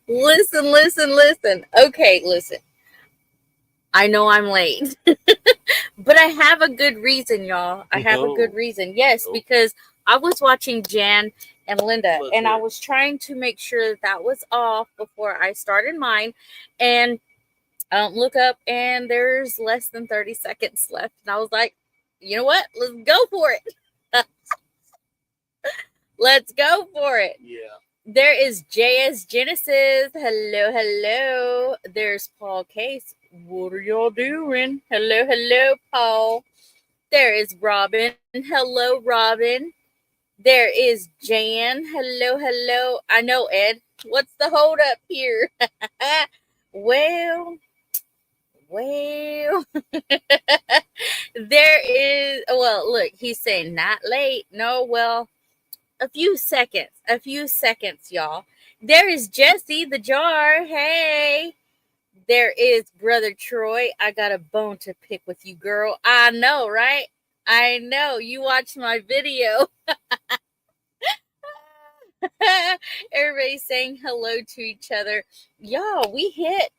Listen. Okay, listen. I know I'm late, but I have a good reason, y'all. I have a good No. reason. Yes, Nope. because I was watching Jan and Linda, Let's and I hear it. was trying to make sure that that was off before I started mine. And I don't look up, and there's less than 30 seconds left. And I was like, you know what? Let's go for it. Let's go for it. Yeah. There is JS Genesis. Hello. There's Paul Case. What are y'all doing? Hello, Paul. There is Robin. Hello, Robin. There is Jan. Hello. I know, Ed. What's the hold up here? well, well. There is, well, look, he's saying not late. No, well, a few seconds, y'all. There is Jesse the Jar. Hey. There is Brother Troy. I got a bone to pick with you, girl. I know, right? I know. You watched my video. Everybody's saying hello to each other. Y'all, we hit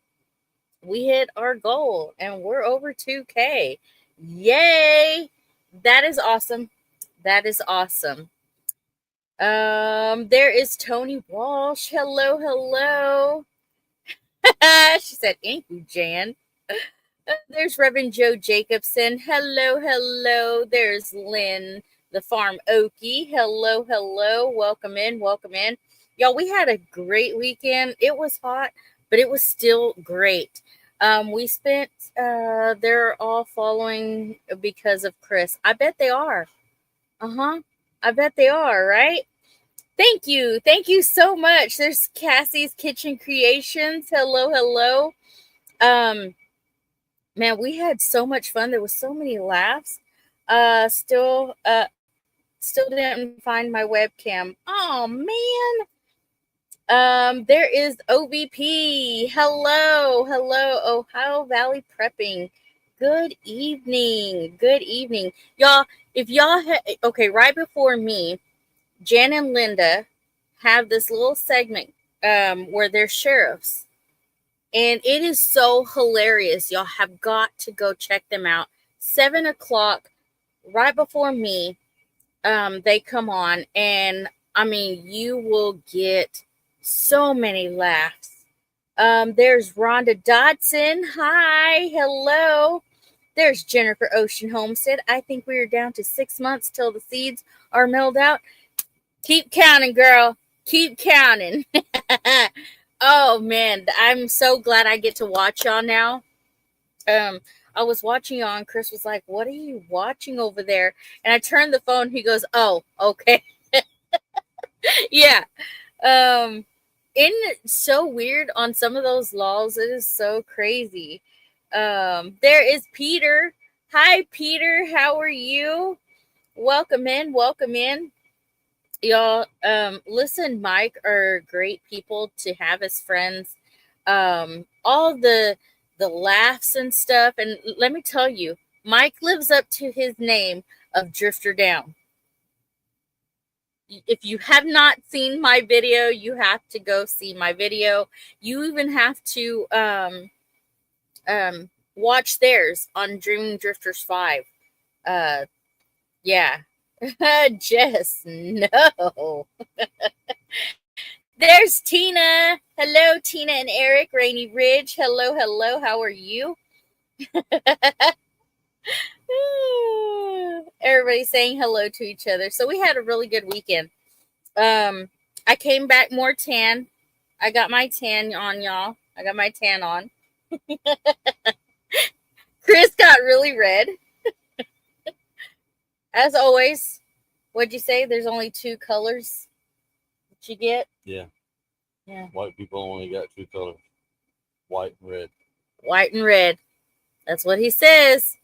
our goal and we're over 2K. Yay! That is awesome. That is awesome. There is Tony Walsh. Hello. She said, "Thank you, Jan." There's Reverend Joe Jacobson. Hello. There's Lynn, the Farm Okie. Hello. Welcome in. Y'all, we had a great weekend. It was hot, but it was still great. We spent, they're all following because of Chris. I bet they are. I bet they are, right? Thank you. Thank you so much. There's Cassie's Kitchen Creations. Hello. Um, Man, we had so much fun. There was so many laughs. Still didn't find my webcam. Oh man. There is OVP. Hello, Ohio Valley Prepping. Good evening, y'all. If y'all okay, right before me, Jan and Linda have this little segment where they're sheriffs. And it is so hilarious. Y'all have got to go check them out. 7 o'clock, right before me, they come on, and I mean, you will get so many laughs. There's Rhonda Dodson. Hi, hello. There's Jennifer Ocean Homestead. I think we are down to 6 months till the seeds are milled out. Keep counting, girl. Keep counting. Oh man, I'm so glad I get to watch y'all now. Um, I was watching y'all, and Chris was like, "What are you watching over there?" And I turned the phone. He goes, "Oh, okay, yeah." Um, isn't it so weird on some of those laws? It is so crazy. There is Peter. Hi, Peter. How are you? Welcome in. Y'all, listen, Mike are great people to have as friends. All the laughs and stuff, and let me tell you, Mike lives up to his name of Drifter Down. If you have not seen my video, you have to go see my video. You even have to watch theirs on Dreaming Drifters 5. Uh yeah. Jess, no. There's Tina. Hello, Tina and Eric, Rainy Ridge. Hello. How are you? Everybody saying hello to each other. So we had a really good weekend. I came back more tan. I got my tan on, y'all. I got my tan on. Chris got really red. As always, what'd you say? There's only two colors that you get? Yeah. Yeah. White people only got two colors, white and red. White and red. That's what he says.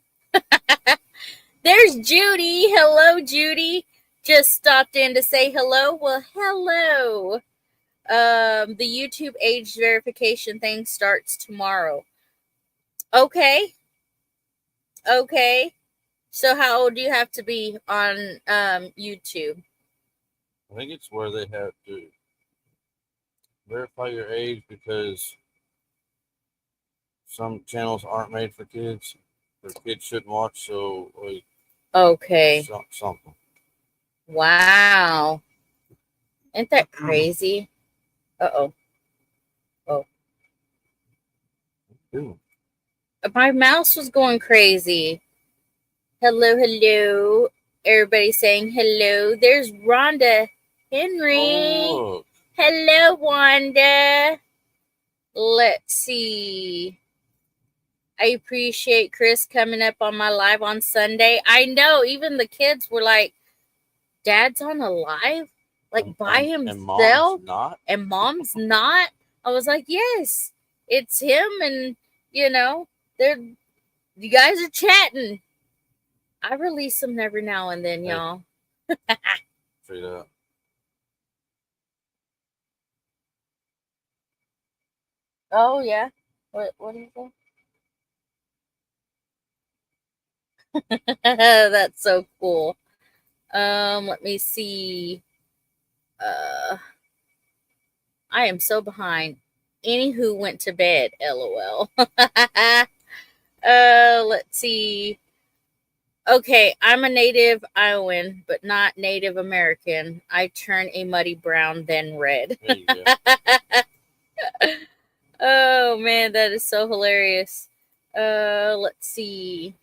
There's Judy. Hello, Judy. Just stopped in to say hello. Well, hello. The YouTube age verification thing starts tomorrow. Okay. So how old do you have to be on YouTube? I think it's where they have to verify your age because some channels aren't made for kids, or kids shouldn't watch. So, like, Okay. something. Wow. Isn't that crazy? Uh-oh. Oh. Ooh. My mouse was going crazy. Hello, hello. Everybody saying hello. There's Rhonda Henry. Oh, look. Hello, Wanda. Let's see. I appreciate Chris coming up on my live on Sunday. I know, even the kids were like, Dad's on a live? Like by himself? And Mom's not? And Mom's not? I was like, yes, it's him. And, you guys are chatting. I release them every now and then, y'all. Straight up. Oh, yeah. What do you think? That's so cool. Let me see. I am so behind. Anywho went to bed, lol. Let's see. Okay, I'm a native Iowan, but not Native American. I turn a muddy brown, then red. There you go. Oh man, that is so hilarious. Let's see.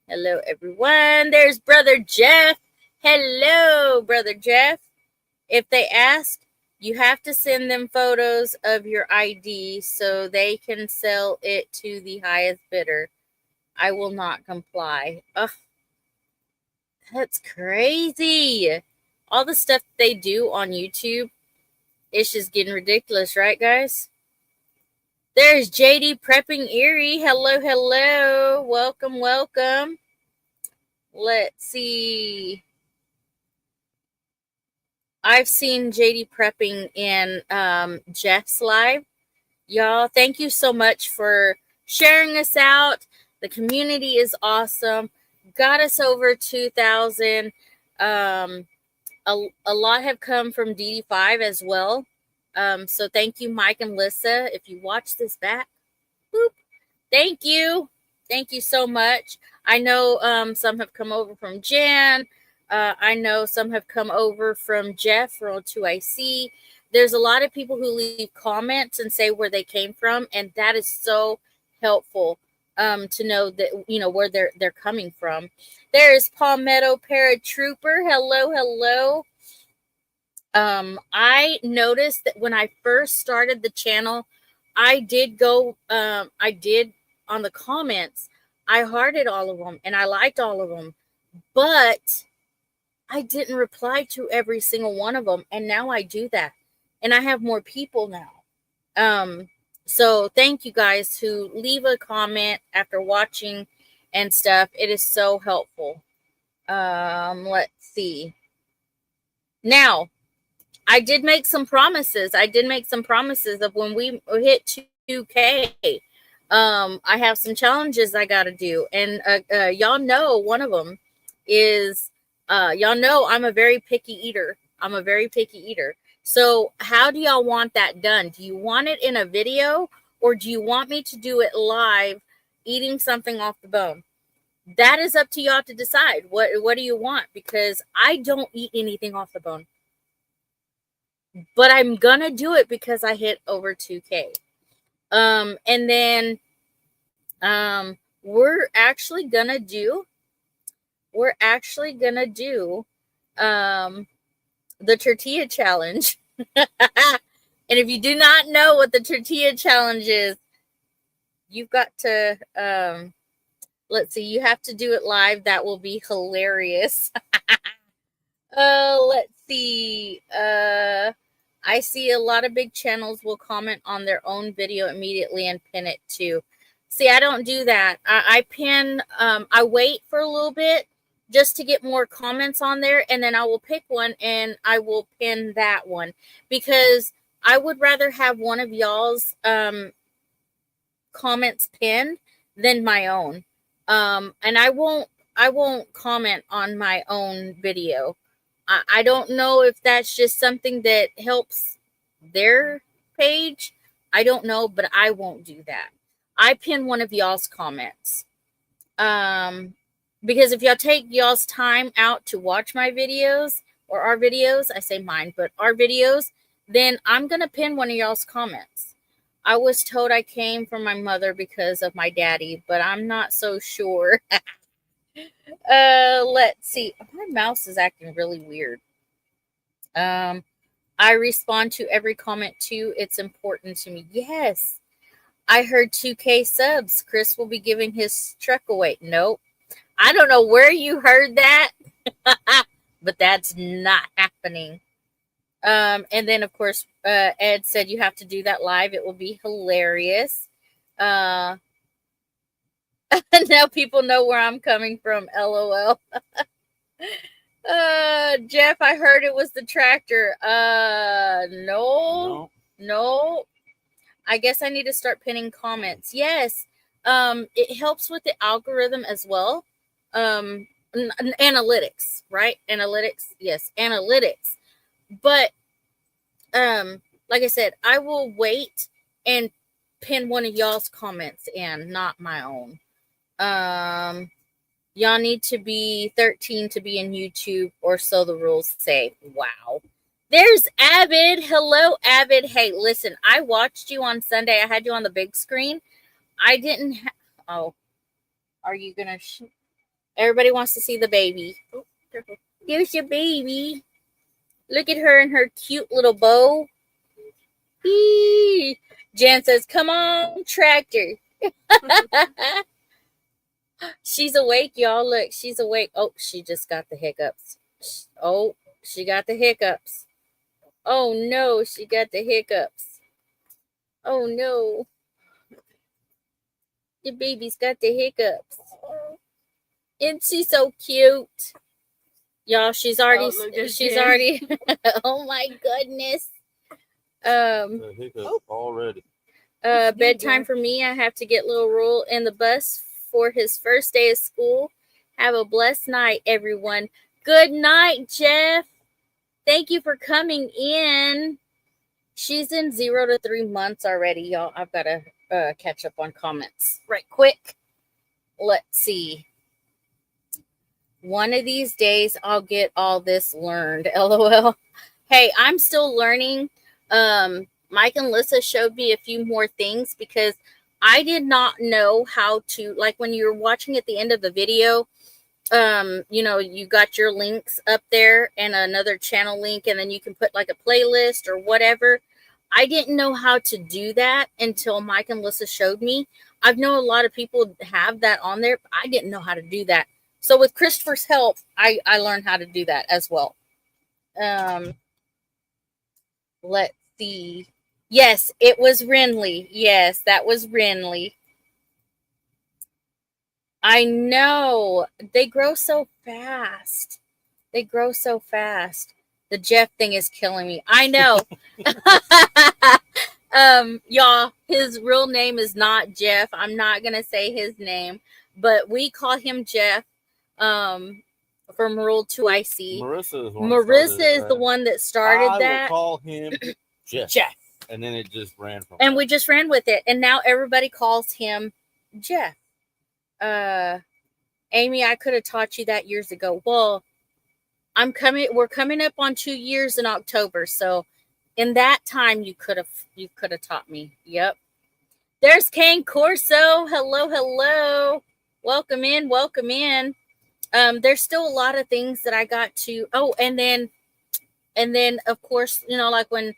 Hello, everyone. There's Brother Jeff. Hello, Brother Jeff. If they ask, you have to send them photos of your ID so they can sell it to the highest bidder. I will not comply. Ugh, that's crazy. All the stuff they do on YouTube, it's just getting ridiculous, right, guys? There's JD Prepping Erie. Hello, hello. Welcome, welcome. Let's see. I've seen JD Prepping in Jeff's live. Y'all, thank you so much for sharing us out. The community is awesome. Got us over 2,000. A lot have come from DD5 as well. So thank you, Mike and Lissa. If you watch this back, boop, thank you. Thank you so much. I know some have come over from Jan. I know some have come over from Jeff from 2IC. There's a lot of people who leave comments and say where they came from, and that is so helpful to know that where they're coming from. There's Palmetto Paratrooper. Hello, hello. I noticed that when I first started the channel, I did on the comments, I hearted all of them and I liked all of them, but I didn't reply to every single one of them. And now I do that. And I have more people now. So thank you guys who leave a comment after watching and stuff. It is so helpful. Let's see. Now, I did make some promises. Of when we hit 2K. I have some challenges I got to do. And y'all know one of them is, y'all know I'm a very picky eater. So how do y'all want that done? Do you want it in a video or do you want me to do it live eating something off the bone? That is up to y'all to decide. What do you want? Because I don't eat anything off the bone. But I'm gonna do it because I hit over 2K. And then we're actually gonna do the tortilla challenge. And if you do not know what the tortilla challenge is, you've got to let's see, you have to do it live. That will be hilarious. Let's see. I see a lot of big channels will comment on their own video immediately and pin it too. See, I don't do that. I pin, I wait for a little bit just to get more comments on there, and then I will pick one and I will pin that one because I would rather have one of y'all's comments pinned than my own. And I won't comment on my own video. I don't know if that's just something that helps their page, I don't know, but I won't do that. I pin one of y'all's comments. Because if y'all take y'all's time out to watch my videos or our videos, I say mine, but our videos, then I'm going to pin one of y'all's comments. I was told I came from my mother because of my daddy, but I'm not so sure. Let's see. My mouse is acting really weird. I respond to every comment too. It's important to me. Yes. I heard 2K subs. Chris will be giving his truck away. Nope. I don't know where you heard that, but that's not happening. And then of course, Ed said you have to do that live. It will be hilarious. Now people know where I'm coming from. LOL. Jeff, I heard it was the tractor. No. I guess I need to start pinning comments. Yes. It helps with the algorithm as well. Analytics, right? Analytics. Yes, analytics. But like I said, I will wait and pin one of y'all's comments in, not my own. Y'all need to be 13 to be in YouTube, or so the rules say. Wow. There's Avid. Hello, Avid. Hey, listen, I watched you on Sunday. I had you on the big screen. I didn't oh, are you gonna everybody wants to see the baby. Oh, careful. Here's your baby. Look at her and her cute little bow. Eee. Jan says, come on, tractor. She's awake, y'all. Look, she's awake. Oh, she just got the hiccups. Oh, she got the hiccups. Oh, no, she got the hiccups. Oh, no. The baby's got the hiccups. Isn't she so cute? Y'all, she's already, oh, my goodness. The hiccup already. Bedtime for me. I have to get little Rule in the bus for his first day of school. Have a blessed night, everyone. Good night, Jeff. Thank you for coming in. She's in 0 to 3 months already, y'all. I've got to catch up on comments right quick. Let's see. One of these days, I'll get all this learned. LOL. Hey, I'm still learning. Mike and Lissa showed me a few more things because I did not know how to, like when you're watching at the end of the video, you got your links up there and another channel link, and then you can put like a playlist or whatever. I didn't know how to do that until Mike and Lissa showed me. I know a lot of people have that on there, but I didn't know how to do that. So with Christopher's help, I learned how to do that as well. Let's see. Yes, it was Renly. Yes, that was Renly. I know. They grow so fast. The Jeff thing is killing me. I know. Y'all, his real name is not Jeff. I'm not going to say his name, but we call him Jeff. From Rule 2IC. Marissa is the one that started that. I will call him Jeff. And then it just ran from And we just ran with it. And now everybody calls him Jeff. Amy, I could have taught you that years ago. Well, we're coming up on 2 years in October. So in that time you could have taught me. Yep. There's Kane Corso. Hello. Welcome in. There's still a lot of things that I got to. Oh, and then of course, like when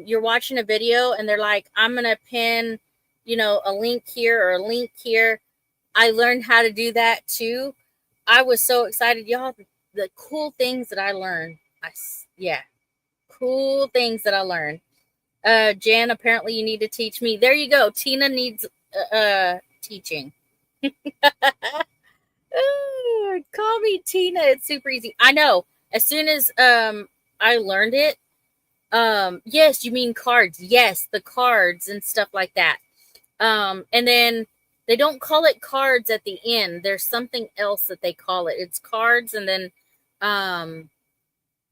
you're watching a video and they're like, I'm gonna pin, a link here or a link here. I learned how to do that too. I was so excited, y'all. The cool things that I learned. Cool things that I learned. Jan, apparently you need to teach me. There you go. Tina needs teaching. Call me Tina. It's super easy. I know. As soon as I learned it, yes, you mean cards. Yes, the cards and stuff like that. And then they don't call it cards at the end. There's something else that they call it. It's cards, and then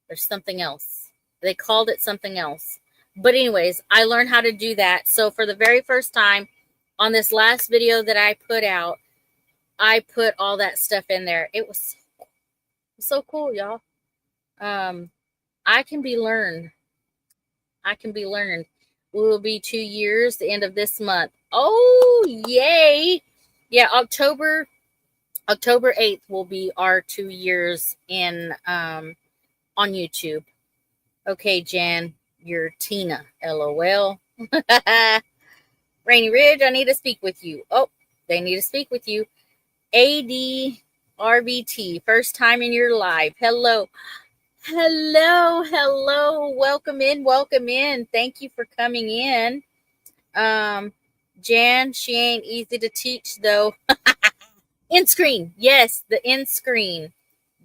there's something else. They called it something else. But anyways, I learned how to do that. So for the very first time on this last video that I put out, I put all that stuff in there. It was so cool, y'all. I can be learned. I can be learned. We will be 2 years the end of this month. Oh, yay. Yeah, October 8th will be our 2 years in on YouTube. Okay, Jan, you're Tina. LOL. Rainy Ridge, I need to speak with you. Oh, they need to speak with you. ADRBT, first time in your live. Hello. Hello. Welcome in. Thank you for coming in. Jan, she ain't easy to teach though. End screen. Yes, the end screen.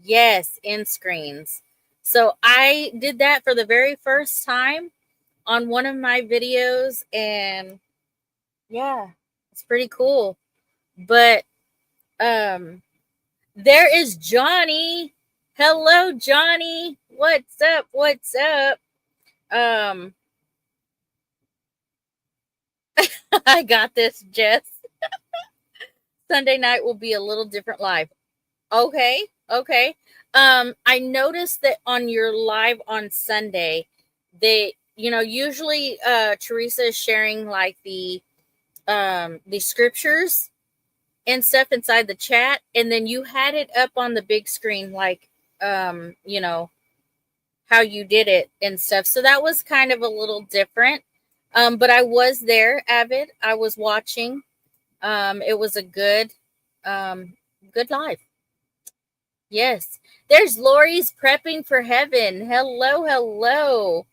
Yes, end screens. So I did that for the very first time on one of my videos, and yeah, it's pretty cool. But there is Johnny. Hello, Johnny. What's up? I got this, Jess. Sunday night will be a little different live. Okay. I noticed that on your live on Sunday, they, usually Teresa is sharing like the scriptures and stuff inside the chat, and then you had it up on the big screen like how you did it and stuff. So that was kind of a little different. But I was there, Avid. I was watching. It was a good live. Yes. There's Lori's prepping for heaven. Hello.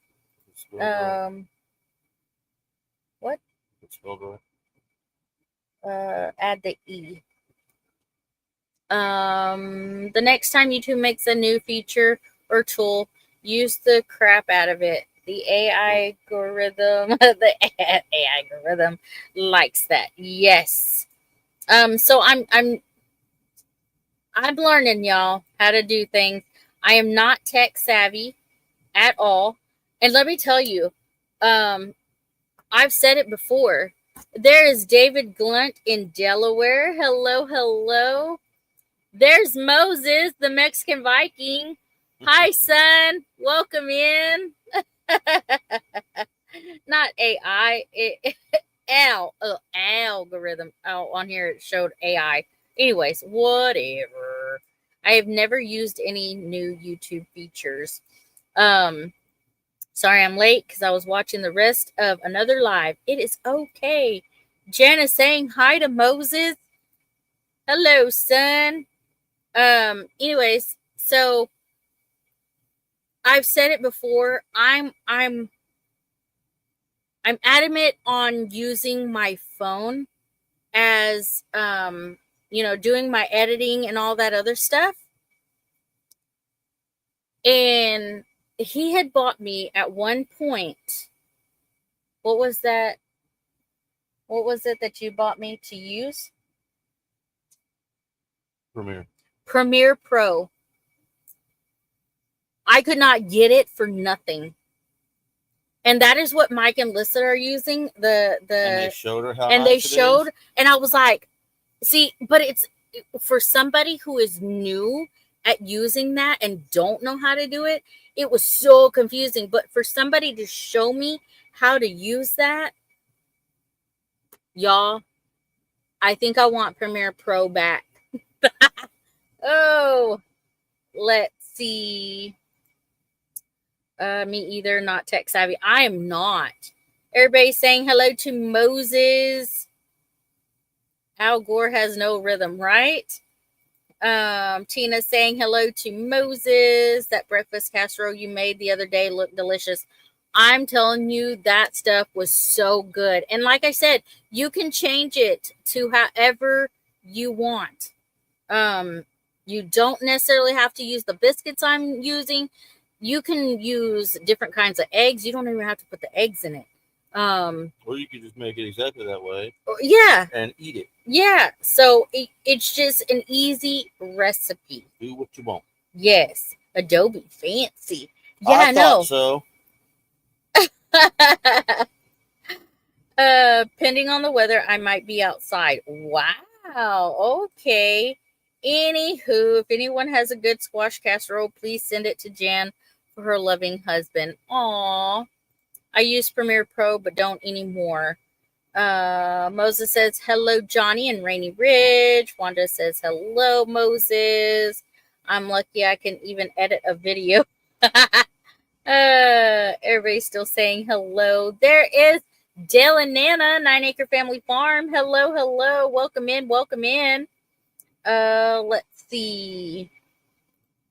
What? It's spelled right. Add the E. The next time YouTube makes a new feature or tool, use the crap out of it. The AI algorithm, likes that. Yes. So I'm learning, y'all, how to do things. I am not tech savvy at all. And let me tell you, I've said it before. There is David Glunt in Delaware. Hello. There's Moses, the Mexican Viking. Hi, son. Welcome in. Not AI. Algorithm. Oh, on here it showed AI. Anyways, whatever. I have never used any new YouTube features. Sorry I'm late because I was watching the rest of another live. It is okay. Jana saying hi to Moses. Hello, son. Anyways, so I've said it before. I'm adamant on using my phone as doing my editing and all that other stuff. And he had bought me at one point. What was that? What was it that you bought me to use? Premiere Pro. I could not get it for nothing. And that is what Mike and Lissa are using. And they showed her how and nice they showed, and I was like, see, but it's for somebody who is new at using that and don't know how to do it, it was so confusing. But for somebody to show me how to use that, y'all, I think I want Premiere Pro back. Oh, let's see. Me either, not tech savvy. I am not. Everybody's saying hello to Moses. Al Gore has no rhythm, right? Tina saying hello to Moses. That breakfast casserole you made the other day looked delicious. I'm telling you, that stuff was so good. And like I said, you can change it to however you want. You don't necessarily have to use the biscuits I'm using. You can use different kinds of eggs. You don't even have to put the eggs in it. Or you could just make it exactly that way. Yeah. And eat it. Yeah. So it's just an easy recipe. Do what you want. Yes. Adobe fancy. Yeah, I thought so. Pending on the weather, I might be outside. Wow. Okay. Anywho, if anyone has a good squash casserole, please send it to Jan for her loving husband. Aw. I use Premiere Pro, but don't anymore. Moses says, hello, Johnny in Rainy Ridge. Wanda says, hello, Moses. I'm lucky I can even edit a video. Everybody's still saying hello. There is Dale and Nana, 9 Acre Family Farm. Hello, hello. Welcome in, welcome in. Let's see.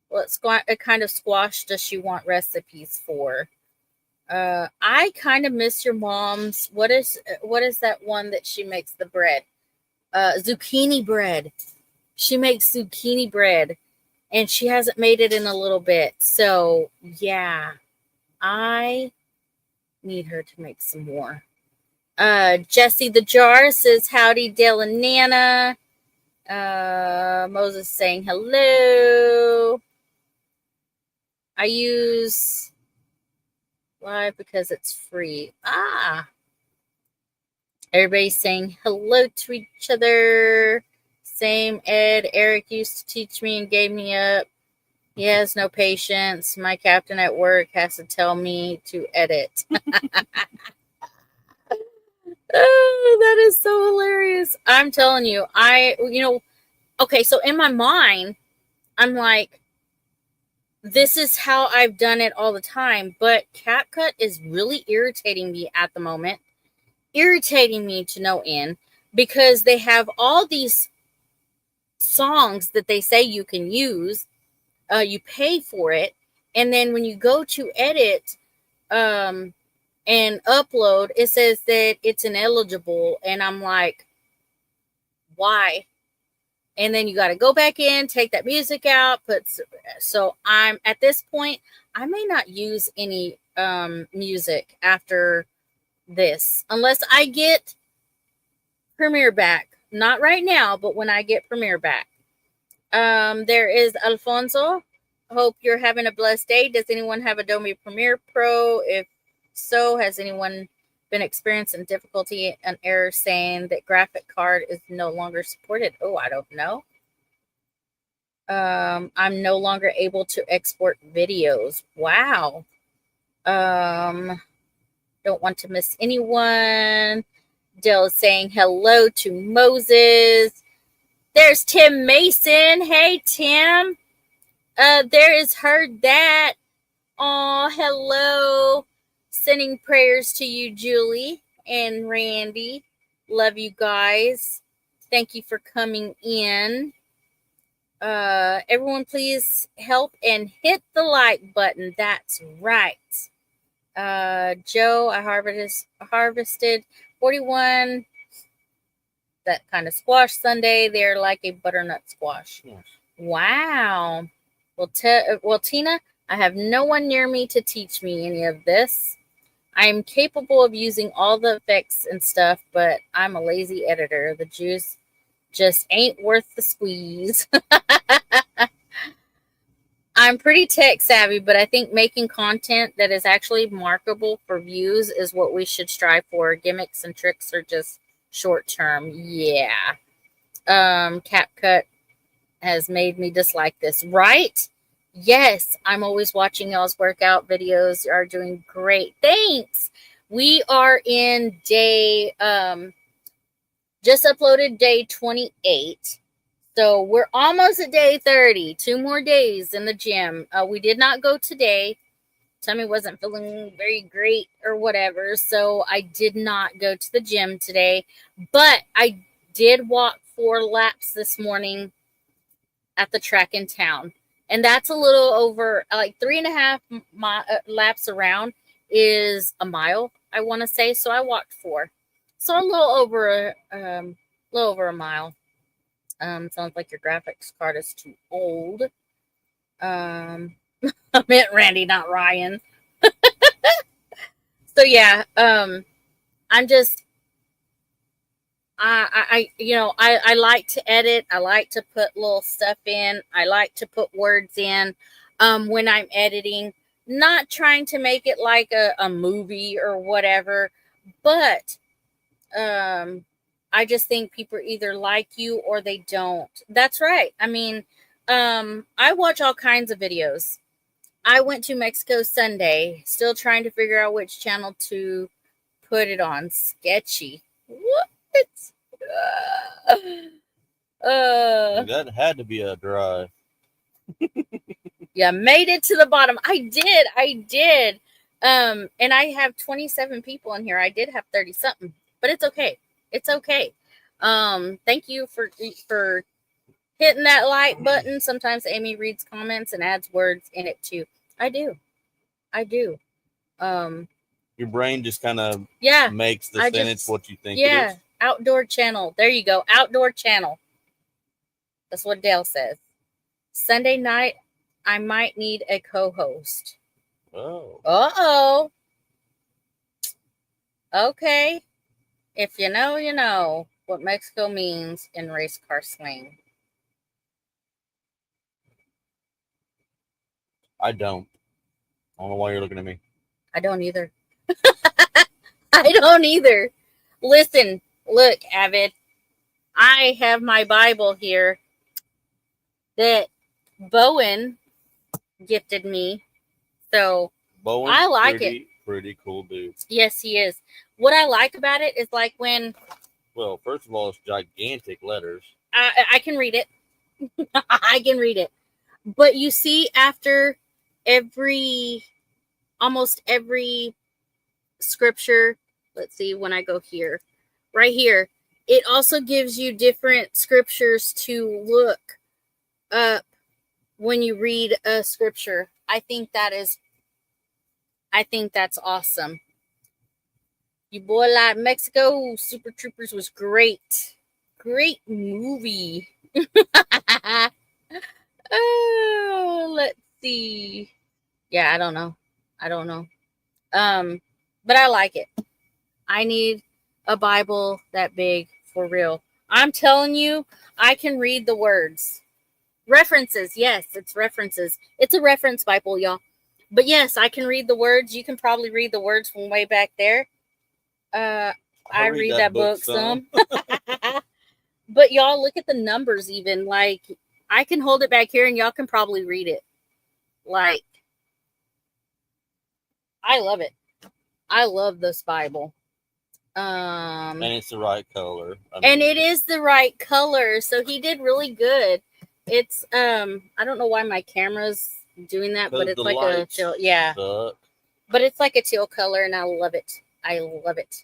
What kind of squash does she want recipes for? I kind of miss your mom's. What is that one that she makes the bread? Zucchini bread. She makes zucchini bread, and she hasn't made it in a little bit. So yeah, I need her to make some more. Jesse the Jar says howdy, Dale and Nana. Moses saying hello. I use Live because it's free. Everybody's saying hello to each other. Same Ed. Eric used to teach me and gave me up. He has no patience. My captain at work has to tell me to edit. Oh, that is so hilarious. I'm telling you, okay, so in my mind, I'm like, this is how I've done it all the time, but CapCut is really irritating me at the moment. Irritating me to no end because they have all these songs that they say you can use. You pay for it, and then when you go to edit and upload, it says that it's ineligible, and I'm like, why? And then you got to go back in, take that music out, so I'm at this point, I may not use any music after this unless I get Premiere back. Not right now, but when I get Premiere back. There is Alfonso. Hope you're having a blessed day. Does anyone have Adobe Premiere Pro? If so, has anyone been experiencing difficulty, an error saying that graphic card is no longer supported? Oh, I don't know. I'm no longer able to export videos. Wow. Don't want to miss anyone. Dale is saying hello to Moses. There's Tim Mason. Hey, Tim. There is Heard That. Oh, hello. Sending prayers to you, Julie and Randy. Love you guys. Thank you for coming in. Everyone, please help and hit the like button. That's right. Joe, I harvested 41 that kind of squash Sunday. They're like a butternut squash. Yes. Wow. Well, Tina, I have no one near me to teach me any of this. I'm capable of using all the effects and stuff, but I'm a lazy editor. The juice just ain't worth the squeeze. I'm pretty tech savvy, but I think making content that is actually marketable for views is what we should strive for. Gimmicks and tricks are just short term. Yeah. CapCut has made me dislike this, right? Yes, I'm always watching y'all's workout videos. You are doing great. Thanks. We are in day, just uploaded day 28. So we're almost at day 30. 2 more days in the gym. We did not go today. Tummy wasn't feeling very great or whatever. So I did not go to the gym today. But I did walk 4 laps this morning at the track in town. And that's a little over, like 3.5 laps around is a mile, I want to say. So I walked 4. So a little over a mile. Sounds like your graphics card is too old. I meant Randy, not Ryan. So yeah, I'm just, I like to edit. I like to put little stuff in. I like to put words in when I'm editing. not trying to make it like a movie or whatever, but I just think people either like you or they don't. That's right. I mean, I watch all kinds of videos. I went to Mexico Sunday, still trying to figure out which channel to put it on. Sketchy. What? Uh, That had to be a drive. yeah, made it to the bottom. I did. And I have 27 people in here. I did have 30 something, but it's okay. It's okay. Thank you for hitting that like button. Sometimes Amy reads comments and adds words in it too. I do. I do. Your brain just kind of Yeah. makes the I sentence just what you think yeah. it is. Outdoor channel. There you go. Outdoor channel. That's what Dale says. Sunday night, I might need a co-host. Oh. Uh-oh. Okay. If you know what Mexico means in race car slang. I don't. I don't know why you're looking at me. I don't either. I don't either. Listen, look, Avid. I have my Bible here that Bowen gifted me. So Bowen's I like it. Pretty cool dude. Yes, he is. What I like about it is like when Well, first of all, it's gigantic letters. I can read it. I can read it. But you see, after almost every scripture, let's see, when I go here, right here, it also gives you different scriptures to look up when you read a scripture. I think that's awesome. You Boy Like Mexico Super Troopers was great. Great movie. Oh, let's see. Yeah, I don't know. But I like it. I need a Bible that big for real. I'm telling you, I can read the words. References, yes, it's references. It's a reference Bible, y'all. But yes, I can read the words. You can probably read the words from way back there. I read that book some. But y'all look at the numbers even. Like I can hold it back here and y'all can probably read it. Like I love it. I love this Bible. And it's the right color. And it is the right color. So he did really good. It's I don't know why my camera's doing that, but it's like a teal, yeah. Suck. But it's like a teal color and I love it. I love it.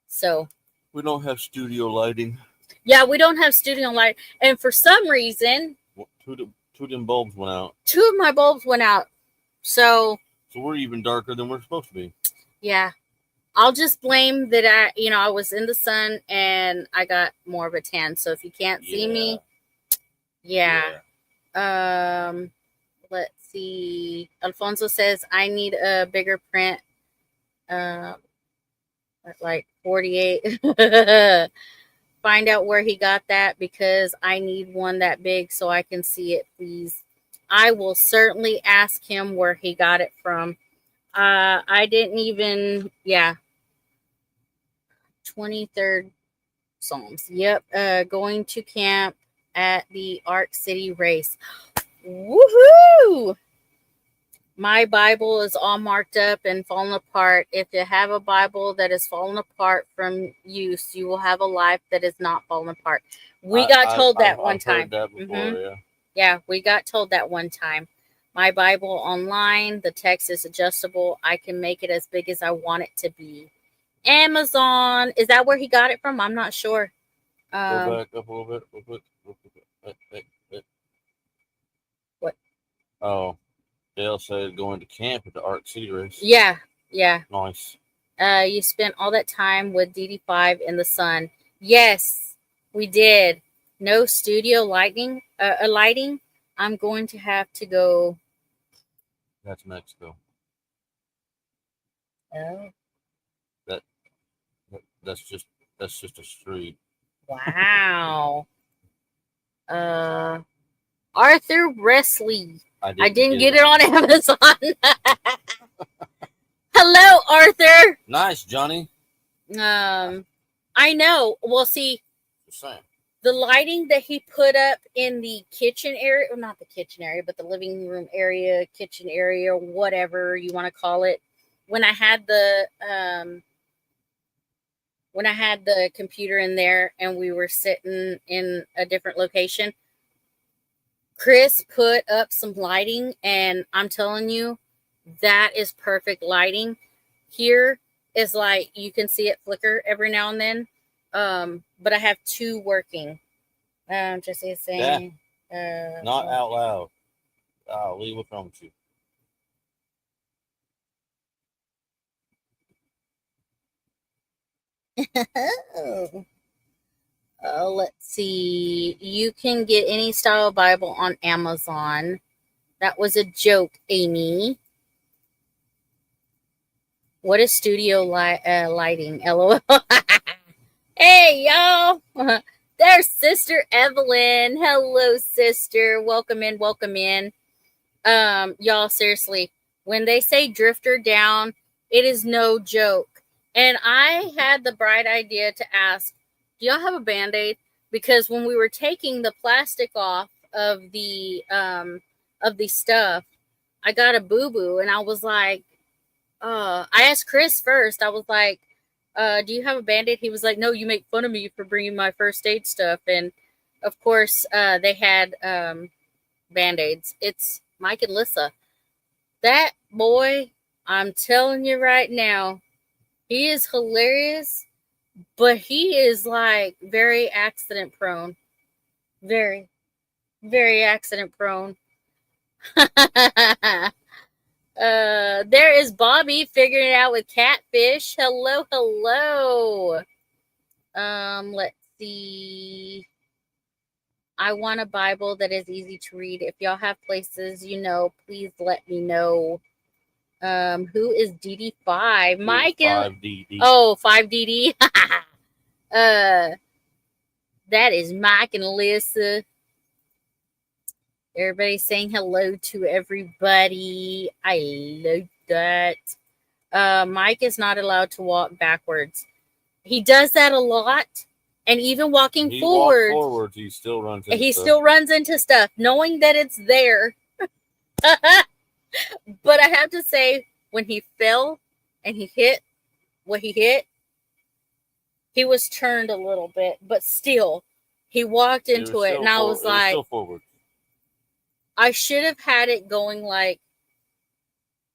So we don't have studio lighting. Yeah, we don't have studio light. And for some reason two of them bulbs went out. Two of my bulbs went out. So we're even darker than we're supposed to be. Yeah. I'll just blame that I was in the sun and I got more of a tan. So if you can't see me, yeah. Let's see. Alfonso says I need a bigger print. Like 48. Find out where he got that because I need one that big so I can see it, please. I will certainly ask him where he got it from. I didn't even, 23rd Psalms. Yep. Going to camp at the Ark City race. Woohoo! My Bible is all marked up and fallen apart. If you have a Bible that is fallen apart from use, you will have a life that is not fallen apart. We got told that one time. Heard that before, Yeah, we got told that one time. My Bible online, the text is adjustable. I can make it as big as I want it to be. Amazon, is that where he got it from? I'm not sure. Go back up a little bit. What? Oh, Dale said going to camp at the Ark City race. Yeah. Nice. You spent all that time with DD5 in the sun. Yes, we did. No studio lighting. I'm going to have to go. That's Mexico. Oh. That's just a street. Wow. Arthur Wesley. I didn't get it on Amazon. Hello, Arthur. Nice, Johnny. I know. Well, see, Just saying. the lighting that he put up in the kitchen area, well, not the kitchen area, but the living room area, kitchen area, whatever you want to call it. When I had the computer in there and we were sitting in a different location, Chris put up some lighting, and I'm telling you, that is perfect lighting. Here is like you can see it flicker every now and then. But I have two working. Just saying. Not out loud. Lee, what's wrong with you? Let's see. You can get any style Bible on Amazon. That was a joke, Amy. What is studio lighting? LOL. Hey, y'all. There's Sister Evelyn. Hello, sister. Welcome in. Welcome in. Y'all, seriously, when they say drifter down, it is no joke. And I had the bright idea to ask, do y'all have a Band-Aid? Because when we were taking the plastic off of the stuff, I got a boo-boo, and I was like, I asked Chris first. I was like, do you have a Band-Aid? He was like, no, you make fun of me for bringing my first aid stuff. And of course, they had Band-Aids. It's Mike and Lissa. That boy, I'm telling you right now, he is hilarious, but he is like very accident prone. Very, very accident prone. There is Bobby figuring it out with Catfish. Hello, hello. Let's see. I want a Bible that is easy to read. If y'all have places, please let me know. Who is DD5? Mike. 5DD. Oh, 5DD. That is Mike and Alyssa. Everybody's saying hello to everybody. I love that. Mike is not allowed to walk backwards. He does that a lot. And even walking forward, he still runs into stuff, knowing that it's there. But I have to say, when he fell and he hit what he hit, he was turned a little bit, but still, he walked into it, and I was like, still forward. I should have had it going like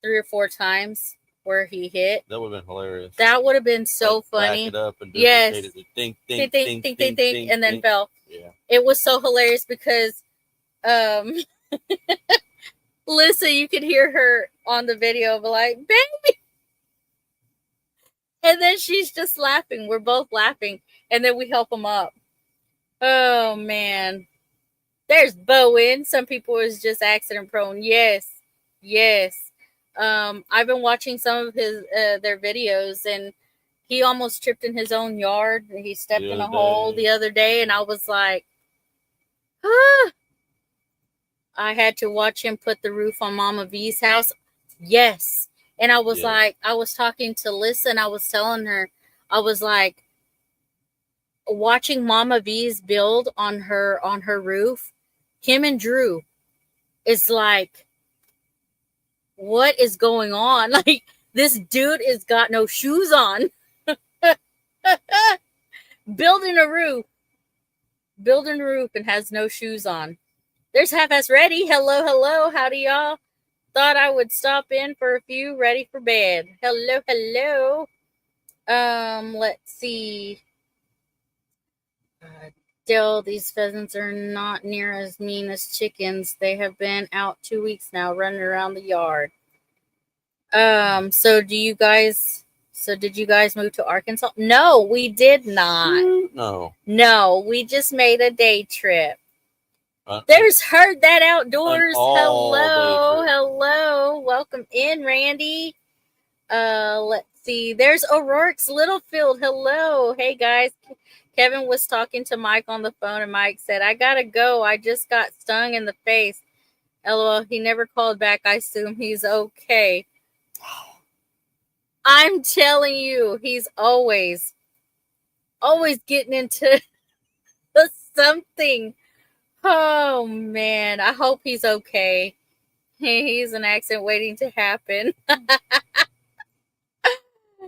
3 or 4 times where he hit. That would have been hilarious. That would have been so funny. Back it up and yes. It. Think, and then fell. Yeah. It was so hilarious because Lisa, you could hear her on the video, but like, baby. And then she's just laughing. We're both laughing. And then we help him up. Oh, man. There's Bowen. Some people is just accident prone. Yes. I've been watching some of their videos, and he almost tripped in his own yard. He stepped in a hole the other day, and I was like, ah. I had to watch him put the roof on Mama V's house. Yes. And I was like, I was talking to Lisa, and I was telling her, I was like, watching Mama V's build on her roof, him and Drew is like, what is going on? Like, this dude has got no shoes on. Building a roof and has no shoes on. There's Half-Ass Ready. Hello. Howdy, y'all. Thought I would stop in for a few, ready for bed. Hello. Let's see. Still, these pheasants are not near as mean as chickens. They have been out 2 weeks now, running around the yard. So did you guys move to Arkansas? No, we did not. No, we just made a day trip. There's Heard That Outdoors. Hello. Welcome in, Randy. Let's see. There's O'Rourke's Littlefield. Hello. Hey, guys. Kevin was talking to Mike on the phone, and Mike said, I gotta go. I just got stung in the face. LOL. He never called back. I assume he's okay. I'm telling you, he's always getting into something. Oh, man. I hope he's okay. He's an accident waiting to happen.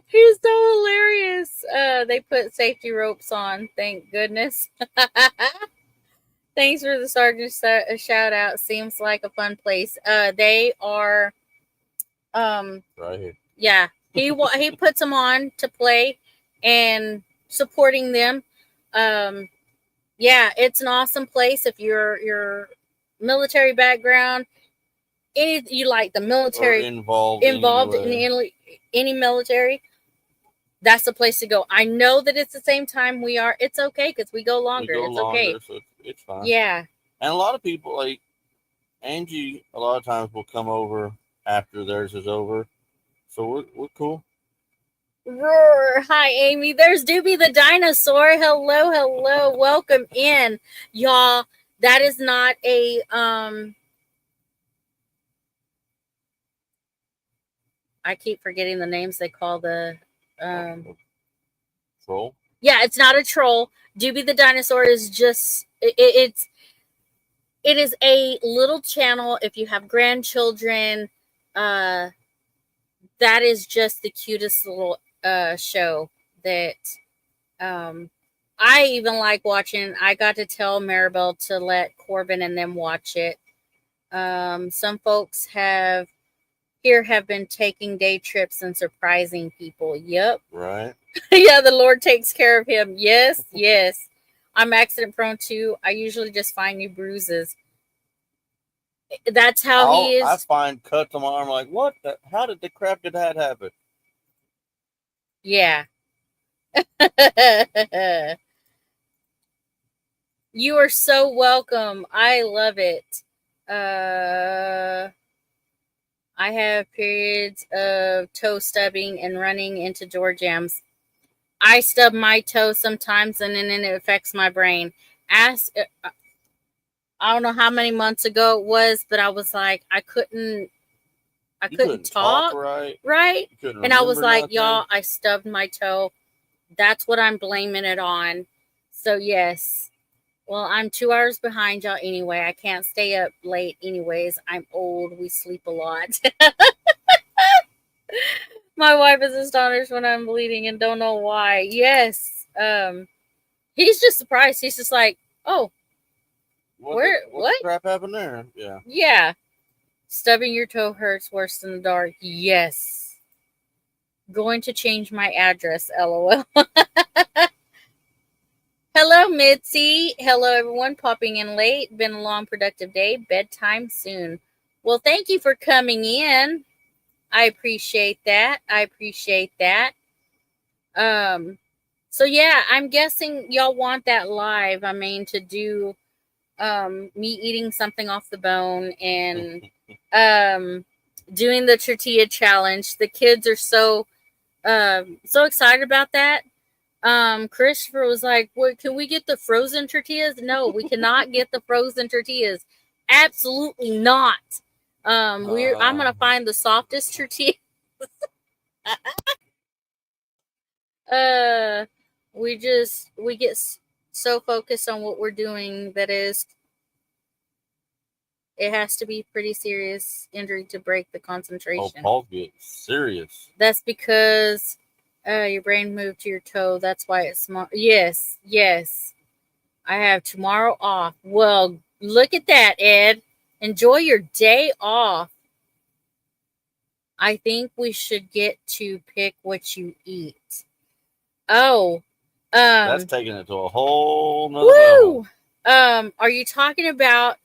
He's so hilarious. They put safety ropes on. Thank goodness. Thanks for the sergeant shout out. Seems like a fun place. They are. Right here. Yeah, he puts them on to play and supporting them. Yeah, it's an awesome place if you're military background. Any you like the military Or involved in any military, that's the place to go. I know that it's the same time we are. It's okay because we go longer. It's okay. So it's fine. Yeah. And a lot of people, like Angie, a lot of times will come over after theirs is over. So we're cool. Roar. Hi, Amy. There's Doobie the dinosaur. Hello, hello. Welcome in, y'all. That is not a I keep forgetting the names they call the troll. Yeah, it's not a troll. Doobie the dinosaur is just it is a little channel. If you have grandchildren, that is just the cutest little show that I even like watching. I got to tell Maribel to let Corbin and them watch it. Some folks have been taking day trips and surprising people. Yep. Right. Yeah, the Lord takes care of him. Yes, yes. I'm accident prone too. I usually just find new bruises. That's how he is. I find cuts on my arm. Like, what? How did the crap did that happen? Yeah. You are so welcome. I love it. I have periods of toe stubbing and running into door jams. I stub my toe sometimes, and then it affects my brain. I don't know how many months ago it was, but I was like, I couldn't talk right? And I was like, y'all, I stubbed my toe. That's what I'm blaming it on. So yes. Well, I'm 2 hours behind y'all anyway. I can't stay up late anyways. I'm old. We sleep a lot. My wife is astonished when I'm bleeding and don't know why. Yes. He's just surprised. He's just like, oh, what crap happened there? Yeah. Yeah. Stubbing your toe hurts worse than the dark. Yes. Going to change my address, LOL. Hello, Mitzi. Hello, everyone. Popping in late. Been a long, productive day. Bedtime soon. Well, thank you for coming in. I appreciate that. So yeah, I'm guessing y'all want that live. I mean, to do me eating something off the bone and doing the tortilla challenge. The kids are so excited about that. Christopher was like, "What? Can we get the frozen tortillas?" No, we cannot get the frozen tortillas. Absolutely not. I'm gonna find the softest tortilla. We get so focused on what we're doing that it has to be pretty serious injury to break the concentration. Oh, Paul gets serious. That's because your brain moved to your toe. That's why it's small. Yes. I have tomorrow off. Well, look at that, Ed. Enjoy your day off. I think we should get to pick what you eat. Oh. That's taking it to a whole nother level. Are you talking about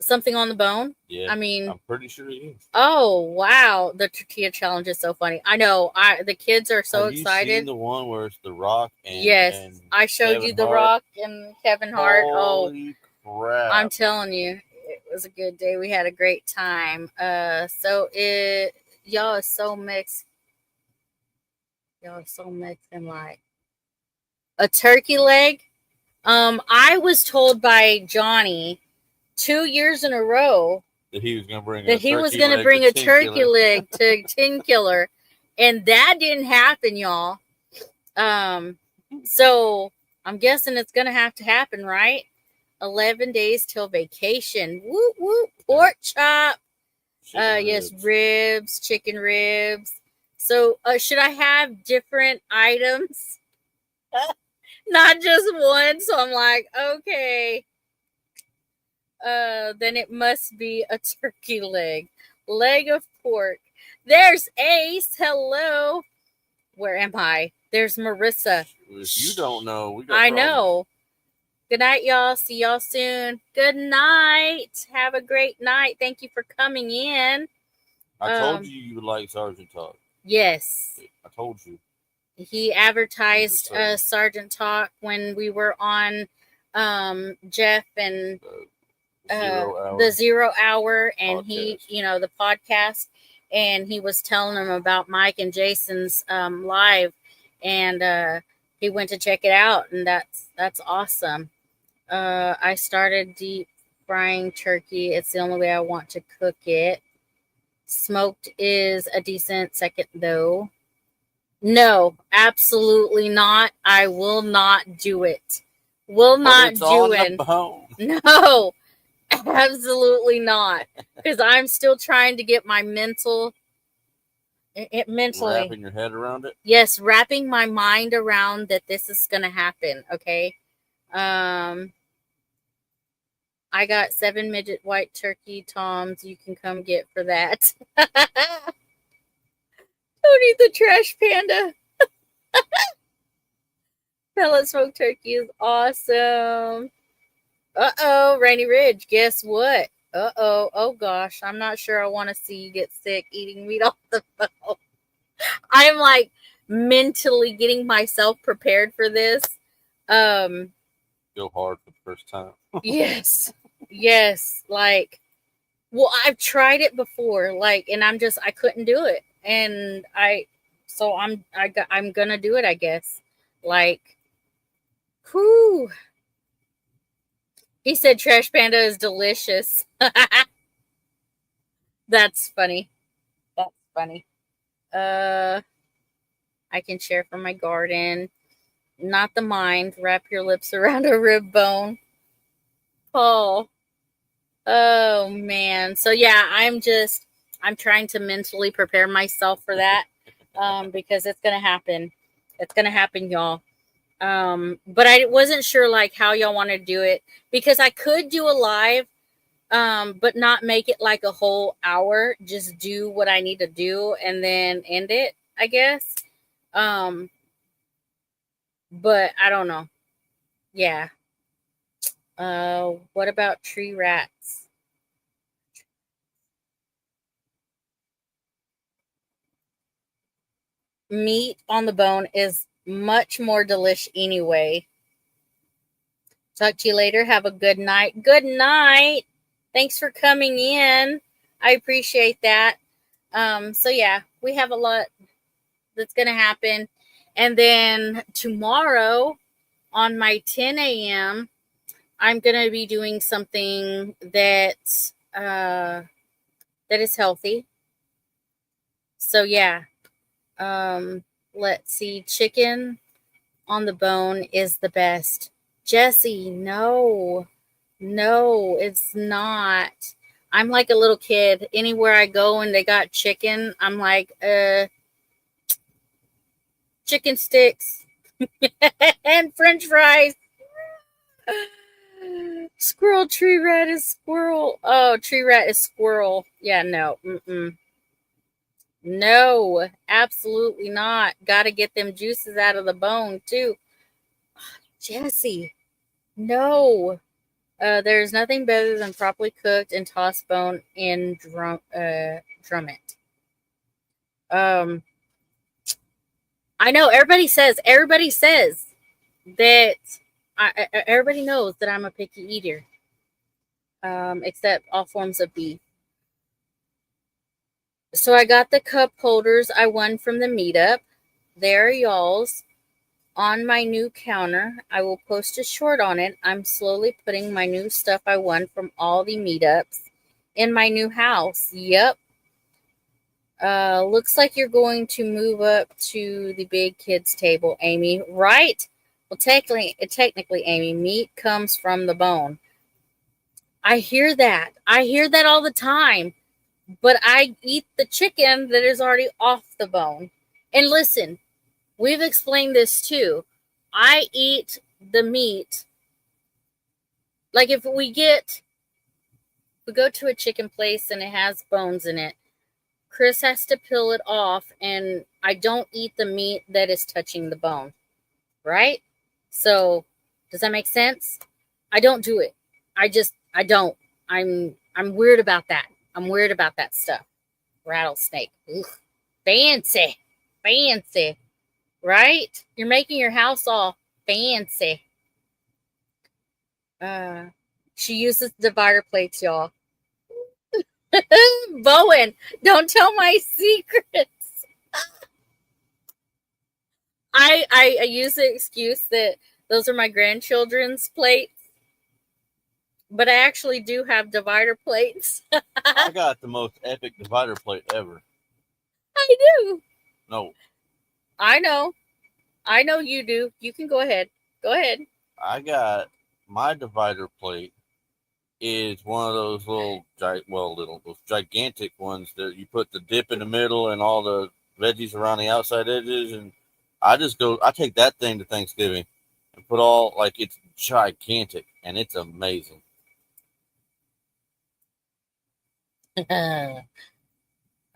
something on the bone? Yeah. I mean, I'm pretty sure he is. Oh, wow. The tortilla challenge is so funny. I know. The kids are so excited. Have you seen the one where it's The Rock and yes, and I showed Kevin you The Hart? Rock and Kevin Hart. Holy crap. I'm telling you, it was a good day. We had a great time. So y'all are so mixed. Y'all are so mixed and like A turkey leg. I was told by Johnny 2 years in a row that he was going to bring that a he was turkey going to leg bring to a Tin turkey Killer. leg to Tin Killer, and that didn't happen, y'all. So I'm guessing it's going to have to happen, right? 11 days till vacation. Whoop whoop. Pork chop. Yes, ribs, chicken ribs. So should I have different items? Not just one. So I'm like, okay. Then it must be a turkey leg. Leg of pork. There's Ace. Hello. Where am I? There's Marissa. If you don't know, we got I problems. know. Good night, y'all. See y'all soon. Good night. Have a great night. Thank you for coming in. I told you would like Sergeant Talk. Yes. I told you. He advertised Sergeant Talk when we were on Jeff and the 0 Hour and podcast. He, the podcast, and he was telling them about Mike and Jason's live, and he went to check it out, and that's awesome. I started deep frying turkey. It's the only way I want to cook it. Smoked is a decent second, though. No, absolutely not. I will not do it. Will not do it. No, absolutely not. Because I'm still trying to get my mentally wrapping your head around it. Yes, wrapping my mind around that this is gonna happen. Okay. I got 7 midget white turkey toms you can come get for that. Don't eat the trash panda. Pellet smoked turkey is awesome. Uh-oh, Rainy Ridge, guess what? Uh-oh, oh gosh, I'm not sure I want to see you get sick eating meat off the phone. I'm like mentally getting myself prepared for this. Go hard for the first time. Yes, like, well, I've tried it before, like, and I couldn't do it, and I'm gonna do it, I guess. Like, whew. He said Trash Panda is delicious. That's funny. That's funny. I can share from my garden. Not the mind. Wrap your lips around a rib bone. Paul. Oh man. So yeah, I'm trying to mentally prepare myself for that. Because it's gonna happen. It's gonna happen, y'all. But I wasn't sure like how y'all want to do it, because I could do a live, but not make it like a whole hour. Just do what I need to do and then end it, I guess. But I don't know. Yeah. What about tree rats? Meat on the bone is much more delish anyway. Talk to you later. Have a good night. Good night. Thanks for coming in. I appreciate that. So yeah, we have a lot that's going to happen. And then tomorrow on my 10 a.m., I'm going to be doing something that is healthy. So yeah, let's see. Chicken on the bone is the best. Jesse, no, it's not. I'm like a little kid. Anywhere I go and they got chicken, I'm like, chicken sticks and French fries. Squirrel, tree rat is squirrel. Oh, tree rat is squirrel. Yeah, no. No, absolutely not. Got to get them juices out of the bone, too. Jesse, no. There's nothing better than properly cooked and tossed bone in drummet. I know everybody says that everybody knows that I'm a picky eater, except all forms of beef. So I got the cup holders I won from the meetup. They're y'all's. on my new counter. I will post a short on it. I'm slowly putting my new stuff I won from all the meetups in my new house. Yep. Looks like you're going to move up to the big kids table, Amy. Right? Well, technically, Amy, meat comes from the bone. I hear that. I hear that all the time. But I eat the chicken that is already off the bone. And listen, we've explained this too. I eat the meat. Like if we go to a chicken place and it has bones in it, Chris has to peel it off, and I don't eat the meat that is touching the bone, right? So, does that make sense? I don't do it. I don't. I'm weird about that. I'm weird about that stuff. Rattlesnake. Ugh. Fancy. Fancy. Right? You're making your house all fancy. She uses divider plates, y'all. Bowen, don't tell my secrets. I use the excuse that those are my grandchildren's plates, but I actually do have divider plates. I got the most epic divider plate ever. I do. No, I know. I know you do. You can go ahead. Go ahead. I got my divider plate is one of those those gigantic ones that you put the dip in the middle and all the veggies around the outside edges, and I take that thing to Thanksgiving and put all like it's gigantic and it's amazing.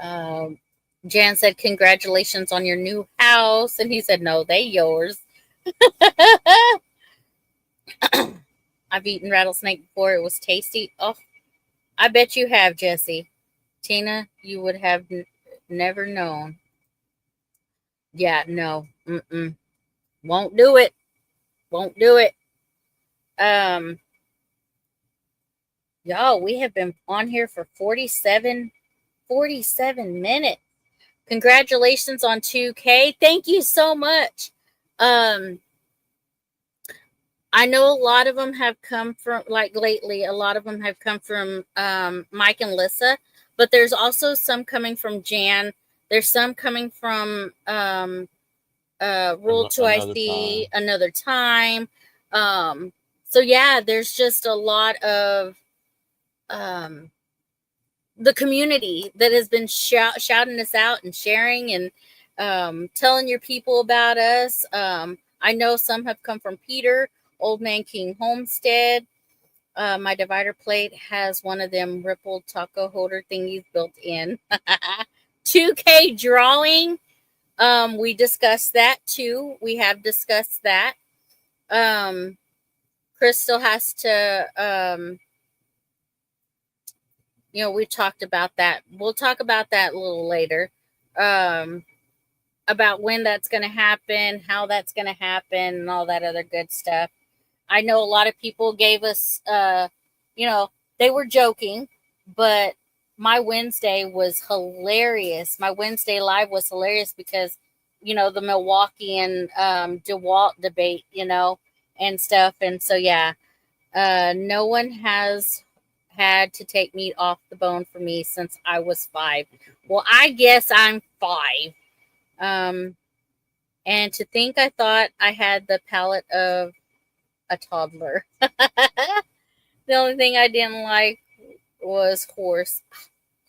um, Jan said, "Congratulations on your new house," and he said, "No, they yours." I've eaten rattlesnake before. It was tasty. Oh, I bet you have, Jesse. Tina, you would have never known. Yeah, no. Mm-mm. Won't do it. Won't do it. Um, y'all, we have been on here for 47 minutes. Congratulations on 2K. Thank you so much. I know a lot of them have come from, like lately, a lot of them have come from Mike and Lissa, but there's also some coming from Jan. There's some coming from Rule 2 I see another time. So yeah, there's just a lot of the community that has been shouting us out and sharing and telling your people about us. I know some have come from Peter, Old Man King Homestead. My divider plate has one of them rippled taco holder thingies built in. 2K drawing. We discussed that too. We have discussed that. Chris still has to, we talked about that. We'll talk about that a little later. About when that's going to happen, how that's going to happen, and all that other good stuff. I know a lot of people gave us, they were joking, but my Wednesday was hilarious. My Wednesday live was hilarious because, the Milwaukee and DeWalt debate, and stuff. And so, yeah, no one has had to take meat off the bone for me since I was 5. Well, I guess I'm 5. And to think I thought I had the palate of a toddler. The only thing I didn't like was horse.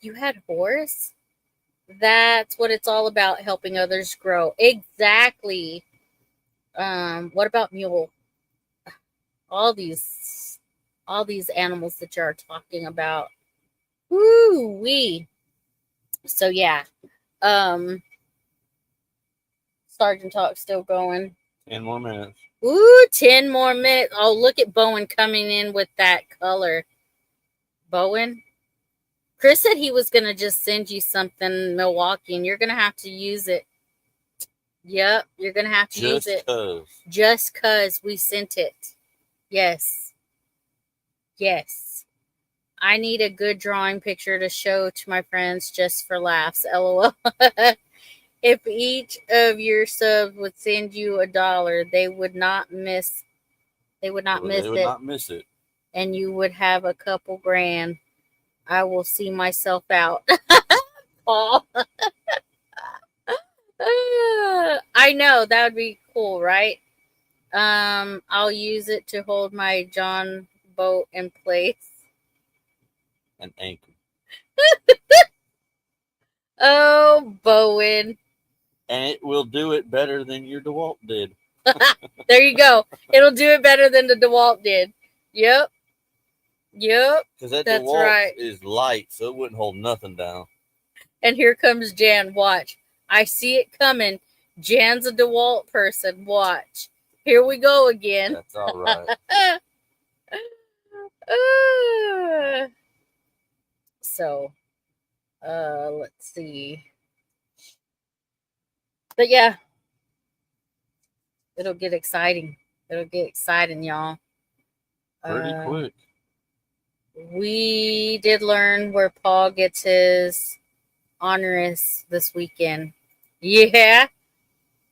You had horse? That's what it's all about, helping others grow. Exactly. What about mule? All these animals that you are talking about. Woo wee. So yeah. Sergeant Talk still going. 10 more minutes. Ooh, 10 more minutes. Oh, look at Bowen coming in with that color. Bowen? Chris said he was going to just send you something, Milwaukee, and you're going to have to use it. Yep, you're going to have to use it. Just because we sent it. Yes. Yes. I need a good drawing picture to show to my friends just for laughs. LOL. If each of your subs would send you $1, they would not miss. They would not Well, miss they would it, not miss it. and you would have a couple grand. I will see myself out, Paul. I know that would be cool, right? I'll use it to hold my John boat in place. An anchor. Oh, Bowen. And it will do it better than your DeWalt did. There you go. It'll do it better than the DeWalt did. Yep. Yep. Because that That's DeWalt right. is light, so it wouldn't hold nothing down. And here comes Jan. Watch. I see it coming. Jan's a DeWalt person. Watch. Here we go again. That's all right. So, let's see. But yeah, it'll get exciting. It'll get exciting, y'all. Pretty quick. We did learn where Paul gets his honoris this weekend. Yeah.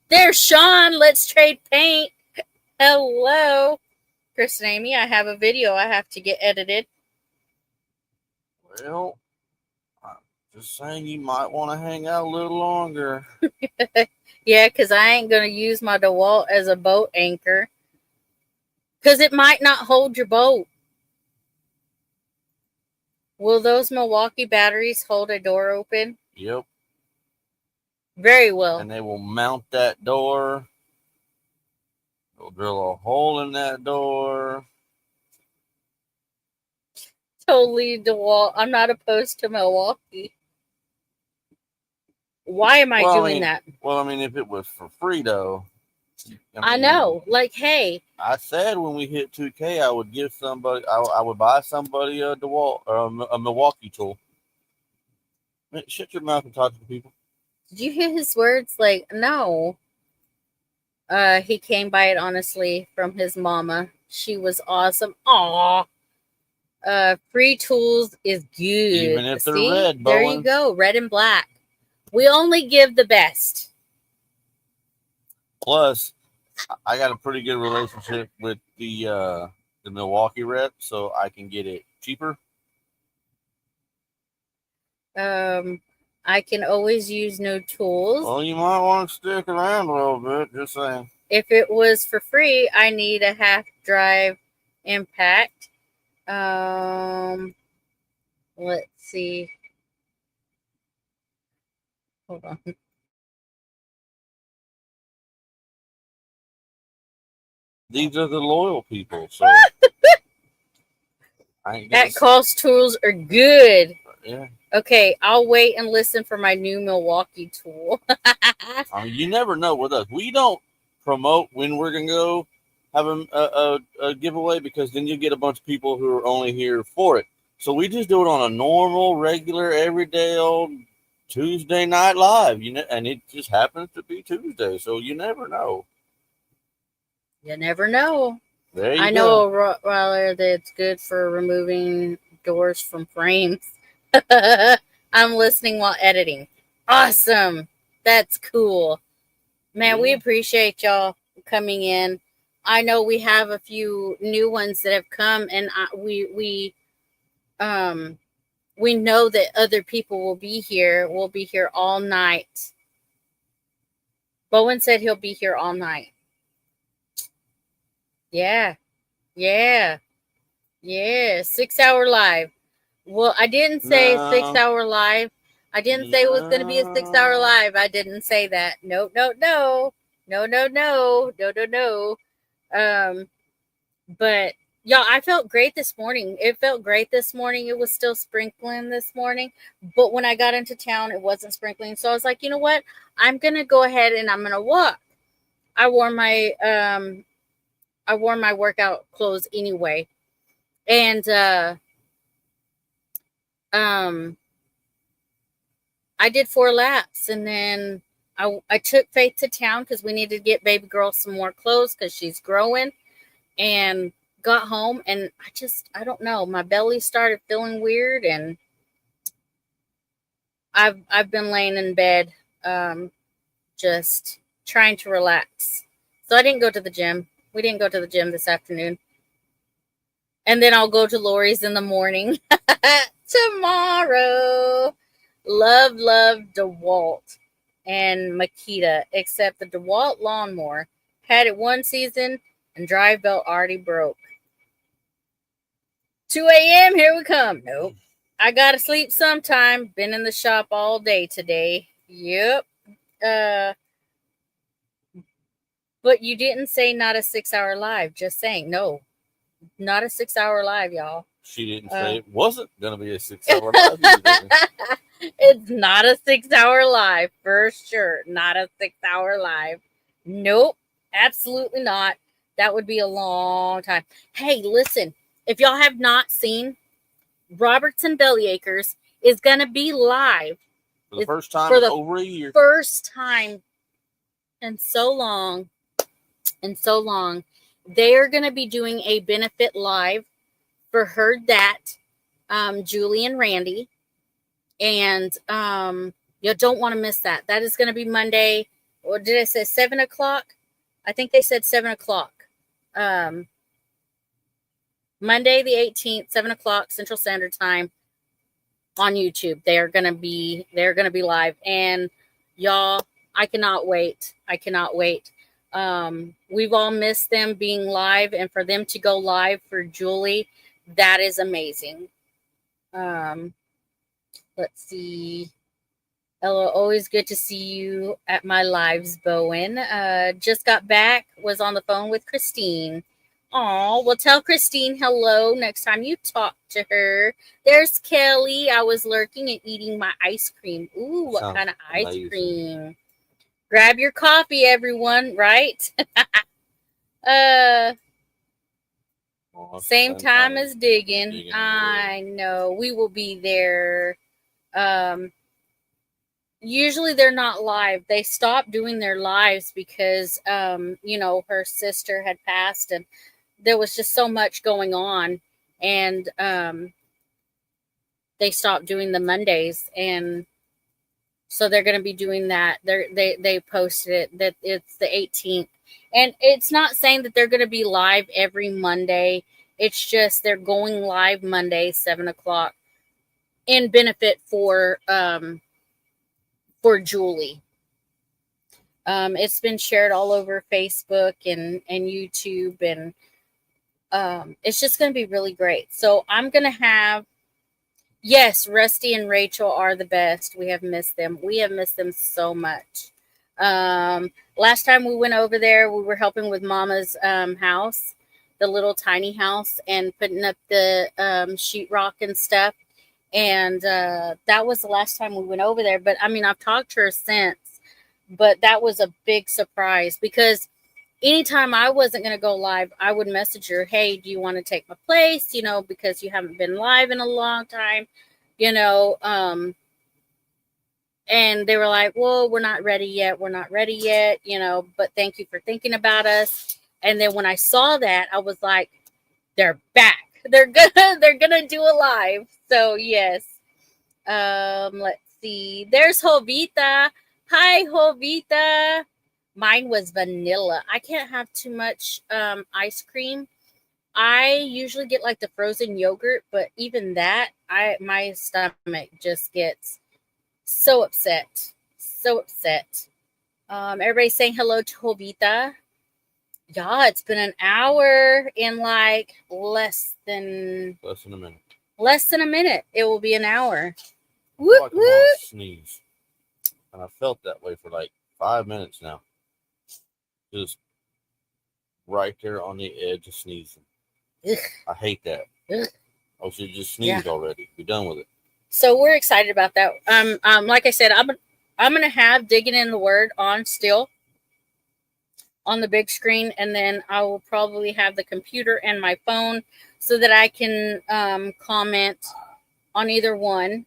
There's Sean. Let's trade paint. Hello. Chris and Amy, I have a video I have to get edited. Well, I'm just saying you might want to hang out a little longer. Yeah, because I ain't going to use my DeWalt as a boat anchor. Because it might not hold your boat. Will those Milwaukee batteries hold a door open? Yep. Very well. And they will mount that door. They'll drill a hole in that door. Totally DeWalt. I'm not opposed to Milwaukee. Why am I doing that? Well, I mean, if it was for free, though. I know. Like, hey. I said when we hit 2K, I would give somebody, I would buy somebody a DeWalt or a Milwaukee tool. Man, shut your mouth and talk to the people. Did you hear his words? Like, no. He came by it honestly from his mama. She was awesome. Aw. Free tools is good. Even if they're See? red, There Bowen. you go. Red and black. We only give the best. Plus, I got a pretty good relationship with the Milwaukee rep, so I can get it cheaper. I can always use new tools. Well, you might want to stick around a little bit, just saying. If it was for free, I need a half drive impact. Let's see. Hold on. These are the loyal people, so At cost tools are good. Yeah. Okay, I'll wait and listen for my new Milwaukee tool. I mean, you never know with us. We don't promote when we're gonna go have a giveaway, because then you get a bunch of people who are only here for it. So we just do it on a normal, regular, everyday old Tuesday night live. And it just happens to be Tuesday, so you never know. You never know. There you I know a Rottweiler that's good for removing doors from frames. I'm listening while editing. Awesome. That's cool. Man, we appreciate y'all coming in. I know we have a few new ones that have come, and we know that other people will be here. We'll be here all night. Bowen said he'll be here all night. Yeah. 6-hour live. Well, I didn't say 6-hour live. I didn't say it was going to be a 6-hour live. I didn't say that. No. But y'all, I felt great this morning. It felt great this morning. It was still sprinkling this morning, but when I got into town, it wasn't sprinkling. So I was like, you know what? I'm gonna go ahead and I'm gonna walk. I wore my workout clothes anyway, and I did 4 laps, and then I took Faith to town because we needed to get baby girl some more clothes because she's growing, and got home, and I don't know, my belly started feeling weird, and I've been laying in bed just trying to relax. So I didn't go to the gym. We didn't go to the gym this afternoon. And then I'll go to Lori's in the morning tomorrow. Love DeWalt and Makita, except the DeWalt lawnmower had it one season and drive belt already broke. 2 a.m. Here we come. Nope. I gotta sleep sometime. Been in the shop all day today. Yep. But you didn't say not a 6-hour live. Just saying. No. Not a 6-hour live, y'all. She didn't say it wasn't going to be a 6-hour live either. It's not a 6-hour live for sure. Not a 6-hour live. Nope. Absolutely not. That would be a long time. Hey, listen. If y'all have not seen, Robertson Bellyacres is going to be live For the first time in over a year. First time in so long. They are going to be doing a benefit live for Heard That, Julie and Randy. And you don't want to miss that. That is going to be Monday. Or did I say 7 o'clock? I think they said 7 o'clock. Monday the 18th, 7 o'clock Central Standard Time on YouTube. They're gonna be live. And y'all, I cannot wait. We've all missed them being live, and for them to go live for Julie, that is amazing. Let's see. Hello, always good to see you at my lives, Bowen. Just got back, was on the phone with Christine. Oh, well, tell Christine hello next time you talk to her. There's Kelly. I was lurking and eating my ice cream. Ooh, what kind of ice cream? Grab your coffee, everyone, right? Same time as digging. I know. We will be there. Usually they're not live. They stopped doing their lives because, her sister had passed and there was just so much going on. And they stopped doing the Mondays. And so they're going to be doing that. They posted it that it's the 18th. And it's not saying that they're going to be live every Monday. It's just they're going live Monday, 7 o'clock, in benefit for Julie. It's been shared all over Facebook and YouTube, and it's just going to be really great. So I'm going to have, yes, Rusty and Rachel are the best. We have missed them. We have missed them so much. Last time we went over there, we were helping with Mama's house, the little tiny house, and putting up the sheetrock and stuff. And that was the last time we went over there. But I mean, I've talked to her since, but that was a big surprise because anytime I wasn't going to go live, I would message her, hey, do you want to take my place? Because you haven't been live in a long time, and they were like, well, we're not ready yet, but thank you for thinking about us. And then when I saw that, I was like, they're back. They're gonna do a live. So yes. Let's see. There's Jovita. Hi, Jovita. Mine was vanilla. I can't have too much ice cream. I usually get like the frozen yogurt, but even that, my stomach just gets so upset. Everybody's saying hello to Jovita. Yeah, it's been an hour in like less than a minute. Less than a minute. It will be an hour. Whoop, whoop. Sneeze. And I felt that way for like 5 minutes now. Just right there on the edge of sneezing. Ugh. I hate that. Ugh. I should just sneeze already. Be done with it. So we're excited about that. Like I said, I'm gonna have Digging in the Word on still on the big screen, and then I will probably have the computer and my phone so that I can comment on either one.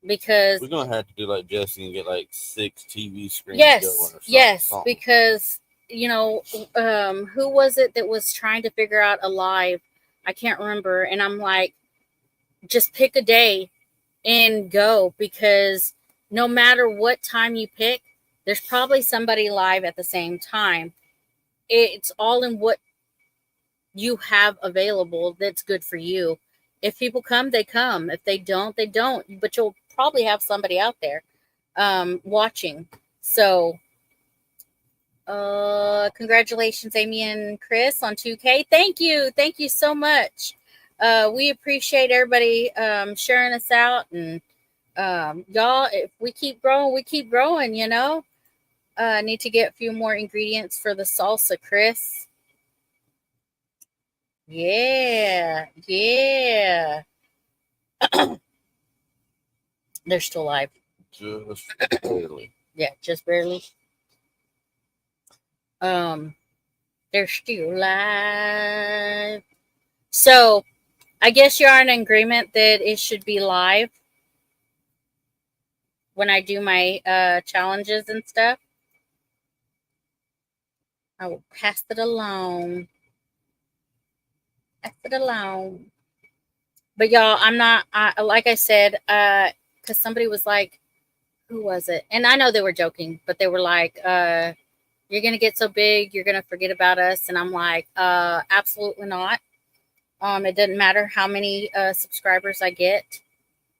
Because we're gonna have to do like Jesse and get like 6 TV screens going or something. Yes, because who was it that was trying to figure out a live? I can't remember, and I'm like, just pick a day and go, because no matter what time you pick, there's probably somebody live at the same time. It's all in what you have available that's good for you. If people come, they come. If they don't, they don't. But you'll probably have somebody out there watching. So, congratulations, Amy and Chris, on 2K. Thank you. Thank you so much. We appreciate everybody sharing us out. And y'all, if we keep growing, we keep growing, you know. Need to get a few more ingredients for the salsa, Chris. Yeah, yeah. They're still alive. Just barely. Yeah, just barely. They're still alive. So, I guess you're in agreement that it should be live when I do my challenges and stuff. I will pass it along. Pass it along. But y'all, I'm not. Like I said, because somebody was like, "Who was it?" And I know they were joking, but they were like, "You're gonna get so big, you're gonna forget about us." And I'm like, "Absolutely not. It doesn't matter how many subscribers I get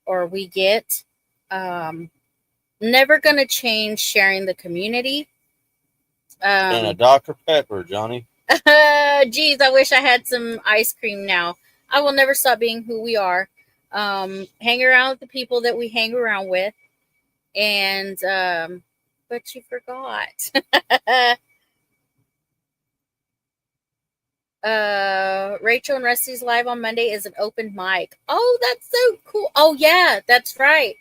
or we get. Never gonna change sharing the community." And a Dr. Pepper, Johnny. Geez, I wish I had some ice cream now. I will never stop being who we are. Hang around with the people that we hang around with. And, but you forgot. Rachel and Rusty's live on Monday is an open mic. Oh, that's so cool. Oh, yeah, that's right.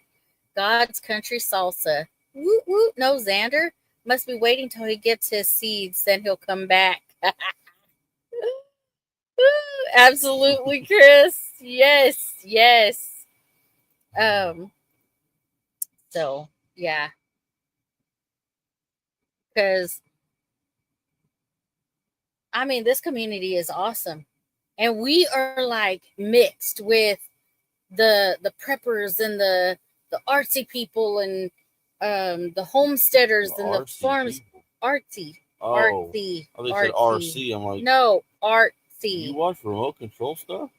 God's Country Salsa. Woot woot. No, Xander must be waiting till he gets his seeds, then he'll come back. Absolutely, Chris. Yes, yes. So yeah, because I mean, this community is awesome, and we are like mixed with the preppers and the artsy people and the homesteaders and the farms. People. Artsy, Oh, artsy, oh, they artsy. said RC. I'm like, no, artsy. You watch remote control stuff?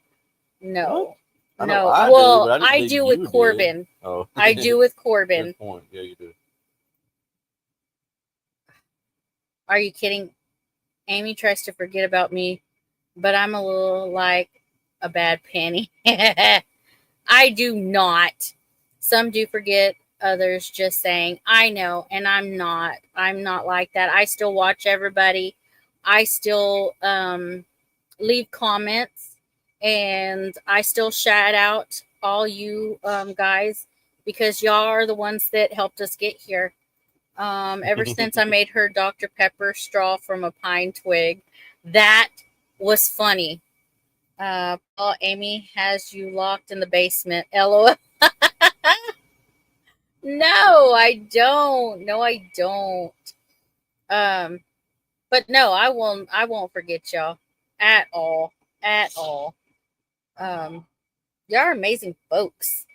No. What? No, I well, do, but I do with Corbin. Oh. I do with Corbin. Good point. Yeah, you do. Are you kidding? Amy tries to forget about me, but I'm a little like a bad penny. I do not. Some do forget, others just saying, I know, and I'm not. I'm not like that. I still watch everybody. I still leave comments, and I still shout out all you guys because y'all are the ones that helped us get here. Ever since I made her Dr. Pepper straw from a pine twig, that was funny. Paul, Amy has you locked in the basement. LOL. No, I don't. No, I don't. Um, but no, I won't. I won't forget y'all at all. At all. Y'all are amazing folks.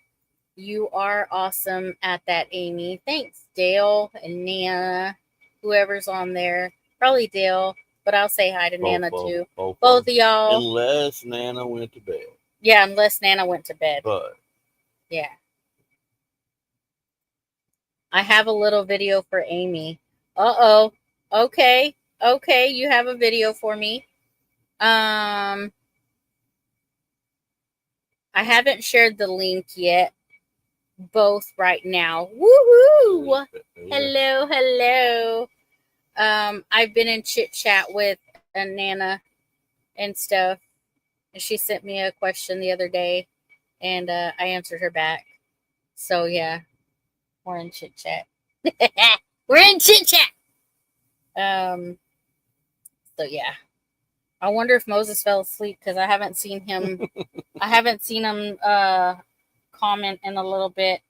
You are awesome at that, Amy. Thanks, Dale and Nana, whoever's on there. Probably Dale, but I'll say hi to Nana too. Both of y'all. Unless Nana went to bed. Yeah, unless Nana went to bed. But yeah. I have a little video for Amy. Uh-oh. Okay. Okay, you have a video for me. I haven't shared the link yet. Both right now. Woohoo! Hello, hello. I've been in chit chat with Nana and stuff, and she sent me a question the other day, and I answered her back. So yeah, we're in chit chat. We're in chit chat. So yeah, I wonder if Moses fell asleep because I haven't seen him. I haven't seen him comment in a little bit.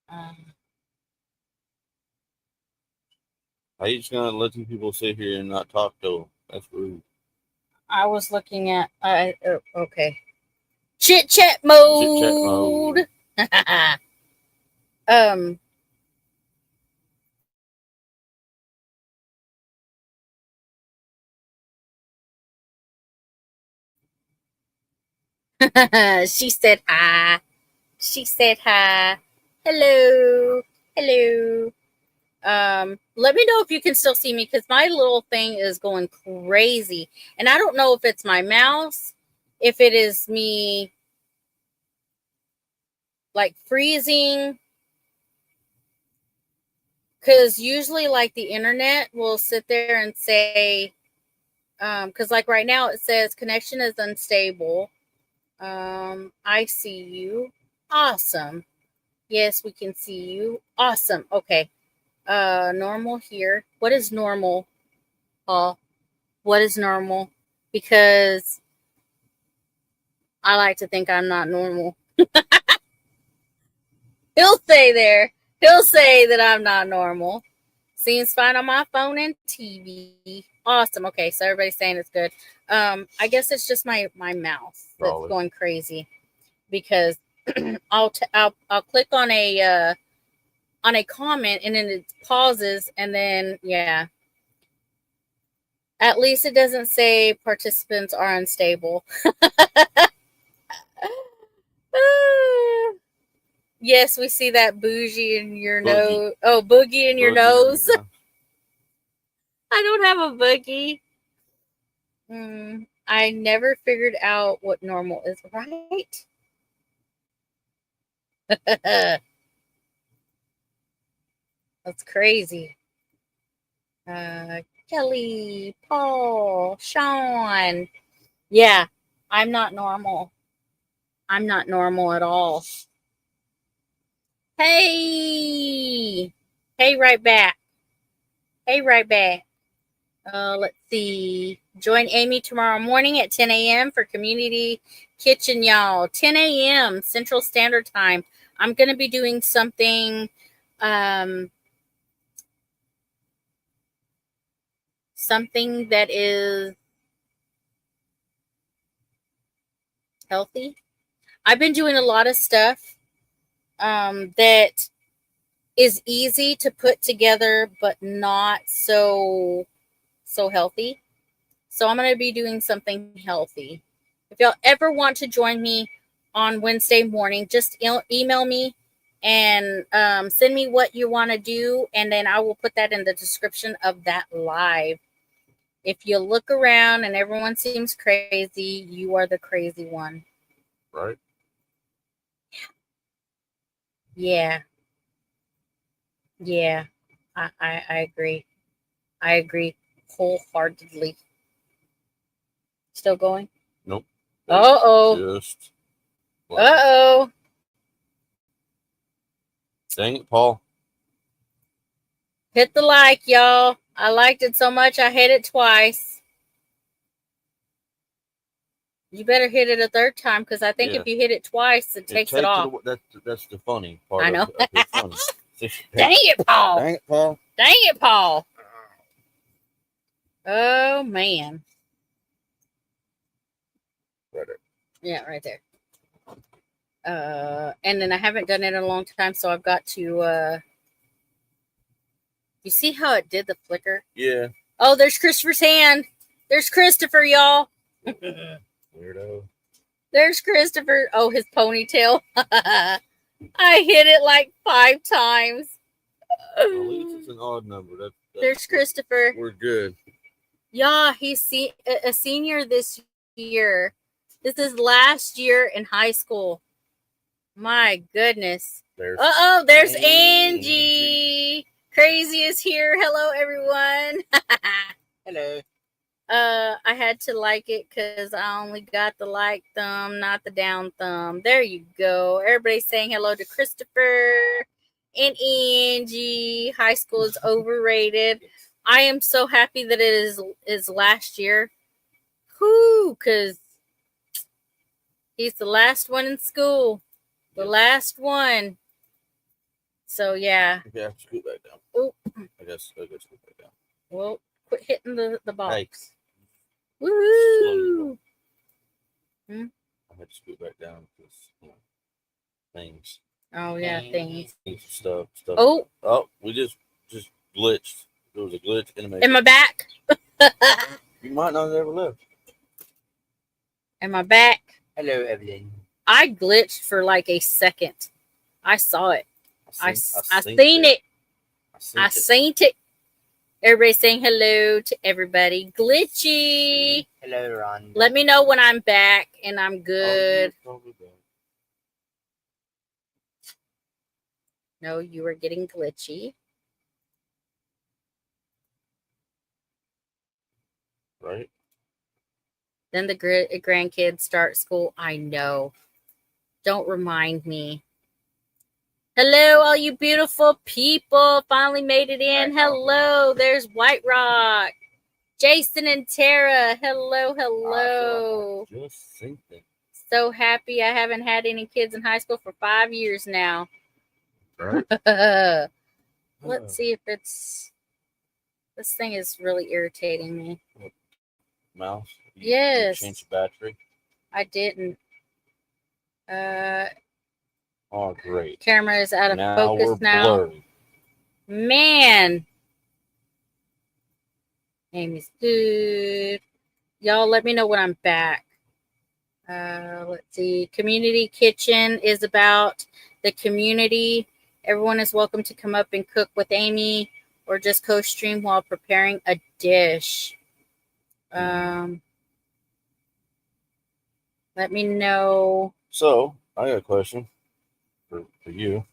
How you just gonna let some people sit here and not talk to them? That's rude. I was looking at. Okay. Chit chat Chit chat mode. mode. um. She said hi. She said hi. Hello. Hello. Let me know if you can still see me because my little thing is going crazy. And I don't know if it's my mouse, if it is me like freezing. Because usually, like, the internet will sit there and say, because like right now it says connection is unstable. I see you. Awesome. Yes, we can see you. Awesome. Okay. Normal here. What is normal? What is normal? Because I like to think I'm not normal. He'll say there. He'll say that I'm not normal. Seems fine on my phone and TV. Awesome. Okay, so everybody's saying it's good. I guess it's just my mouse that's going crazy because I'll click on a comment and then it pauses and then yeah. At least it doesn't say participants are unstable. Yes, we see that bougie in your nose. Oh, boogie in your nose. I don't have a boogie. I never figured out what normal is, right? That's crazy. Kelly, Paul, Sean. Yeah, I'm not normal. I'm not normal at all. Hey, hey, right back. Hey, right back. Let's see. Join Amy tomorrow morning at 10 a.m. for Community Kitchen, y'all. 10 a.m. Central Standard Time. I'm going to be doing something something that is healthy. I've been doing a lot of stuff that is easy to put together, but not so healthy. So I'm going to be doing something healthy. If y'all ever want to join me on Wednesday morning, just email me and send me what you want to do, and then I will put that in the description of that live. If you look around and everyone seems crazy, you are the crazy one. Right? Yeah. Yeah. I agree. I agree wholeheartedly. Still going? Nope. Uh-oh. Just. Uh-oh. Dang it, Paul. Hit the like, y'all. I liked it so much I hit it twice. You better hit it a third time because I think if you hit it twice, it takes it off. That's the funny part. I know. Of it's funny. Dang it, Paul. Dang it, Paul. Dang it, Paul. Oh, man. Right there. Yeah, right there. And then I haven't done it in a long time, so I've got to you see how it did the flicker? Yeah. Oh, there's Christopher's hand. There's Christopher, y'all. Weirdo. There's Christopher. Oh, his ponytail. I hit it like 5 times. At least it's an odd number. There's Christopher. We're good. Yeah, he's a senior this year. This is last year in high school. My goodness. There's Angie. Crazy is here. Hello, everyone. Hello. I had to like it because I only got the like thumb, not the down thumb. There you go. Everybody's saying hello to Christopher and Angie. High school is overrated. I am so happy that it is last year. Whoo, because he's the last one in school. The last one. So yeah. Okay, I have to scoot back down. Oh, I guess scoot back down. Well, quit hitting the box. Hey. Woo! I had to scoot back down because things. Oh yeah, things. Stuff. Oh, We just glitched. There was a glitch in the matrix. am I back? You might not have ever lived. Am I back? Hello, Evelyn. I glitched for like a second. I saw it. I seen it. I seen it. Everybody saying hello to everybody. Glitchy. Hello, Ron. Let me know when I'm back and I'm good. No, you were getting glitchy. Right. Then the grandkids start school. I know. Don't remind me. Hello, all you beautiful people. Finally made it in. Hello. There's White Rock. Jason and Tara. Hello. Just thinking. So happy I haven't had any kids in high school for 5 years now. Right. Let's see if it's... This thing is really irritating me. Mouse? Yes. You changed the battery? I didn't. Oh, great. Camera is out of focus we're now. Blurry. Man. Amy's good. Y'all let me know when I'm back. Let's see. Community Kitchen is about the community. Everyone is welcome to come up and cook with Amy or just co-stream while preparing a dish. Let me know. So, I got a question for you.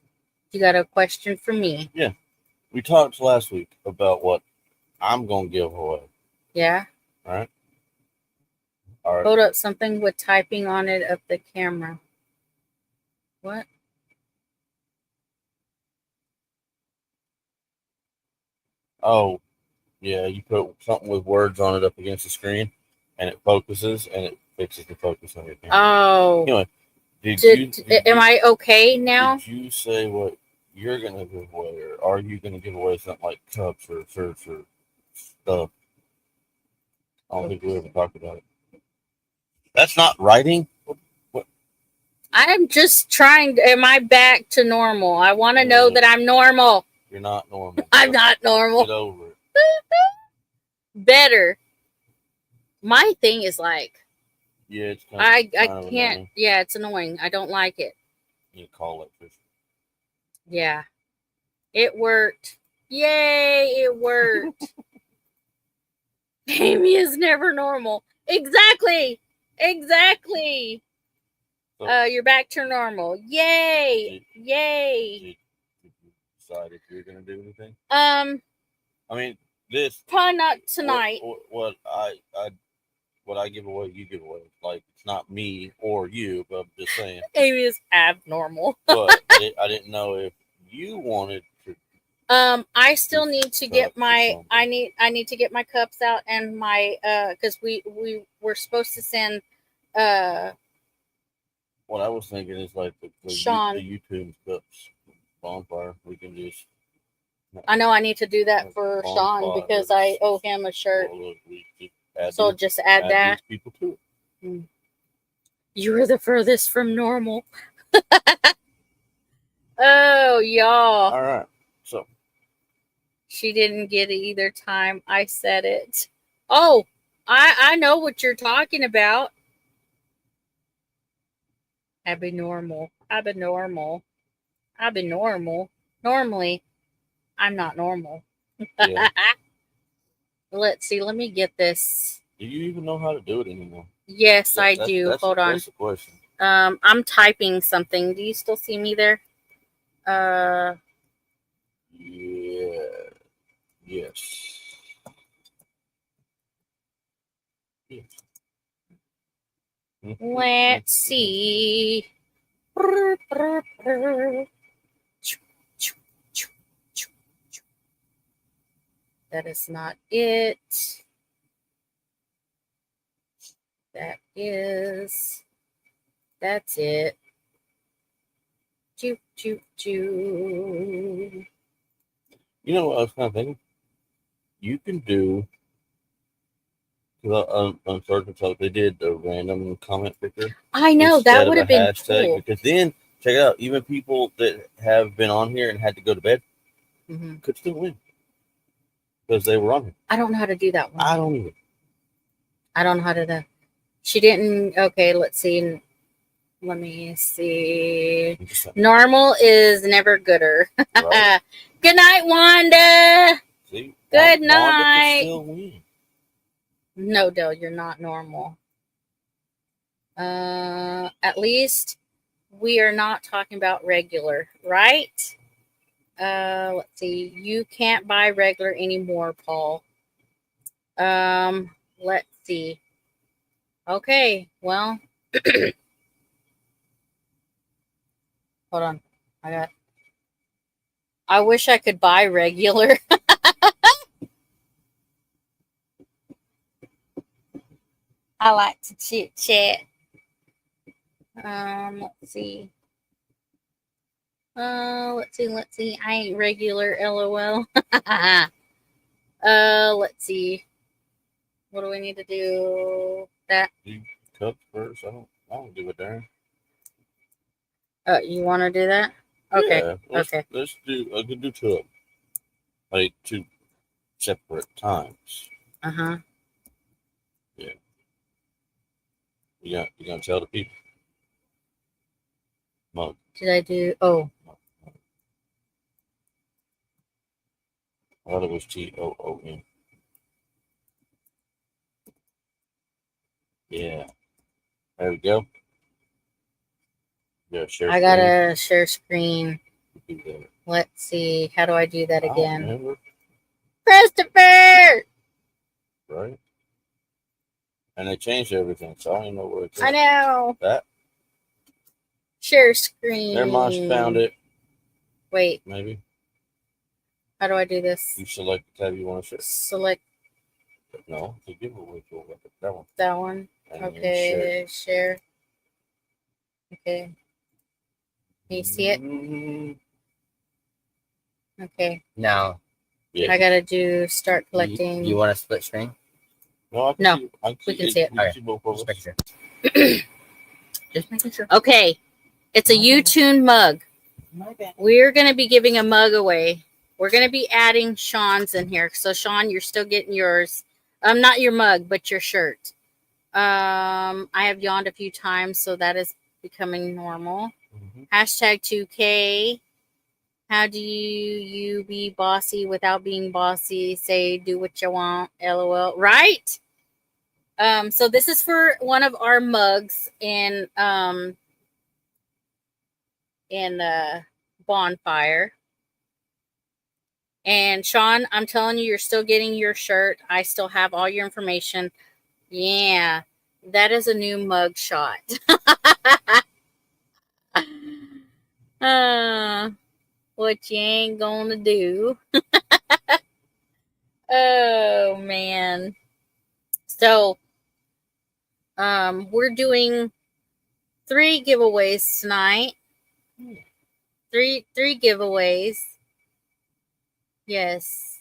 You got a question for me? Yeah. We talked last week about what I'm going to give away. Yeah. All right. Hold up, something with typing on it of the camera. What? Oh, yeah. You put something with words on it up against the screen, and it focuses, and it fixes the focus on your camera. Oh. Anyway, am I okay now? Did you say what you're going to give away, or are you going to give away something like cups or shirts or stuff? I don't think we ever talked about it. That's not writing. What? I'm just trying. Am I back to normal? I want to know that I'm normal. You're not normal. I'm not normal. Get over it. Better. My thing is like. Yeah, it's I can't. Annoying. Yeah, it's annoying. I don't like it. You call it fish. Yeah, it worked. Yay! It worked. Amy is never normal. Exactly. So, you're back to normal. Yay! Yay! Did you decide if you're gonna do anything? I mean, this probably not tonight. What I give away, you give away. Like, it's not me or you, but I'm just saying. Amy is abnormal. But I didn't know if you wanted to. I still need to get my. I need to get my cups out and my. Because we were supposed to send. What I was thinking is like the YouTube cups bonfire. We can just. I know I need to do that for Sean because I owe him a shirt. So just add that. People to it. You were the furthest from normal. Oh, y'all. All right. So. She didn't get it either time I said it. Oh, I know what you're talking about. Abnormal. Normally, I'm not normal. Yeah. Let's see. Let me get this. Do you even know how to do it anymore? Yes, I do. Hold on. That's the question. I'm typing something. Do you still see me there? Yeah. Yes. Let's see. That is not it. That's it. Choo, choo, choo. You know what I was kind of thinking? You can do, Well, on Circle Talk, they did a random comment picker I know that instead of would a have been hashtag cool. because then check it out. Even people that have been on here and had to go to bed could still win because they were on here. I don't know how to do that one. I don't even. I don't know how to do. She didn't. Okay, let's see. Let me see. Normal is never gooder. Right. Good night, Wanda. See, Good Wanda night. could still win. No, Dale, you're not normal. At least we are not talking about regular, right? Let's see. You can't buy regular anymore, Paul. Let's see. Okay, well, hold on. I wish I could buy regular. I like to chit chat. Let's see. Let's see. I ain't regular, lol. Let's see. What do we need to do? That. You cut first. I don't give a darn. You want to do that? Okay. Yeah, Okay. Let's do. I could do two of them, like two separate times. Yeah. You gonna tell the people? Mug. Did I do? Oh. I thought it was TOON. Yeah. There we go. Yeah, share. I gotta share screen. Do that. Let's see. How do I do that again? Remember. Christopher! Right. And they changed everything, so I don't even know where it's at. I know. That. Share screen. Never mind, she found it. Wait. Maybe. How do I do this? You select the tab you want to share. Select. No, the giveaway tool. That one. That one. And okay. Share. Okay. Can you see it? Okay. No. Yeah. I gotta do start collecting. You want to split screen? No, we can see it. You can see both of us. Just making sure. Just making sure. Okay. It's a U-Tune mug. My bad. We're going to be giving a mug away. We're going to be adding Sean's in here. So, Sean, you're still getting yours. Not your mug, but your shirt. I have yawned a few times, so that is becoming normal. Hashtag 2K. How do you be bossy without being bossy? Say, do what you want. LOL. Right? So this is for one of our mugs in Bonfire. And Sean, I'm telling you, you're still getting your shirt. I still have all your information. Yeah, that is a new mug shot. What you ain't gonna do. Oh man. So we're doing 3 giveaways tonight. Three giveaways. Yes.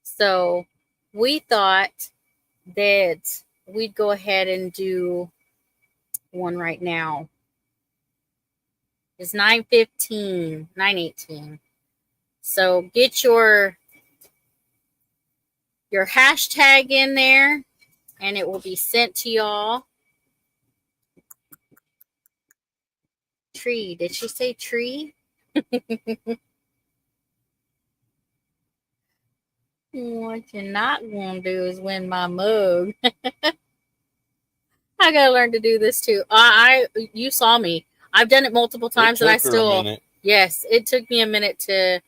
So we thought that we'd go ahead and do one right now. It's 9:15, 9:18. So get your hashtag in there and it will be sent to y'all. Tree. Did she say tree? What you're not going to do is win my mug. I got to learn to do this too. You saw me. I've done it multiple times and I still. Yes, it took me a minute to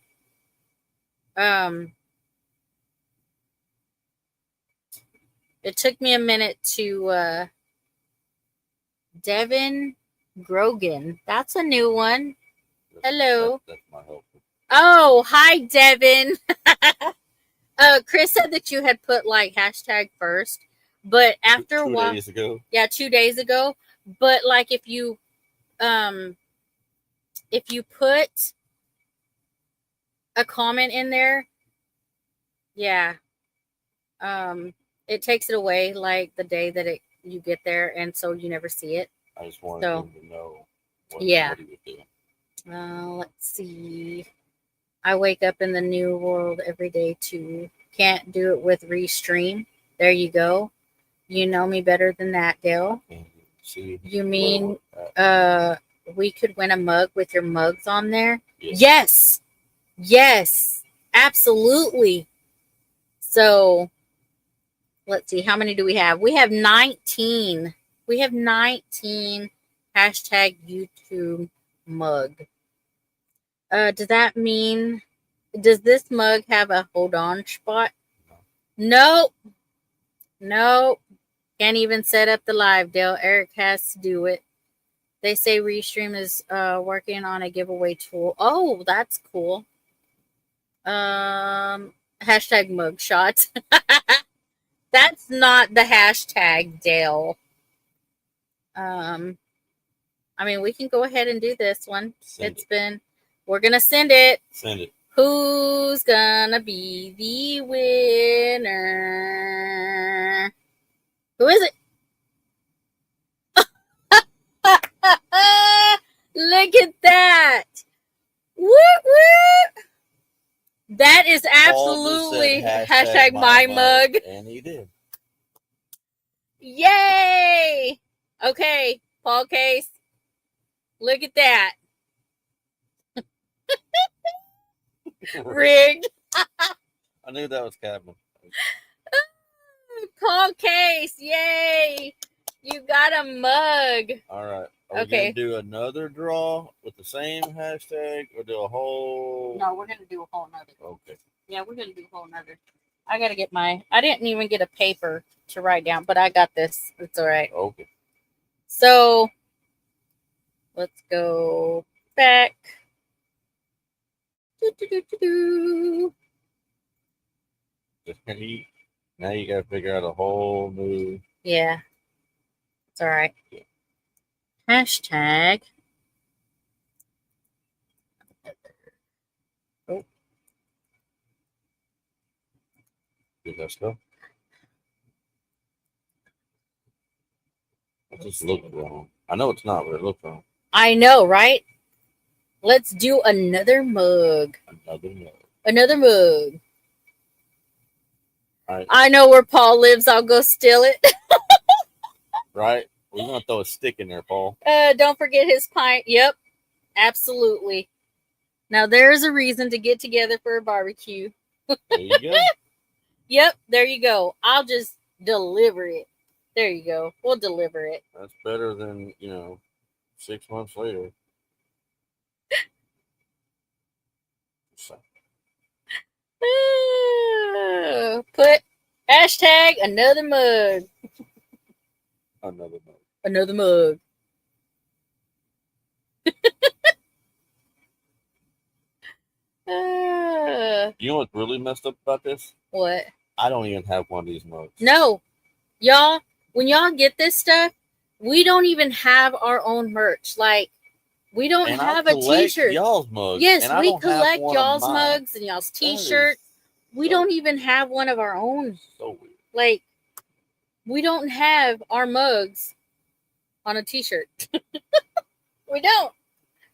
Devin Grogan. That's a new one. Hello. That's my helper. Oh, hi, Devin. Chris said that you had put like hashtag first, but after a while, 2 days ago. Yeah, 2 days ago. But like if you put a comment in there, yeah, It takes it away like the day that you get there, and so you never see it. I just wanted So, him to know what yeah. he was doing. Let's see. I wake up in the new world every day too. Can't do it with Restream. There you go. You know me better than that, Dale. And see, You mean well, we could win a mug with your mugs on there? yes. Yes. Yes. Absolutely. So let's see. How many do we have? We have 19. We have 19 hashtag YouTube mug. Does that mean, does this mug have a hold on spot? Nope. Nope. Can't even set up the live, Dale. Eric has to do it. They say Restream is working on a giveaway tool. Oh, that's cool. Hashtag mugshot. That's not the hashtag, Dale. I mean, we can go ahead and do this one. We're gonna send it. Send it. Who's gonna be the winner? Who is it? Look at that. Whoop, whoop. That is absolutely hashtag my mug. And he did. Yay. Okay, Paul Case. Look at that. Rigged. I knew that was Cabin. Paul Case. Yay. You got a mug. All right. Are we going to do another draw with the same hashtag or do a whole? No, we're going to do a whole nother. Okay. Yeah, we're going to do a whole nother. I got to get I didn't even get a paper to write down, but I got this. It's all right. Okay. So let's go back. Now you got to figure out a whole new. Yeah. It's all right. Yeah. Hashtag. Oh. Did that stuff? It just looked wrong. I know it's not, but it looked wrong. I know, right? Let's do another mug. Another mug. Right. I know where Paul lives. I'll go steal it. Right? We're going to throw a stick in there, Paul. Don't forget his pint. Yep. Absolutely. Now there's a reason to get together for a barbecue. There you go. Yep. There you go. I'll just deliver it. There you go. We'll deliver it. That's better than, 6 months later. Put hashtag another mug. Another mug. Another mug. You know what's really messed up about this? What? I don't even have one of these mugs. No. Y'all, when y'all get this stuff, we don't even have our own merch. Like, we don't have a t-shirt. Y'all's mugs. Yes, we collect y'all's mugs and y'all's t-shirts. We don't even have one of our own. So weird. Like, we don't have our mugs on a t-shirt. We don't.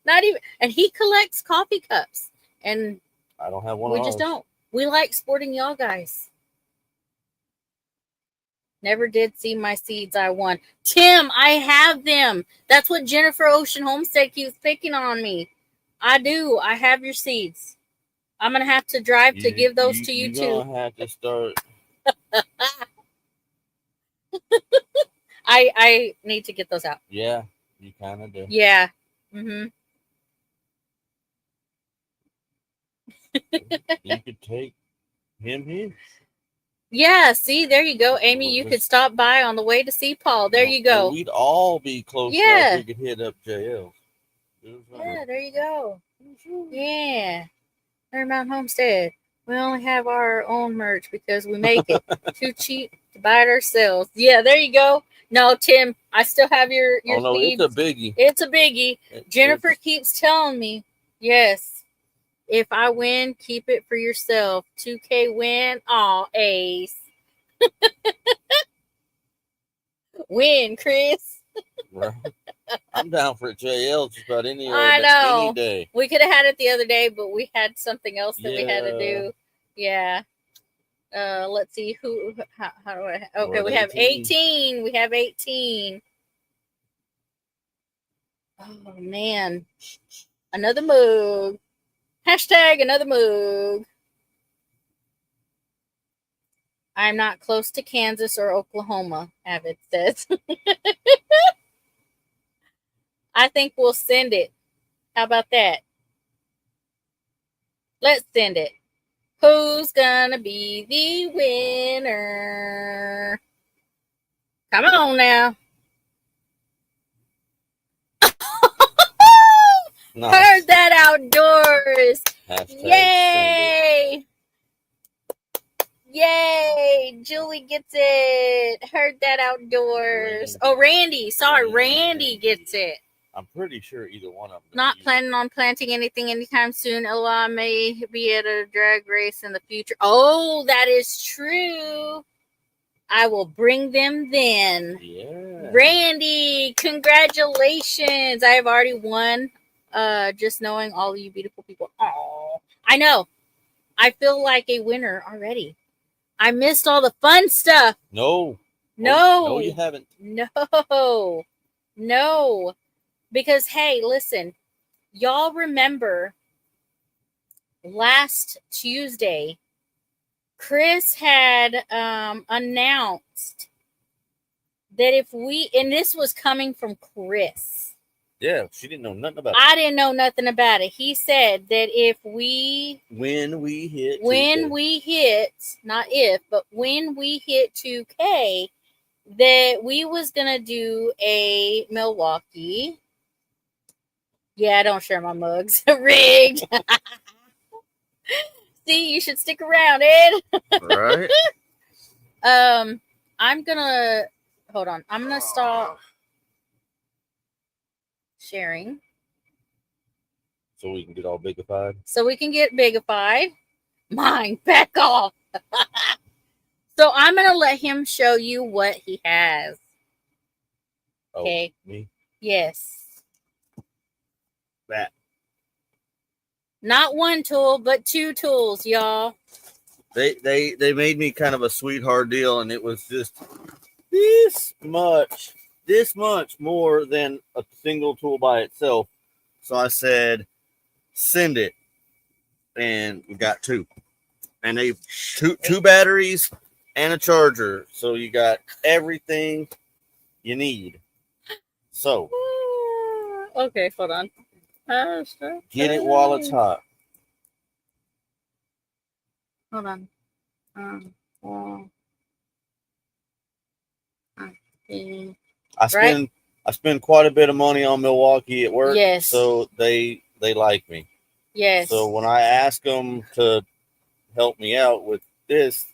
Not even. And he collects coffee cups. And I don't have one. We just don't. We like sporting y'all guys. Never did see my seeds I won. Tim, I have them. That's what Jennifer Ocean Homestead keeps picking on me. I do. I have your seeds. I'm going to have to drive to give those to you too. You're going to have to start. I need to get those out. Yeah, you kind of do. Yeah. Mm-hmm. You could take him here. Yeah, see, there you go. Amy, you could stop by on the way to see Paul. There you go. We'd all be close enough we could hit up JL. Yeah, there you go. Yeah. Paramount Homestead. We only have our own merch because we make it too cheap to buy it ourselves. Yeah, there you go. No, Tim, I still have your no, seeds. it's a biggie. It's a biggie. Jennifer keeps telling me, yes, if I win, keep it for yourself. 2K win, all ace. Win, Chris. Right. I'm down for a JL just about any I day. We could have had it the other day, but we had something else that we had to do. Yeah. Let's see how do I? Okay, we have 18. We have 18. Oh man, another mug. Hashtag another mug. I'm not close to Kansas or Oklahoma, Avid says. I think we'll send it. How about that? Let's send it. Who's gonna be the winner? Come on now. Nice. Heard that outdoors. Hashtag yay! Yay! Julie gets it. Heard that outdoors. Randy. Oh, Randy. Sorry, Randy gets it. I'm pretty sure either one of them. Not planning on planting anything anytime soon. I may be at a drag race in the future. Oh, that is true. I will bring them then. Yeah. Randy, congratulations. I have already won. Just knowing all of you beautiful people. Oh, I know. I feel like a winner already. I missed all the fun stuff. No, you haven't. No. Because, hey, listen, y'all remember last Tuesday, Chris had announced that if we, and this was coming from Chris. Yeah, she didn't know nothing about it. I didn't know nothing about it. He said that when we hit, not if, but when we hit 2K, that we was going to do a Milwaukee. Yeah, don't share my mugs. Rigged. See, you should stick around, Ed. Right. I'm gonna hold on. I'm gonna stop sharing. So we can get all bigified? So we can get bigified. Mine, back off. So I'm gonna let him show you what he has. Okay. Me? Yes. That. Not one tool, but two tools, y'all. They made me kind of a sweetheart deal, and it was just this much more than a single tool by itself. So I said, send it, and we got two, and they two batteries and a charger. So you got everything you need. So okay, hold on. Get it while it's hot. Hold on. I spend quite a bit of money on Milwaukee at work. Yes. So they like me. Yes. So when I ask them to help me out with this,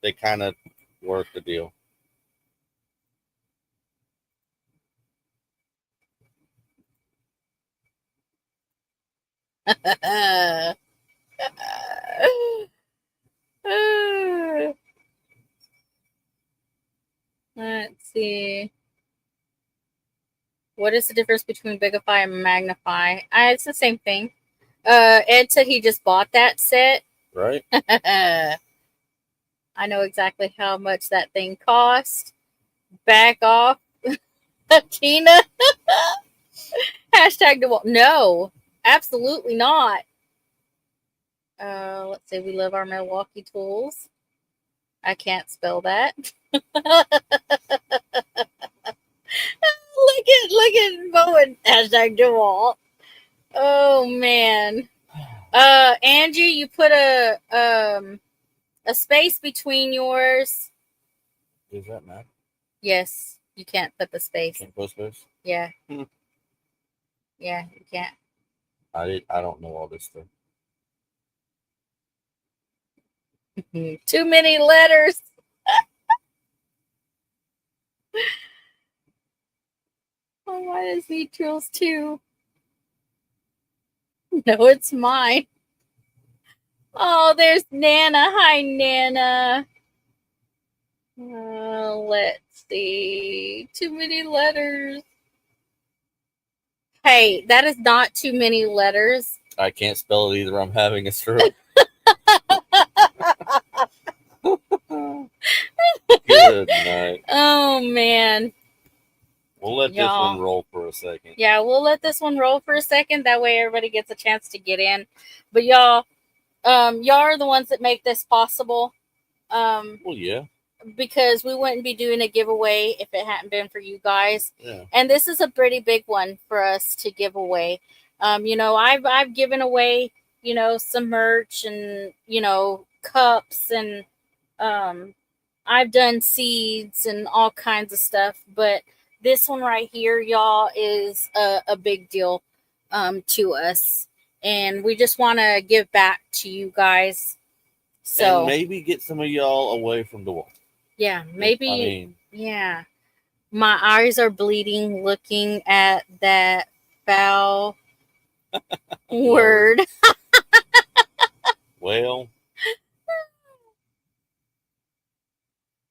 they kind of work the deal. Let's see. What is the difference between Bigify and Magnify? It's the same thing. Ed said he just bought that set. Right. I know exactly how much that thing cost. Back off. Tina. Hashtag the wall. No, absolutely not. Let's see. We love our Milwaukee tools. I can't spell that. Look at Bowen. Hashtag DeWalt. Oh man. Angie, you put a space between yours. Does that matter? Yes, you can't put the space. Can't put space? Yeah. Yeah, you can't. I don't know all this stuff. Too many letters. Oh, why does he tools too? No, it's mine. Oh, there's Nana. Hi, Nana. Let's see. Too many letters. Hey, that is not too many letters. I can't spell it either. I'm having a stroke. Good night. Oh, man. We'll let this one roll for a second. Yeah, we'll let this one roll for a second. That way everybody gets a chance to get in. But y'all are the ones that make this possible. Well, yeah. Because we wouldn't be doing a giveaway if it hadn't been for you guys. Yeah. And this is a pretty big one for us to give away. I've given away, some merch and, cups and I've done seeds and all kinds of stuff, but this one right here, y'all, is a big deal to us. And we just want to give back to you guys. So and maybe get some of y'all away from the wall. Yeah, maybe. Yeah. My eyes are bleeding looking at that foul word. Well.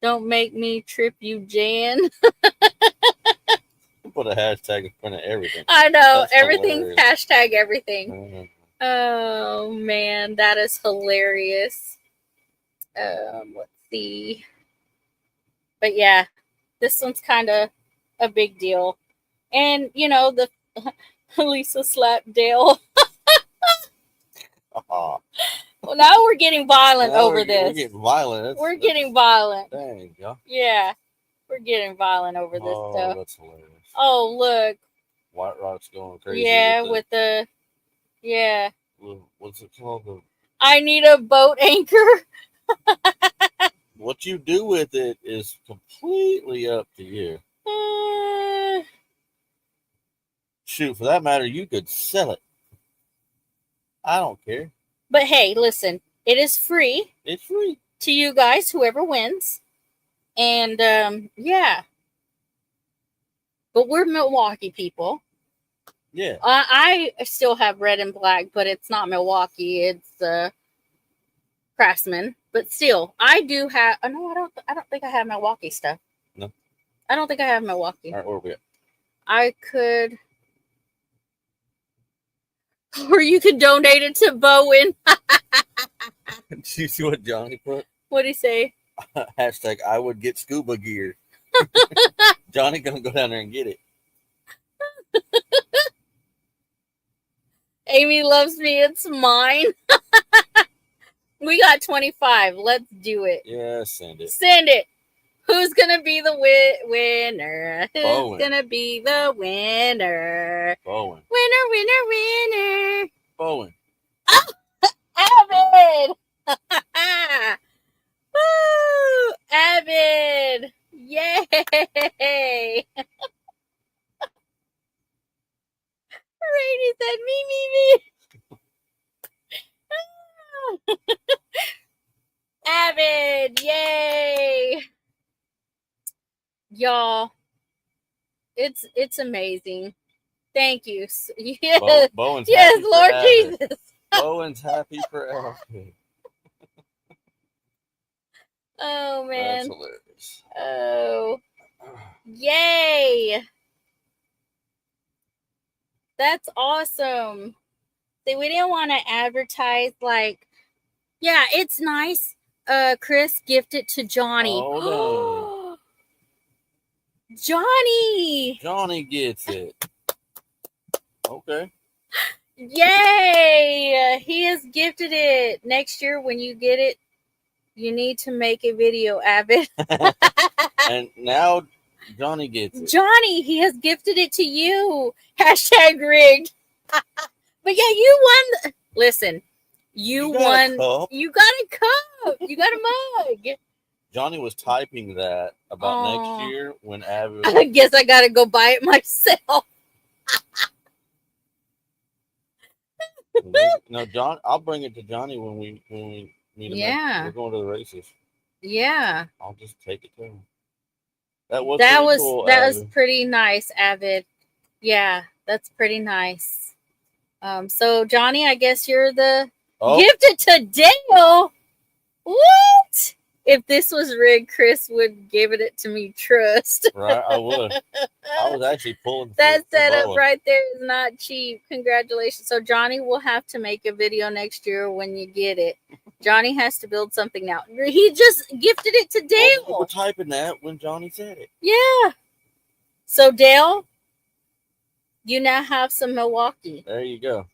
Don't make me trip you, Jan. Put a hashtag in front of everything. I know. That's everything's hilarious. hashtag everything. Mm-hmm. Oh, man. That is hilarious. Let's see. But yeah, this one's kind of a big deal. And, the Lisa slapped Dale. Oh. Well, now we're getting violent over this. We're getting violent. We're getting violent. Dang, yeah. Yeah, we're getting violent over this stuff. That's hilarious. Oh, look. White Rock's going crazy. Yeah, What's it called? I need a boat anchor. What you do with it is completely up to you. Shoot, for that matter, you could sell it. I don't care. But hey, listen, it is free. It's free to you guys, whoever wins. And yeah. But we're Milwaukee people. Yeah. I still have red and black, but it's not Milwaukee. It's Craftsman. But still, I do have. Oh, no, I don't think I have Milwaukee stuff. No. I don't think I have Milwaukee. All right, where are we at? I could. Or you could donate it to Bowen. Did you see what Johnny put? What'd he say? Hashtag I would get scuba gear. Johnny gonna go down there and get it. Amy loves me. It's mine. We got 25. Let's do it. Yeah, send it. Send it. Who's gonna be the winner? Who's Bowen. gonna be the winner? Bowen. Winner. Bowen. Oh, Avid! Woo! Avid! Yay! Rainy said me. Avid! Yay! Y'all, it's amazing. Thank you. Yes, Bowen's yes, happy Lord for Jesus. Bowen's happy for Alfie. Oh man. That's hilarious. Oh. Yay. That's awesome. See, we didn't want to advertise yeah, it's nice. Chris gifted to Johnny. Oh, Johnny. Johnny gets it. Okay. Yay. He has gifted it. Next year when you get it, you need to make a video, Abbott. And now Johnny gets it. Johnny, he has gifted it to you. Hashtag rigged. But yeah, you won. Listen, you won. You got a cup. You got a mug. Johnny was typing that about next year when Abby was. I guess I got to go buy it myself. No, John. I'll bring it to Johnny when we meet him. Yeah, we're going to the races. Yeah, I'll just take it to him. That was cool, that was pretty nice, Avid. Yeah, that's pretty nice. So Johnny, I guess you're the gifted to Dale. What? If this was rigged, Chris would give it to me. Trust. Right, I would. I was actually pulling That for setup Boa. right there is not cheap. Congratulations. So Johnny will have to make a video next year when you get it. Johnny has to build something now. He just gifted it to Dale. Well, we were typing that when Johnny said it. Yeah. So Dale, you now have some Milwaukee. There you go.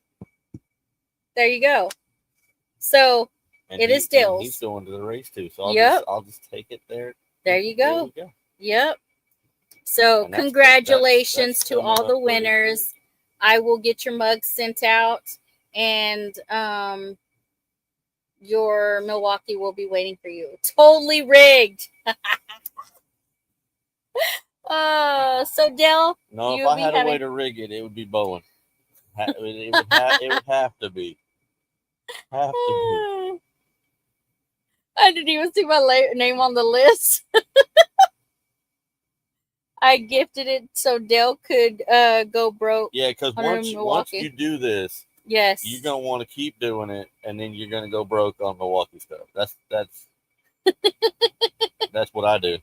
There you go. So And it is and Dale's. he's going to the race too, so I'll just take it there. There you go. There we go. Yep. So And that's congratulations to coming all the up pretty winners. I will get your mugs sent out, and your Milwaukee will be waiting for you. Totally rigged. So Dale, No, if you'll I be had a way having- to rig it, it would be Bowen. It would have to be. Have to be. I didn't even see my name on the list. I gifted it so Dale could go broke. Yeah, because on once Milwaukee. you do this, Yes. you're gonna want to keep doing it, and then you're gonna go broke on Milwaukee stuff. That's that's what I do.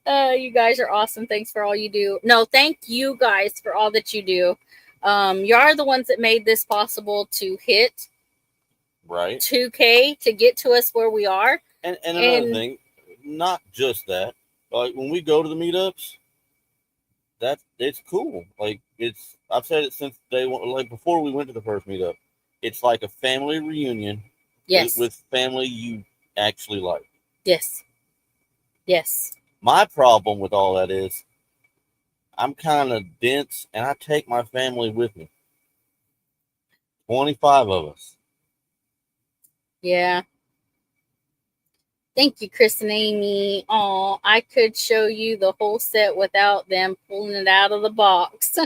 You guys are awesome. Thanks for all you do. No, thank you guys for all that you do. You are the ones that made this possible to hit Right. 2K to get to us where we are. And another thing, not just that. Like when we go to the meetups, it's cool. Like I've said it since day one. Like before we went to the first meetup, it's like a family reunion. Yes. With family you actually like. Yes. Yes. My problem with all that is I'm kind of dense and I take my family with me. 25 of us. Yeah. Thank you, Chris and Amy. Oh, I could show you the whole set without them pulling it out of the box.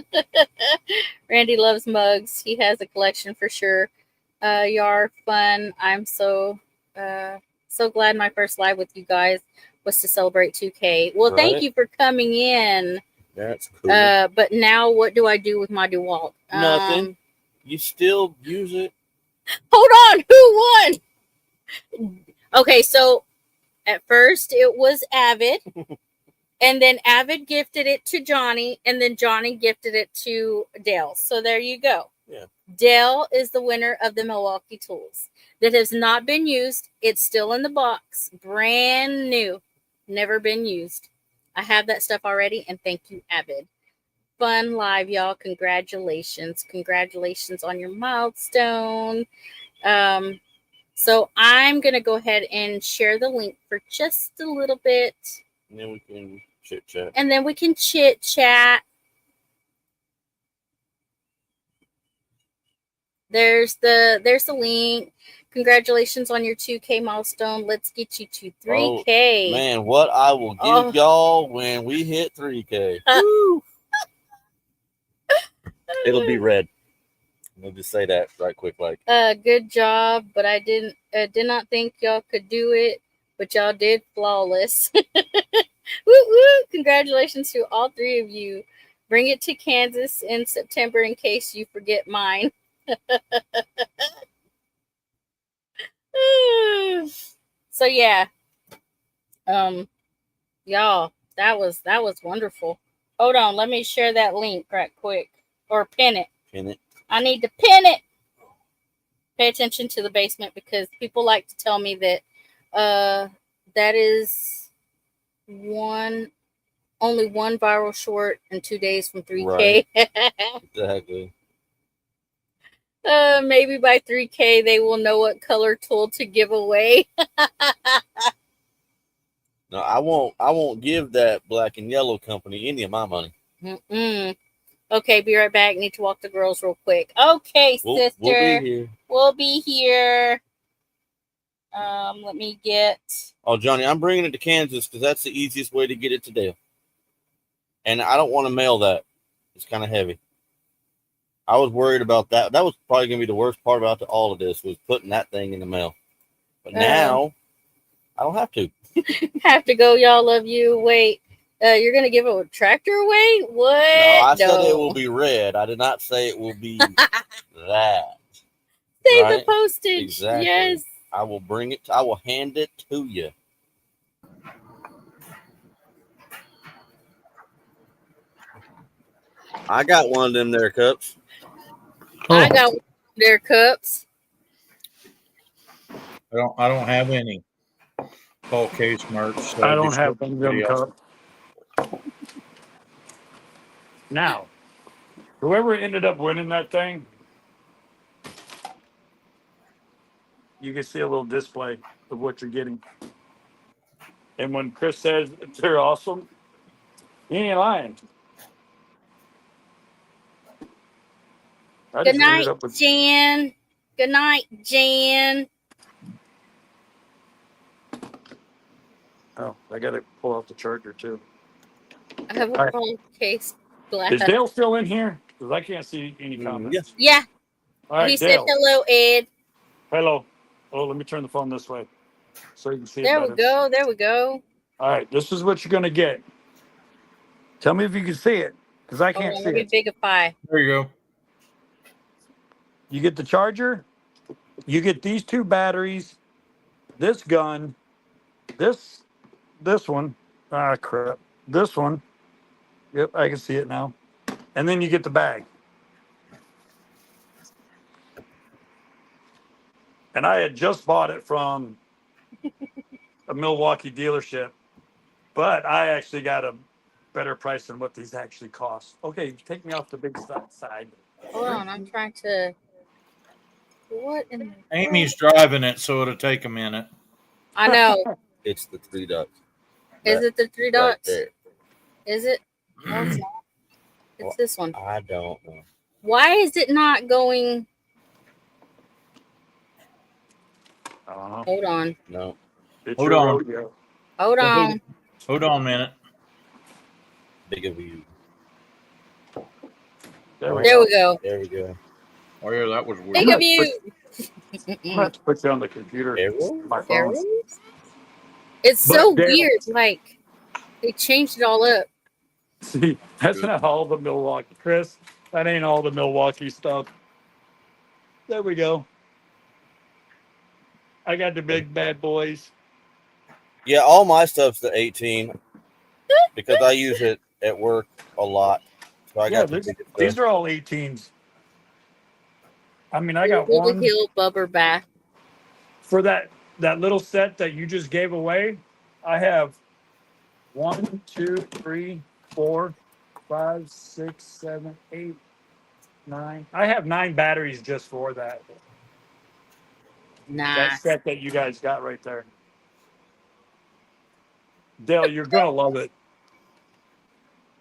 Randy loves mugs. He has a collection for sure. You are fun. I'm so glad my first live with you guys was to celebrate 2K. Well, thank you for coming in. That's cool. But now what do I do with my DeWalt? Nothing. You still use it. Hold on. Who won? Okay, so at first it was Avid. And then Avid gifted it to Johnny. And then Johnny gifted it to Dale. So there you go. Yeah. Dale is the winner of the Milwaukee tools. That has not been used. It's still in the box. Brand new. Never been used. I have that stuff already. And thank you, Avid. Fun live, y'all. Congratulations. Congratulations on your milestone. So I'm going to go ahead and share the link for just a little bit. And then we can chit chat. And then we can chit chat. There's the link. Congratulations on your 2K milestone. Let's get you to 3K. Oh, man, what I will give y'all when we hit 3K. It'll be red. We'll just say that right quick, like. Good job, but I did not think y'all could do it, but y'all did flawless. Woo woo! Congratulations to all three of you. Bring it to Kansas in September in case you forget mine. So yeah, y'all, that was wonderful. Hold on, let me share that link right quick or pin it. Pin it. I need to pin it. Pay attention to the basement because people like to tell me that that is only one viral short in 2 days from 3K. Right. Exactly. Maybe by 3K they will know what color tool to give away. No, I won't give that black and yellow company any of my money. Okay, be right back. Need to walk the girls real quick. Okay, sister. We'll be here. We'll be here. Let me get. Oh, Johnny, I'm bringing it to Kansas because that's the easiest way to get it to Dale. And I don't want to mail that. It's kind of heavy. I was worried about that. That was probably going to be the worst part about all of this was putting that thing in the mail. But now I don't have to. Have to go. Y'all love you. Wait, you're going to give a tractor away? What? No, I said it will be red. I did not say it will be that. Save right? the postage. Exactly. Yes. I will bring it. I will hand it to you. I got one of them there cups. I got their cups. I don't have any Paul Case merch. So I I'd be don't have shipping one of them somebody else. cups. Now, whoever ended up winning that thing, you can see a little display of what you're getting. And when Chris says they're awesome, he ain't lying. I Good just ended night, up with. Jan. Good night, Jan. Oh, I got to pull out the charger too. I have a All right. phone case glass. Is Dale still in here? Because I can't see any comments. Yeah, All right, he said Dale. hello, Ed. Hello. Oh, let me turn the phone this way so you can see it There better. we go. There we go. All right, this is what you're going to get. Tell me if you can see it, because I Hold can't on, see let me it. bigify. There you go. You get the charger. You get these two batteries, this gun, this one. Ah, crap. This one. Yep, I can see it now. And then you get the bag. And I had just bought it from a Milwaukee dealership, but I actually got a better price than what these actually cost. Okay, take me off the big side. Hold on, I'm trying to. What in the Amy's driving it, so it'll take a minute. I know. It's the 3 dots. Is it the 3 Right dots? there. Is it? No, it's not. It's Well, this one. I don't know. Why is it not going? Hold on. No. It's Hold your on. rodeo. Hold on. Hold on a minute. Big of you. There we There go. we go. There we go. Oh yeah, that was weird. Big of you. I'm going to have to put you on the computer. Arrow? My phone. Arrows? It's But so Dale- weird. Like they changed it all up. See, that's not all the Milwaukee. Chris, that ain't all the Milwaukee stuff. There we go. I got the big bad boys. Yeah, all my stuff's the 18 because I use it at work a lot. So I Yeah, got the biggest these stuff. are all 18s. I mean, I got Little one Hill Bubber Bath. for that little set that you just gave away. I have 1, 2, 3, 4, 5, 6, 7, 8, 9. I have 9 batteries just for that. That Nice. set that you guys got right there. Dale, you're gonna love it.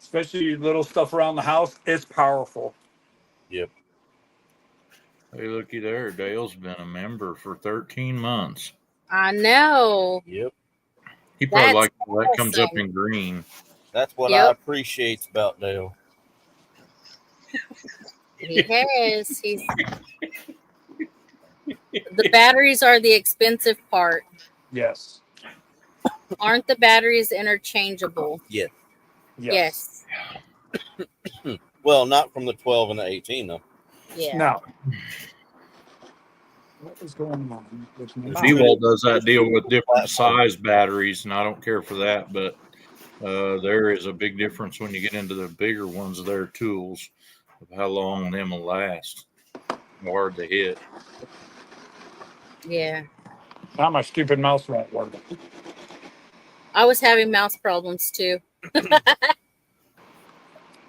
Especially little stuff around the house. It's powerful. Yep. Hey, looky there. Dale's been a member for 13 months. I know. Yep. He probably That's likes that comes up awesome. in green. That's what Yep. I appreciate about Dale. He has. He's the batteries are the expensive part. Yes. Aren't the batteries interchangeable? Yes. Yes. Well, not from the 12 and the 18 though. Yeah. Now, what is going on with my Dewalt does that There's deal two with different platforms. size batteries, and I don't care for that, but there is a big difference when you get into the bigger ones. Their tools of how long them will last. Hard to hit. Yeah. Now my stupid mouse won't work. I was having mouse problems too.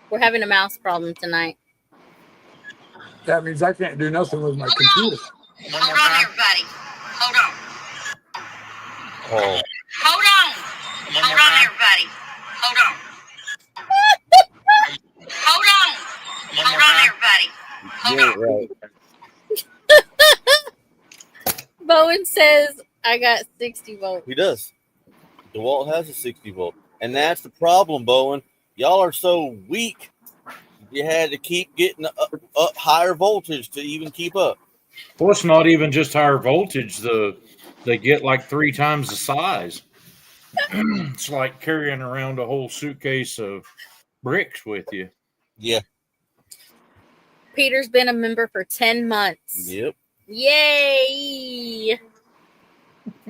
We're having a mouse problem tonight. That means I can't do nothing with my computer. Hold on, everybody. Hold on. Oh, Hold on. Hold on, everybody. Hold on. Hold on. Hold on, everybody. Hold you're on. right. Bowen says I got 60 volts. He does. DeWalt has a 60 volt. And that's the problem, Bowen. Y'all are so weak. You had to keep getting up higher voltage to even keep up. Well, it's not even just higher voltage. They get like 3 times the size. It's like carrying around a whole suitcase of bricks with you. Yeah. Peter's been a member for 10 months. Yep. Yay!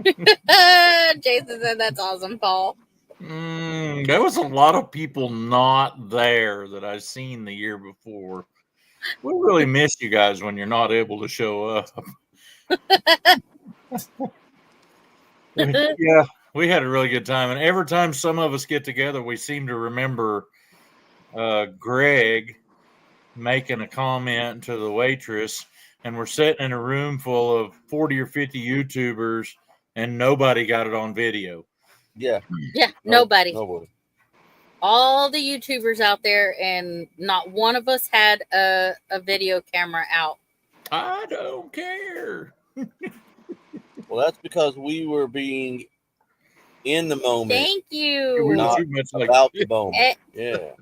Jason said that's awesome, Paul. There was a lot of people not there that I've seen the year before. We really miss you guys when you're not able to show up. Yeah, we had a really good time. And every time some of us get together, we seem to remember Greg making a comment to the waitress. And we're sitting in a room full of 40 or 50 YouTubers, and nobody got it on video. Yeah. Yeah, nobody. Nobody. All the YouTubers out there, and not one of us had a video camera out. I don't care. Well, that's because we were being in the moment, Thank you. We were not too much like about the moment. Eh, Yeah.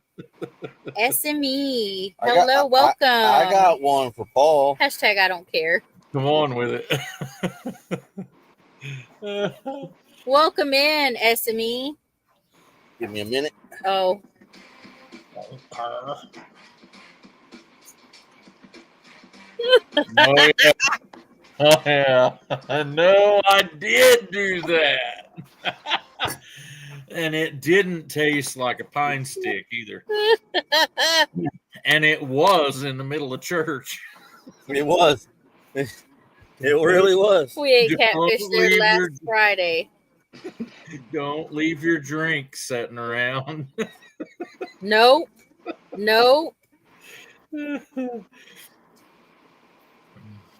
SME. I got- Hello, welcome. I got one for Paul. Hashtag I don't care. Come on with it. Welcome in, SME. Give me a minute. Oh, Oh yeah. Oh yeah. No, I did do that. And it didn't taste like a pine stick either. And it was in the middle of church. It was. It really was. we ate Don't catfish there leave last your- Friday. Don't leave your drink sitting around. Nope. Nope.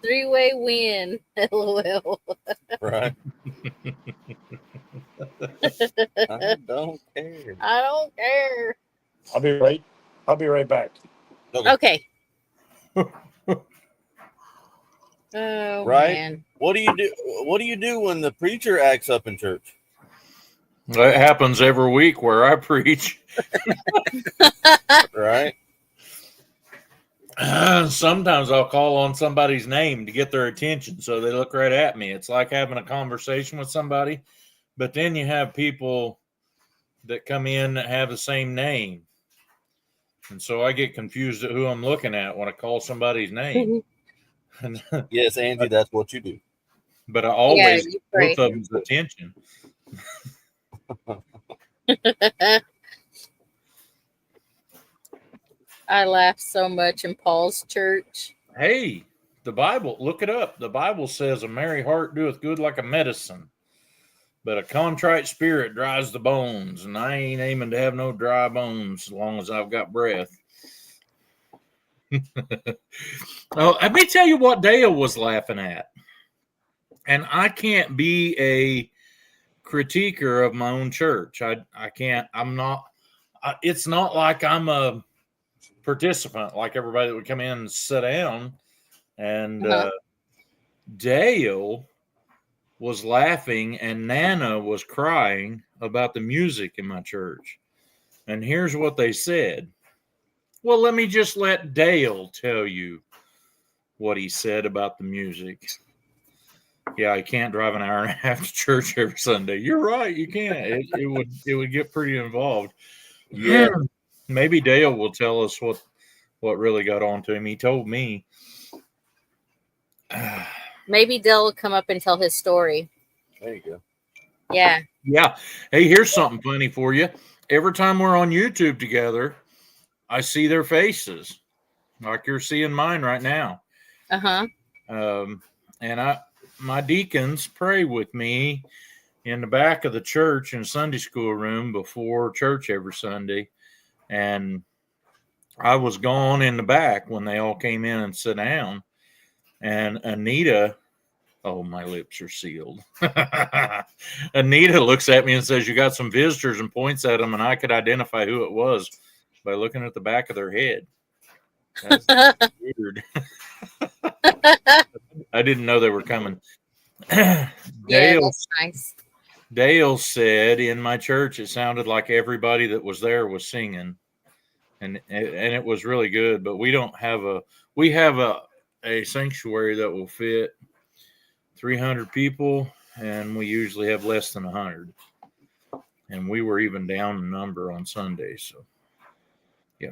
3-way win. LOL. Right. I don't care. I don't care. I'll be right back. Okay. Oh, Right? man. What do you do? What do you do when the preacher acts up in church? That happens every week where I preach. Right? Sometimes I'll call on somebody's name to get their attention so they look right at me. It's like having a conversation with somebody, but then you have people that come in that have the same name. And so I get confused at who I'm looking at when I call somebody's name. Yes, Angie, that's what you do. But I always you get pray. both of them's attention. I laughed so much in Paul's church. Hey, the Bible, look it up. The Bible says a merry heart doeth good like a medicine, but a contrite spirit dries the bones. And I ain't aiming to have no dry bones as long as I've got breath. Oh, let me tell you what Dale was laughing at. And I can't be a critiquer of my own church. I can't. I'm not. It's not like I'm a participant like everybody that would come in and sit down. And Dale was laughing and Nana was crying about the music in my church. And here's what they said. Well, let me just let Dale tell you what he said about the music. Yeah, I can't drive an hour and a half to church every Sunday. You're right, you can't. It would get pretty involved. Yeah. Maybe Dale will tell us what really got on to him. He told me. Maybe Dale will come up and tell his story. There you go. Yeah. Yeah. Hey, here's something funny for you. Every time we're on YouTube together, I see their faces, like you're seeing mine right now. Uh-huh. And my deacons pray with me in the back of the church in Sunday school room before church every Sunday. And I was gone in the back when they all came in and sat down. And Anita, oh, my lips are sealed. Anita looks at me and says, "You got some visitors," and points at them, and I could identify who it was by looking at the back of their head. That's weird. I didn't know they were coming. Yeah, that's nice. Dale said in my church it sounded like everybody that was there was singing, and it was really good. But we have a sanctuary that will fit 300 people, and we usually have less than 100. And we were even down in number on Sunday, so yeah,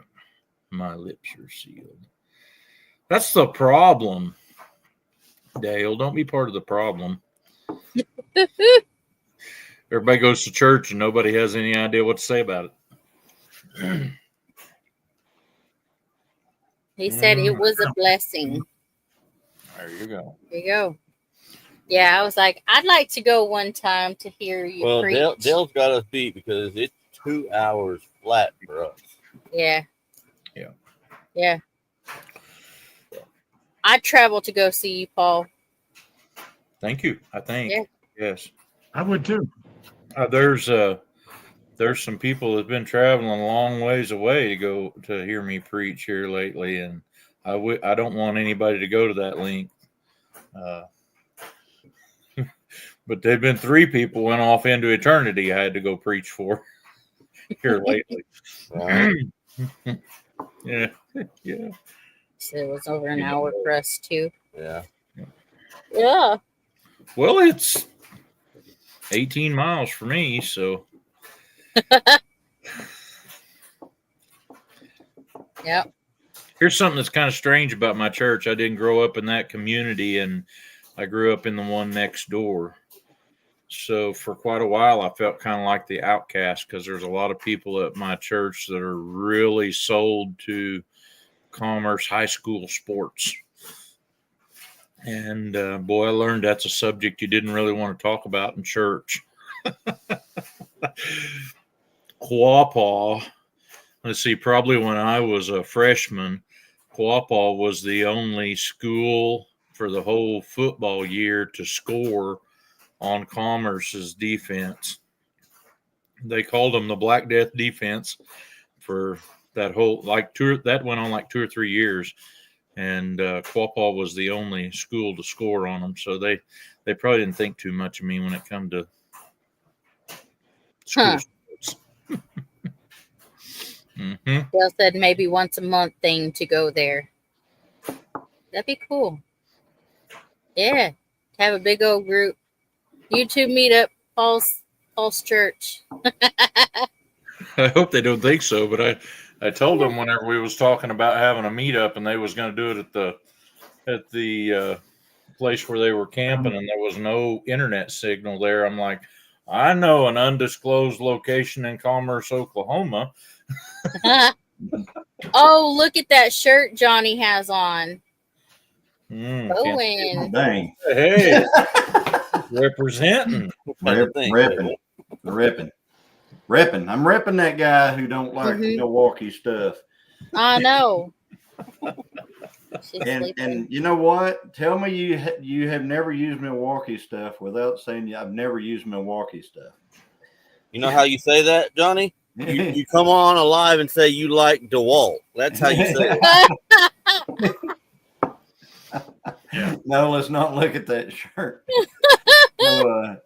my lips are sealed. That's the problem, Dale. Don't be part of the problem. everybody goes to church and nobody has any idea what to say about it. He said it was a blessing. There you go. There you go. Yeah, I was like, I'd like to go one time to hear you Well, preach. Dale's got us beat because it's 2 hours flat for us. Yeah. Yeah. Yeah. I traveled to go see you, Paul. Thank you. I think. Yeah. Yes. I would too. There's some people that've been traveling a long ways away to go to hear me preach here lately, and I don't want anybody to go to that length. But there've been 3 people went off into eternity I had to go preach for here lately. Right? Yeah. Yeah. So it was over an hour for us too. Yeah. Yeah. Well, it's 18 miles for me, so. Yep. Here's something that's kind of strange about my church. I didn't grow up in that community, and I grew up in the one next door. So for quite a while, I felt kind of like the outcast because there's a lot of people at my church that are really sold to Commerce high school sports. And boy, I learned that's a subject you didn't really want to talk about in church. Quapaw, let's see, probably when I was a freshman, Quapaw was the only school for the whole football year to score on Commerce's defense. They called them the Black Death defense for that whole that went on like 2 or 3 years, and Quapaw was the only school to score on them. So they probably didn't think too much of me when it come to school sports. Mm-hmm. Bill said maybe once a month thing to go there. That'd be cool. Yeah, have a big old group. YouTube meetup, Paul's church. I hope they don't think so, but I told them whenever we was talking about having a meetup and they was going to do it at the place where they were camping and there was no internet signal there. I'm like, I know an undisclosed location in Commerce, Oklahoma. Oh, look at that shirt Johnny has on. Owen. Dang. Hey, representing. Repping. I'm repping that guy who don't like Milwaukee stuff. I know. And you know what? Tell me you have never used Milwaukee stuff without saying I've never used Milwaukee stuff. You know how you say that, Johnny? You come on alive and say you like DeWalt. That's how you say it. No, let's not look at that shirt. So,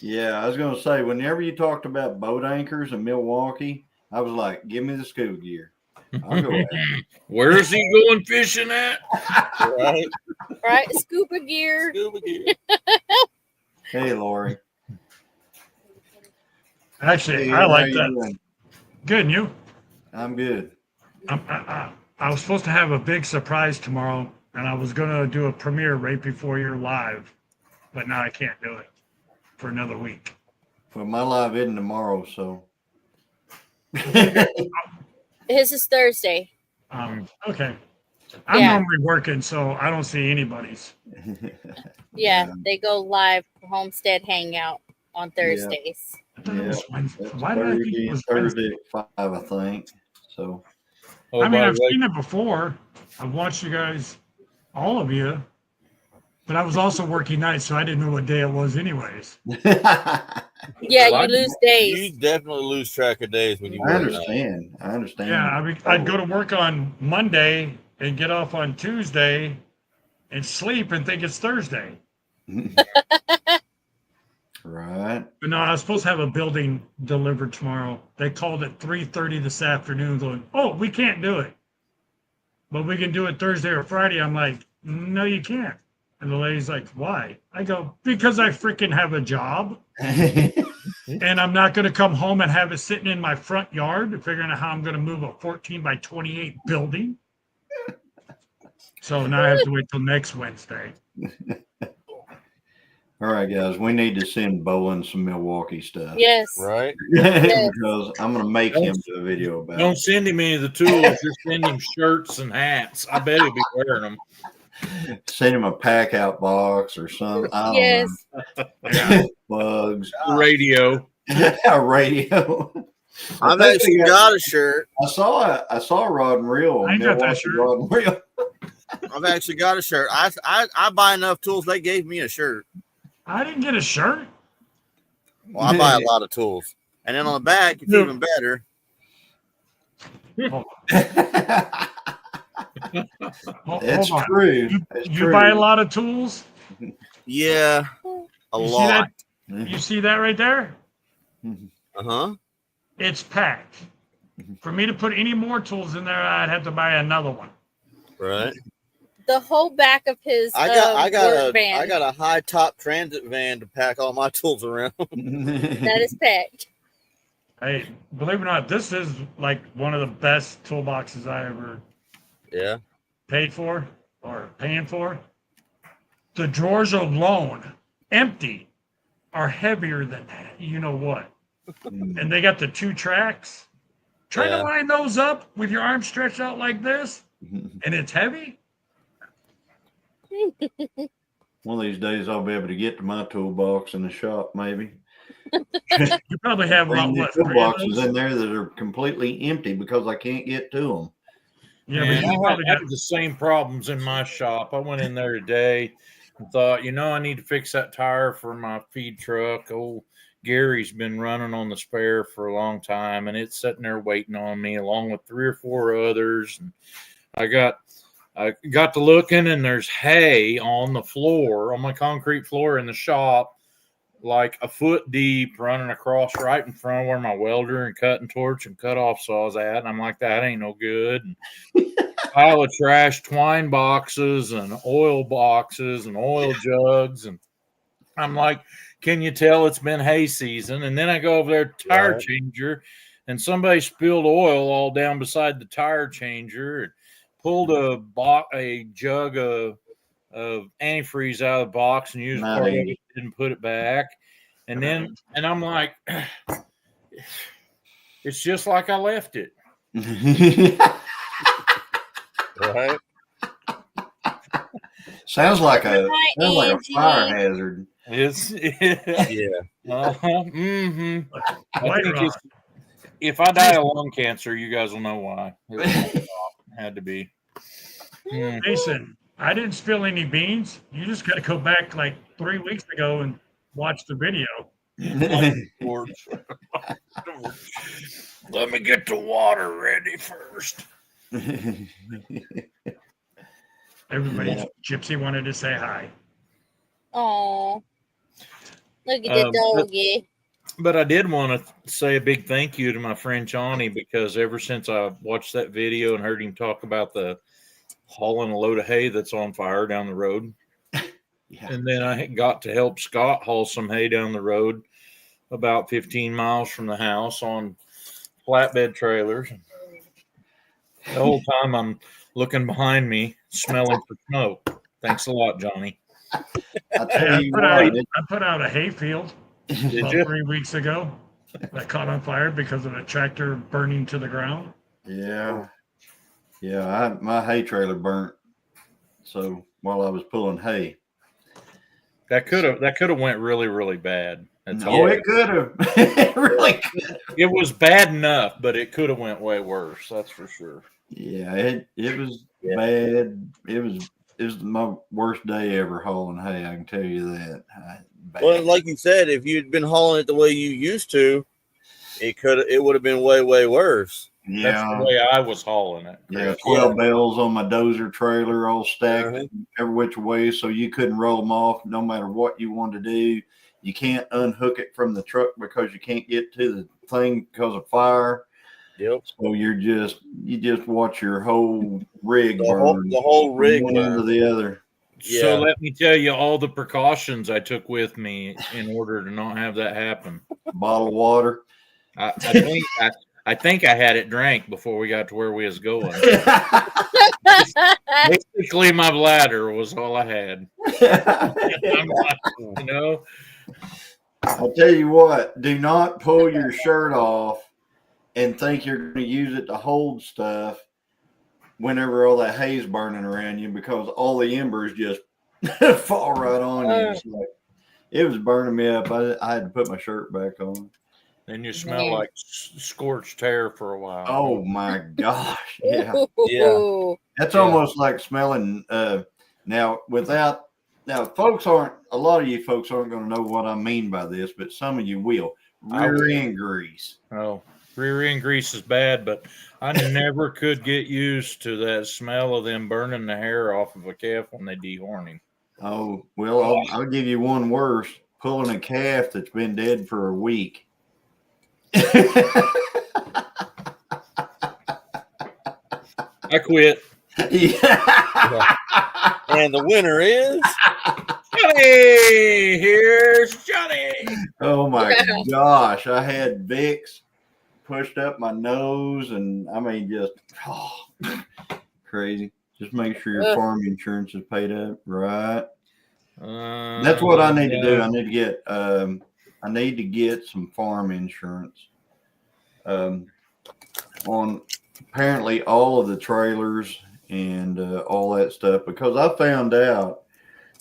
yeah, I was going to say, whenever you talked about boat anchors in Milwaukee, I was like, give me the scuba gear. I'll go ahead. Where's he going fishing at? Right, scuba gear. Hey, Lori. Actually, Hey, I like how you that. doing? Good, and you? I'm good. I was supposed to have a big surprise tomorrow, and I was going to do a premiere right before your live, but now I can't do it for another week. Well, my live isn't tomorrow, so. His is Thursday. Okay. I'm normally working, so I don't see anybody's. Yeah, they go live for Homestead Hangout on Thursdays. Yeah, Why did I think it was Thursday at 5, I think. So. Oh, I mean, by I've the way, seen it before. I've watched you guys, all of you, but I was also working nights, so I didn't know what day it was, anyways. Yeah, you lose days. You definitely lose track of days when you I work understand. I understand. Yeah, I mean, I'd go to work on Monday and get off on Tuesday and sleep and think it's Thursday. Right. But no, I was supposed to have a building delivered tomorrow. They called at 3:30 this afternoon going, oh, we can't do it. But we can do it Thursday or Friday. I'm like, no, you can't. And the lady's like, why? I go, because I freaking have a job. And I'm not going to come home and have it sitting in my front yard figuring out how I'm going to move a 14 by 28 building. So now I have to wait till next Wednesday. All right, guys, we need to send Bowen some Milwaukee stuff. Yes. Right? Because I'm going to make him do a video about Don't it. send him any of the tools. Just send him shirts and hats. I bet he'll be wearing them. Send him a pack out box or something. I don't Yes. know. Bugs. Radio. A radio. I've actually got a shirt. I saw a rod and reel. I got that Milwaukee shirt. rod and reel. I've actually got a shirt. I buy enough tools. They gave me a shirt. I didn't get a shirt. Well, I buy a lot of tools. And then on the back, it's even better. That's Hold on. true. You, That's you true. buy a lot of tools. Yeah, a You see lot. You see that right there? Uh-huh. It's packed. For me to put any more tools in there, I'd have to buy another one. Right. The whole back of his I work got van a high top transit van to pack all my tools around. that is packed. Hey, believe it or not, this is like one of the best toolboxes I ever Yeah. paid for or paying for. The drawers alone, empty, are heavier than you know what. And they got the 2 tracks. Try to line those up with your arms stretched out like this, and it's heavy. One of these days, I'll be able to get to my toolbox in the shop, maybe. You probably have Bring about the what, 3 of toolboxes those? in there that are completely empty because I can't get to them. Yeah, Man, but you probably I got have the same problems in my shop. I went in there today and thought, I need to fix that tire for my feed truck. Old Gary's been running on the spare for a long time, and it's sitting there waiting on me, along with 3 or 4 others. And I got to looking, and there's hay on the floor, on my concrete floor in the shop, like a foot deep, running across right in front of where my welder and cutting torch and cutoff saw's at. And I'm like, that ain't no good. And pile of trash, twine boxes and oil boxes and oil jugs. And I'm like, can you tell it's been hay season? And then I go over there, tire changer, and somebody spilled oil all down beside the tire changer and pulled a jug of antifreeze out of the box and used part of it, didn't put it back. And I'm like, it's just like I left it. Right. Sounds like a Angie. fire hazard. It's Yeah. Mm-hmm. I think if I die of lung cancer, you guys will know why. It had to be. Jason, I didn't spill any beans. You just got to go back like 3 weeks ago and watch the video. Let me get the water ready first. Everybody, Gypsy wanted to say hi. Oh, look at the doggy. But I did want to say a big thank you to my friend Johnny, because ever since I watched that video and heard him talk about the hauling a load of hay that's on fire down the road, and then I got to help Scott haul some hay down the road about 15 miles from the house on flatbed trailers. The whole time I'm looking behind me, smelling for smoke. Thanks a lot, Johnny. I put out a hay field Did about you? 3 weeks ago that caught on fire because of a tractor burning to the ground. Yeah. My hay trailer burnt. So while I was pulling hay, That could have went really, really bad. That's no, all. it could have. It really could. It was bad enough, but it could have went way worse. That's for sure. Yeah, it was bad. It was my worst day ever hauling hay. I can tell you that. Bad. Well, like you said, if you'd been hauling it the way you used to, it would have been way, way worse. That's the way I was hauling it. Yeah, 12 bells on my dozer trailer, all stacked every which way, so you couldn't roll them off no matter what you wanted to do. You can't unhook it from the truck because you can't get to the thing because of fire. Yep. So you just watch your whole rig burn. The whole rig from one end to the other. Yeah. So let me tell you all the precautions I took with me in order to not have that happen. Bottle of water. I I think I had it drank before we got to where we was going. Basically, my bladder was all I had. I'm like, you know, I'll tell you what, do not pull your shirt off and think you're going to use it to hold stuff whenever all that hay's burning around you, because all the embers just fall right on you. It's like, it was burning me up. I had to put my shirt back on. then you smell like scorched hair for a while. Oh my gosh. Yeah. Yeah. That's Yeah. almost like smelling now folks aren't, a lot of you folks aren't going to know what I mean by this, but some of you will. Rear end grease. Oh, rear end grease is bad, but I never could get used to that smell of them burning the hair off of a calf when they dehorn him. Oh, well, I'll give you one worse. Pulling a calf that's been dead for a week. I quit. Yeah. And the winner is Johnny! Here's Johnny! Oh my gosh. I had Vicks pushed up my nose, and I mean, just crazy. Just make sure your farm insurance is paid up, right? That's what I need to do. I need to get some farm insurance on apparently all of the trailers and all that stuff, because I found out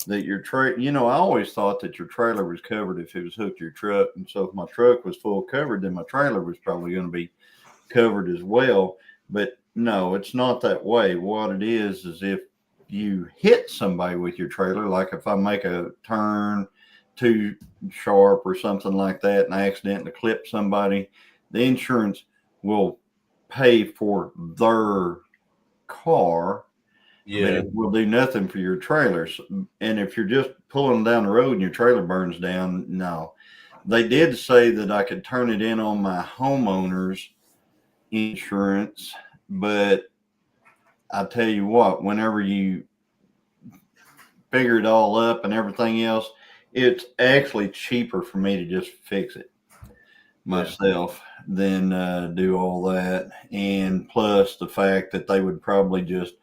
that your I always thought that your trailer was covered if it was hooked to your truck. And so if my truck was full covered, then my trailer was probably going to be covered as well. But no, it's not that way. What it is if you hit somebody with your trailer, like if I make a turn too sharp or something like that and I accidentally clip somebody, the insurance will pay for their car, but it will do nothing for your trailers. And if you're just pulling down the road and your trailer burns down, no. They did say that I could turn it in on my homeowner's insurance, but I tell you what, whenever you figure it all up and everything else, it's actually cheaper for me to just fix it myself than do all that. And plus the fact that they would probably just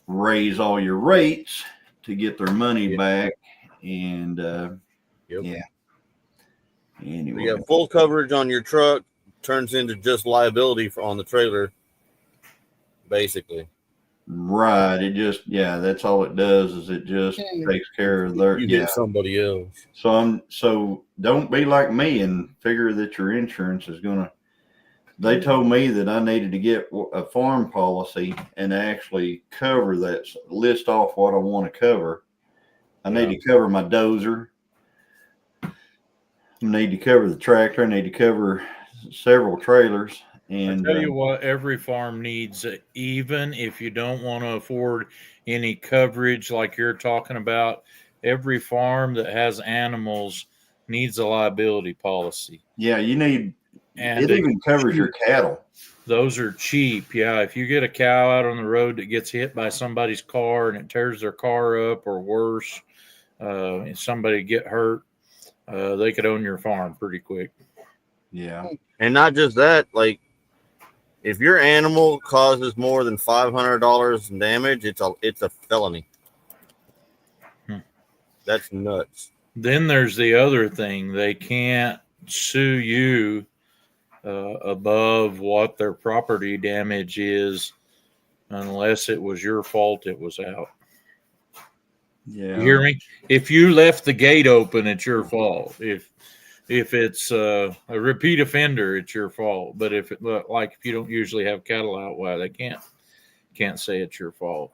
raise all your rates to get their money back. And yeah. Anyway, you have full coverage on your truck, turns into just liability on the trailer, basically. Right. It just, that's all it does, is it just takes care of their, you hit somebody else. So don't be like me and figure that your insurance is going to, they told me that I needed to get a farm policy and actually cover that, list off what I want to cover. I need to cover my dozer. I need to cover the tractor. I need to cover several trailers. And I tell you what, every farm needs it, even if you don't want to afford any coverage like you're talking about. Every farm that has animals needs a liability policy. Yeah, you need, and it even covers your cattle. Those are cheap. Yeah, if you get a cow out on the road that gets hit by somebody's car and it tears their car up, or worse, and somebody get hurt, they could own your farm pretty quick. Yeah. And not just that, like, if your animal causes more than $500 in damage, it's a felony. That's nuts. Then there's the other thing. They can't sue you above what their property damage is unless it was your fault it was out. Yeah. You hear me? If you left the gate open, it's your fault. If it's a repeat offender, it's your fault. But if you don't usually have cattle out, well, they can't say it's your fault.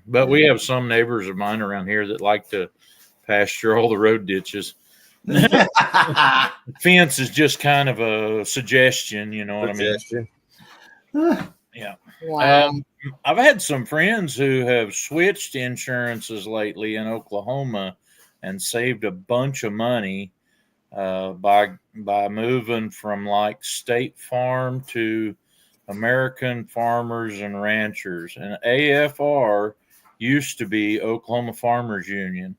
But we have some neighbors of mine around here that like to pasture all the road ditches. Fence is just kind of a suggestion, you know what I mean? Yeah. Wow. I've had some friends who have switched insurances lately in Oklahoma and saved a bunch of money by moving from like State Farm to American Farmers and Ranchers. And AFR used to be Oklahoma Farmers Union,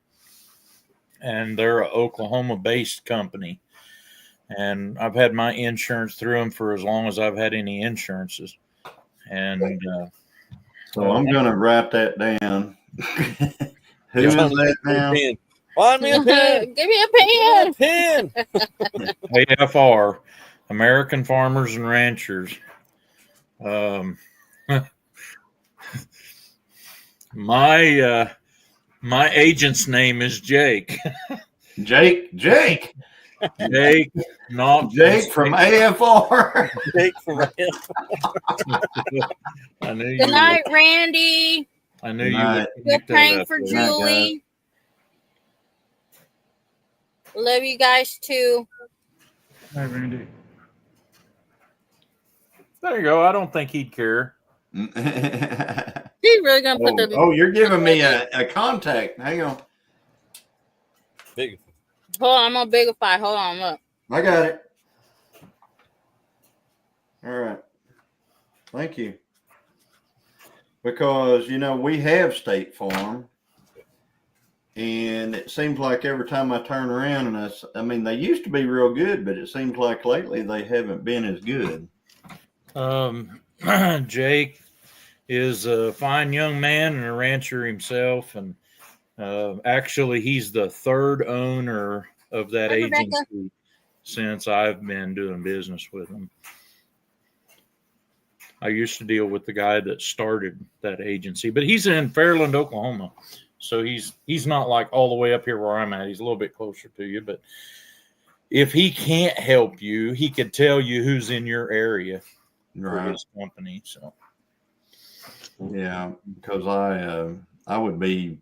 and they're an Oklahoma-based company. and I've had my insurance through them for as long as I've had any insurances. And So I'm going to write that down. Who is Johnny, that now? pen. Find me a pen. Give me a pen. Pen. AFR, American Farmers and Ranchers. My agent's name is Jake. Jake, Jake, not Jake from AFR. Jake from I knew you. Good night, Randy. I knew Good you night. would. Good pick that praying up for there. Good night, Julie. Love you guys too. Hi, Randy. There you go. I don't think he'd care. He's really gonna put the. Oh, you're giving me a contact. Hang on. Big. Hold on, I'm gonna bigify. Hold on, look. I got it. All right. Thank you. Because, we have State Farm. And it seems like every time I turn around and they used to be real good, but it seems like lately they haven't been as good. Jake is a fine young man and a rancher himself, and actually he's the third owner of that Hi, Rebecca. agency since I've been doing business with him. I used to deal with the guy that started that agency, but he's in Fairland, Oklahoma. So he's not like all the way up here where I'm at. He's a little bit closer to you, but if he can't help you, he could tell you who's in your area for his company. So yeah, because I would be,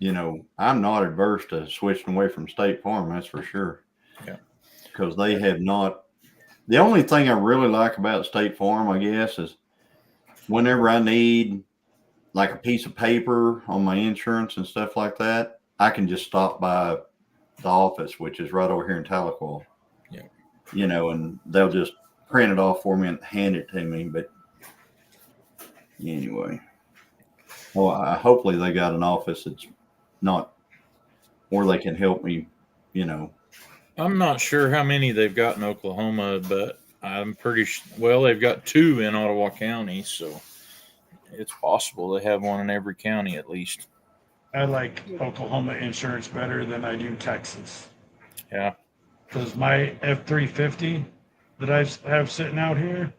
I'm not adverse to switching away from State Farm. That's for sure. Yeah, because they have not. The only thing I really like about State Farm, I guess, is whenever I need like a piece of paper on my insurance and stuff like that, I can just stop by the office, which is right over here in Tahlequah. Yeah. And they'll just print it off for me and hand it to me. But anyway, well, hopefully they got an office that's not, or they can help me, I'm not sure how many they've got in Oklahoma, but I'm pretty well, they've got 2 in Ottawa County, so it's possible they have one in every county at least. I like Oklahoma insurance better than I do Texas. Yeah. Because my F-350 that I have sitting out here,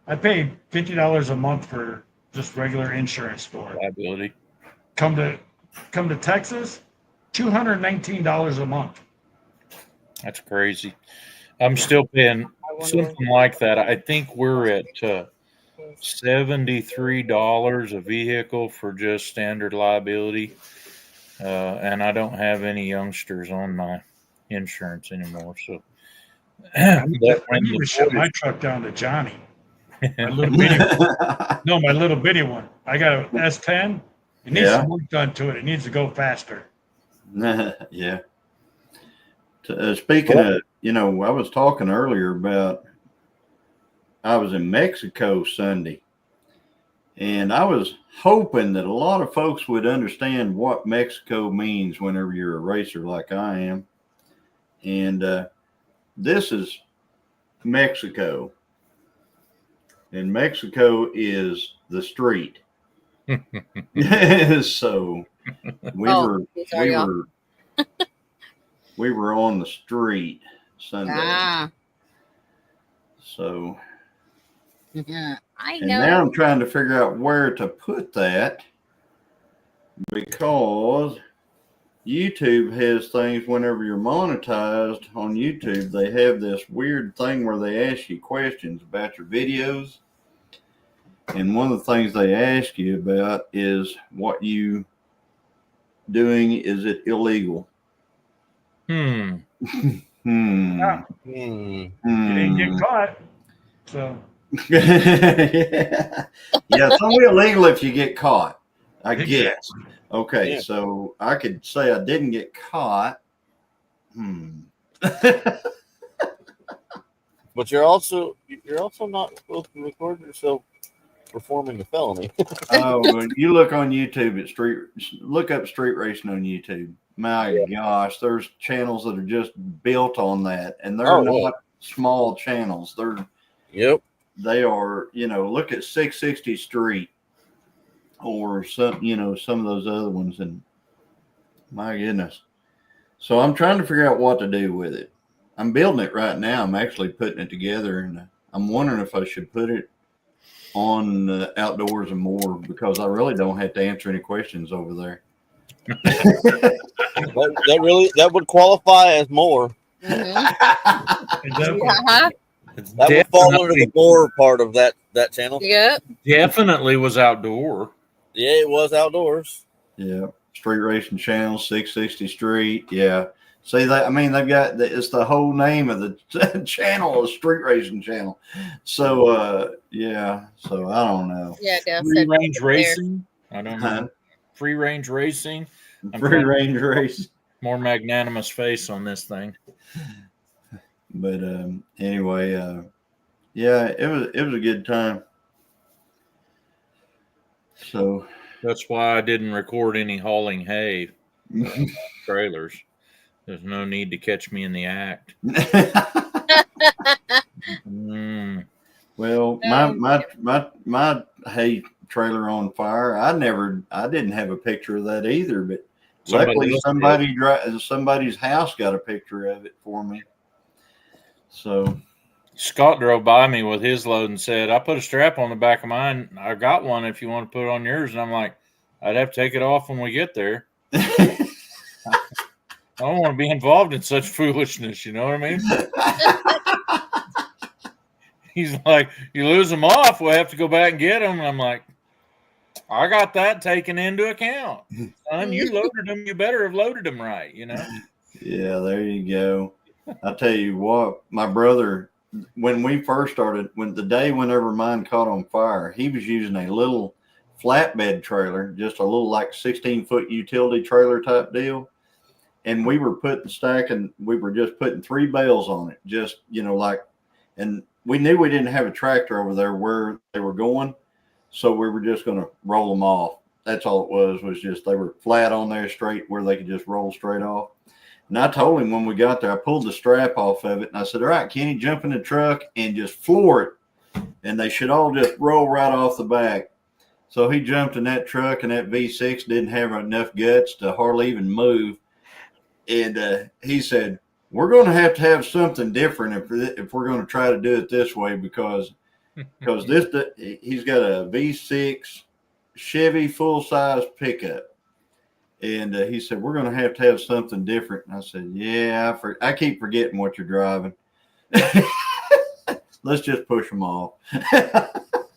I pay $50 a month for just regular insurance for it. Liability. Come to Texas, $219 a month. That's crazy. I'm still paying something like that. I think we're at $73 a vehicle for just standard liability. And I don't have any youngsters on my insurance anymore. So I need to shut my truck down to Johnny. My little bitty one. No, my little bitty one. I got an S10. It needs some work done to it. It needs to go faster. Yeah. Speaking of, I was talking earlier about I was in Mexico Sunday, and I was hoping that a lot of folks would understand what Mexico means whenever you're a racer like I am. And this is Mexico. And Mexico is the street. So we were on the street Sunday. So I and know. now I'm trying to figure out where to put that, because YouTube has things whenever you're monetized on YouTube, they have this weird thing where they ask you questions about your videos. And one of the things they ask you about is what you doing, is it illegal? Yeah. You didn't get caught. So yeah, it's only illegal if you get caught, I guess. Okay, Yeah. so I could say I didn't get caught. But you're also not supposed to record yourself performing a felony. Oh, you look on YouTube at look up street racing on YouTube. My gosh, there's channels that are just built on that, and they're Oh, not yeah. small channels. They are, look at 660 Street or some of those other ones, and my goodness. So I'm trying to figure out what to do with it. I'm building it right now. I'm actually putting it together, and I'm wondering if I should put it on Outdoors and More, because I really don't have to answer any questions over there. that would qualify as more. Uh-huh. That would fall under the more part of that channel. Yep. Definitely was outdoor. Yeah, it was outdoors. Yeah, Street Racing Channel, 660 Street. Yeah. See that? I mean, they've got it's the whole name of the channel, is Street Racing Channel. So, yeah. So I don't know. Yeah, Free range racing. I don't know. Huh? Free range racing. Free range race. More magnanimous face on this thing. But anyway, yeah, it was a good time. So that's why I didn't record any hauling hay trailers. There's no need to catch me in the act. Well, my hay trailer on fire. I didn't have a picture of that either, but luckily somebody's house got a picture of it for me. So Scott drove by me with his load and said, I put a strap on the back of mine. I got one if you want to put it on yours. And I'm like, I'd have to take it off when we get there. I don't want to be involved in such foolishness. You know what I mean? He's like, you lose them off, we'll have to go back and get them. And I'm like, I got that taken into account. Son, you loaded them. You better have loaded them right, Yeah, there you go. I tell you what, my brother, when we first started, whenever mine caught on fire, he was using a little flatbed trailer, just a little like 16-foot utility trailer type deal. And we were we were just putting 3 bales on it, just, and we knew we didn't have a tractor over there where they were going. So we were just going to roll them off. That's all it was just they were flat on there straight where they could just roll straight off. And I told him when we got there, I pulled the strap off of it and I said, all right, Kenny, jump in the truck and just floor it. And they should all just roll right off the back. So he jumped in that truck, and that V6 didn't have enough guts to hardly even move. And he said, we're going to have something different if we're going to try to do it this way, because he's got a V6 Chevy full-size pickup. And he said, we're going to have something different. And I said, yeah, I keep forgetting what you're driving. Let's just push them off.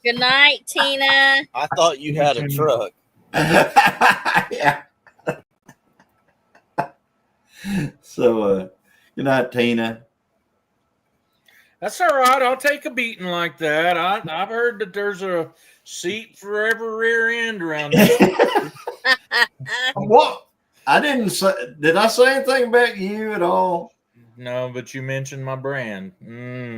Good night, Tina. I thought you had a truck. Yeah. So, good night, Tina. That's all right. I'll take a beating like that. I've heard that there's a seat for every rear end around here. What? I didn't say. Did I say anything about you at all? No, but you mentioned my brand.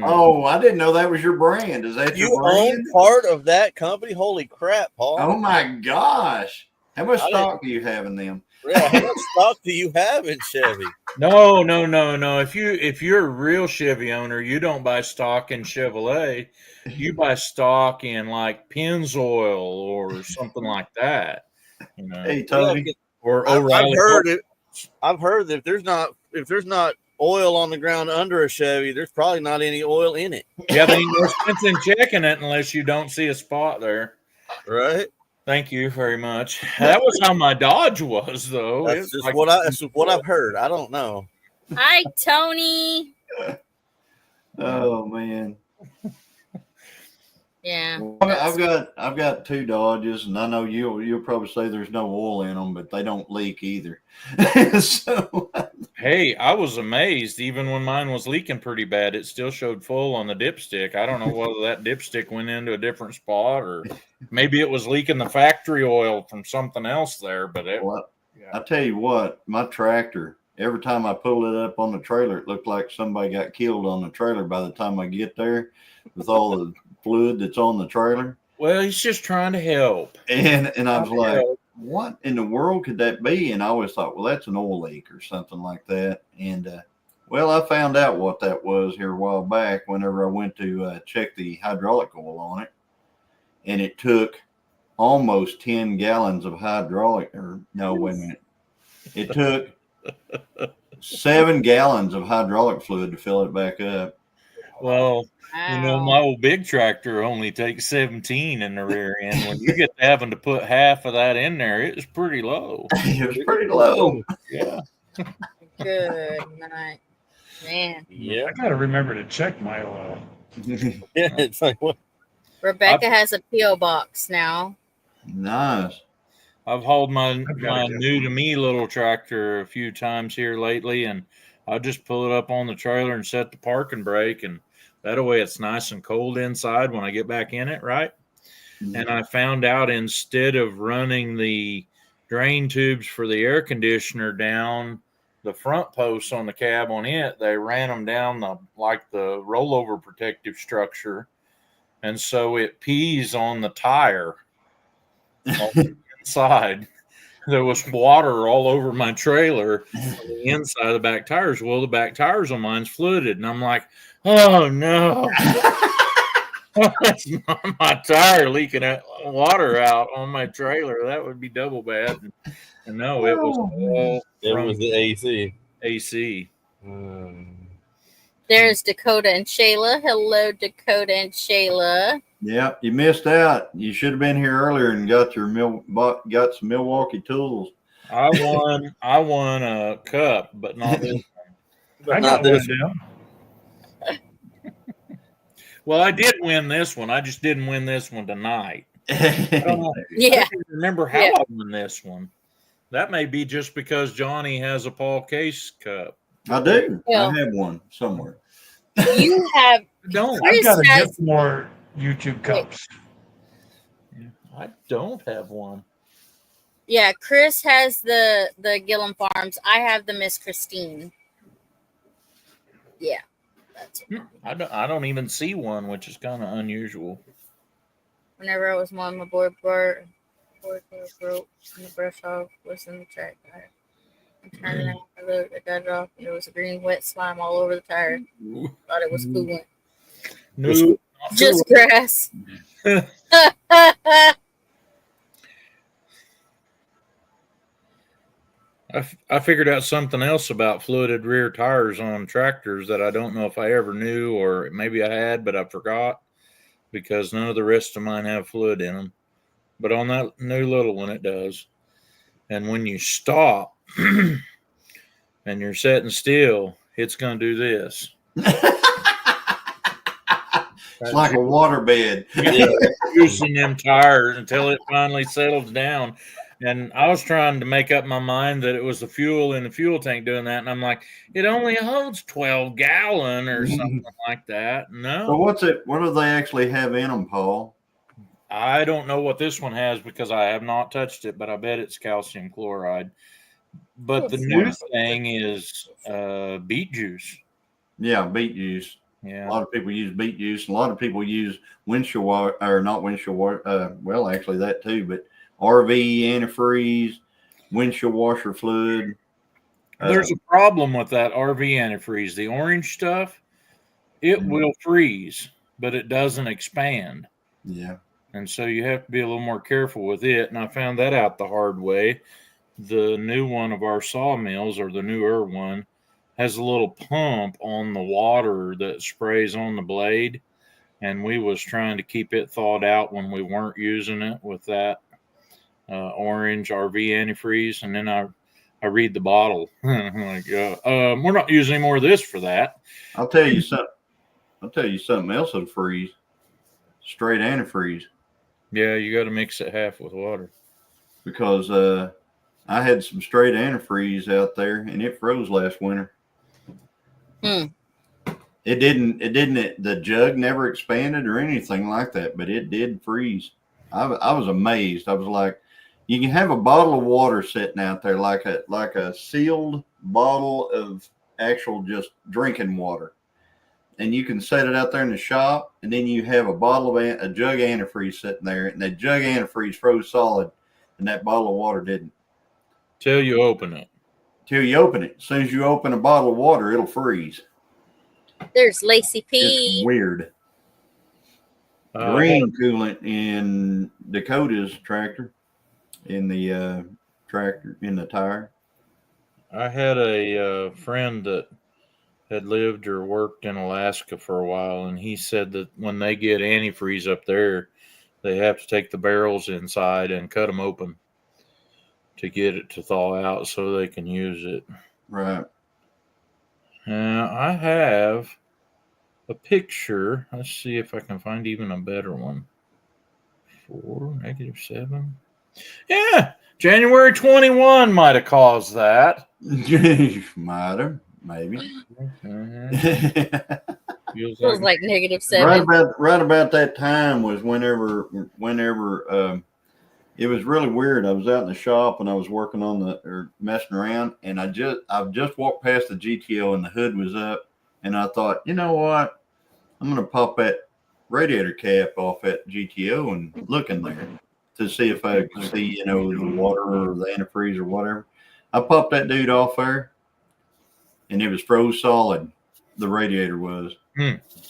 Oh, I didn't know that was your brand. Is that your brand? You own part of that company? Holy crap, Paul! Oh my gosh! How much stock do you have in them? Yeah, how much stock do you have in Chevy? No. If you're a real Chevy owner, you don't buy stock in Chevrolet. You buy stock in like Pennzoil or something like that. Hey, Toby. Or I've heard that if there's not oil on the ground under a Chevy, there's probably not any oil in it. Yeah, there ain't no sense in checking it unless you don't see a spot there. Right. Thank you very much. That was how my Dodge was, though. That's just what I've heard. I don't know. Hi, Tony. Oh man. Yeah. Well, I've got 2 Dodges, and I know you'll probably say there's no oil in them, but they don't leak either. So, hey, I was amazed. Even when mine was leaking pretty bad, it still showed full on the dipstick. I don't know whether that dipstick went into a different spot, or maybe it was leaking the factory oil from something else there. But I tell you what, my tractor, every time I pulled it up on the trailer, it looked like somebody got killed on the trailer by the time I get there with all the fluid that's on the trailer. Well, he's just trying to help. And I was like, what in the world could that be? And I always thought, well, that's an oil leak or something like that. And well, I found out what that was here a while back whenever I went to check the hydraulic oil on it. And it took almost 10 gallons of hydraulic, or no, wait a minute. It took 7 gallons of hydraulic fluid to fill it back up. Well, Wow. my old big tractor only takes 17 in the rear end. When you get to having to put half of that in there, it's pretty low. It was pretty low. Yeah. Good night, man. Yeah. I gotta remember to check my oil. Yeah. It's like what? Rebecca has a PO box now. Nice. I've hauled my gotta get new to me little tractor a few times here lately, and I just pull it up on the trailer and set the parking brake, and that way it's nice and cold inside when I get back in it, right? And I found out instead of running the drain tubes for the air conditioner down the front posts on the cab on it, they ran them down the rollover protective structure, and so it pees on the tire on the inside. There was water all over my trailer on the inside of the back tires. Well, the back tires on mine's flooded, and I'm like, oh no. That's not my tire leaking water out on my trailer. That would be double bad. And no, it was all It from was the AC. AC. There's Dakota and Shayla. Hello, Dakota and Shayla. Yeah, you missed out. You should have been here earlier and got some Milwaukee tools. I won a cup, but not this I not got this one down. Well, I did win this one. I just didn't win this one tonight. I don't know. Yeah. I don't remember how I won this one. That may be just because Johnny has a Paul Case cup. I do. Well, I have one somewhere. You have Don't. I've Chris got to has- get more YouTube cups. I don't have one. Yeah, Chris has the Gillum Farms. I have the Miss Christine. Yeah, that's it. I don't even see one, which is kind of unusual. Whenever I was mowing my board broke and the brush off was in the track tire. I turned it out, I looked, I got it off, and there was a green wet slime all over the tire. Thought it was coolant. No, Just grass. I figured out something else about fluided rear tires on tractors that I don't know if I ever knew, or maybe I had, but I forgot because none of the rest of mine have fluid in them. But on that new little one, it does. And when you stop and you're sitting still, it's going to do this. It's like a water bed. Using them tires until it finally settles down. And I was trying to make up my mind that it was the fuel in the fuel tank doing that. And I'm like, it only holds 12 gallon or something like that. No. So what do they actually have in them, Paul? I don't know what this one has because I have not touched it, but I bet it's calcium chloride. But the new thing is beet juice. Yeah, beet juice. Yeah. A lot of people use beet juice. A lot of people use windshield water, or not windshield water. Well, actually that too, but RV antifreeze, windshield washer fluid. There's a problem with that RV antifreeze. The orange stuff, it will freeze, but it doesn't expand. Yeah. And so you have to be a little more careful with it. And I found that out the hard way. The new one of our sawmills, or the newer one, has a little pump on the water that sprays on the blade. And we was trying to keep it thawed out when we weren't using it with that orange RV antifreeze. And then I read the bottle. I'm like, we're not using any more of this for that. I'll tell you something else that'll freeze. Straight antifreeze. Yeah, you got to mix it half with water. Because I had some straight antifreeze out there and it froze last winter. It didn't, the jug never expanded or anything like that, but it did freeze. I was amazed. I was like, you can have a bottle of water sitting out there, like a sealed bottle of actual just drinking water. And you can set it out there in the shop, and then you have a bottle of a jug antifreeze sitting there, and that jug antifreeze froze solid. and that bottle of water didn't. Till you open it. Till you open it. As soon as you open a bottle of water, it'll freeze. There's Lacey It's P. weird. Green coolant in Dakota's tractor, in the tractor, in the tire. I had a friend that had lived or worked in Alaska for a while, and he said that when they get antifreeze up there, they have to take the barrels inside and cut them open to get it to thaw out so they can use it. Right. I have a picture. Let's see if I can find even a better one. 4, -7. Yeah, January 21 might have caused that. Might have, maybe. Feels like -7. Right about that time was whenever it was really weird. I was out in the shop and I was working or messing around, and I've just walked past the GTO and the hood was up, and I thought, you know what, I'm gonna pop that radiator cap off that GTO and look in there to see if I could see, the water or the antifreeze or whatever. I popped that dude off there, and it was froze solid. The radiator was,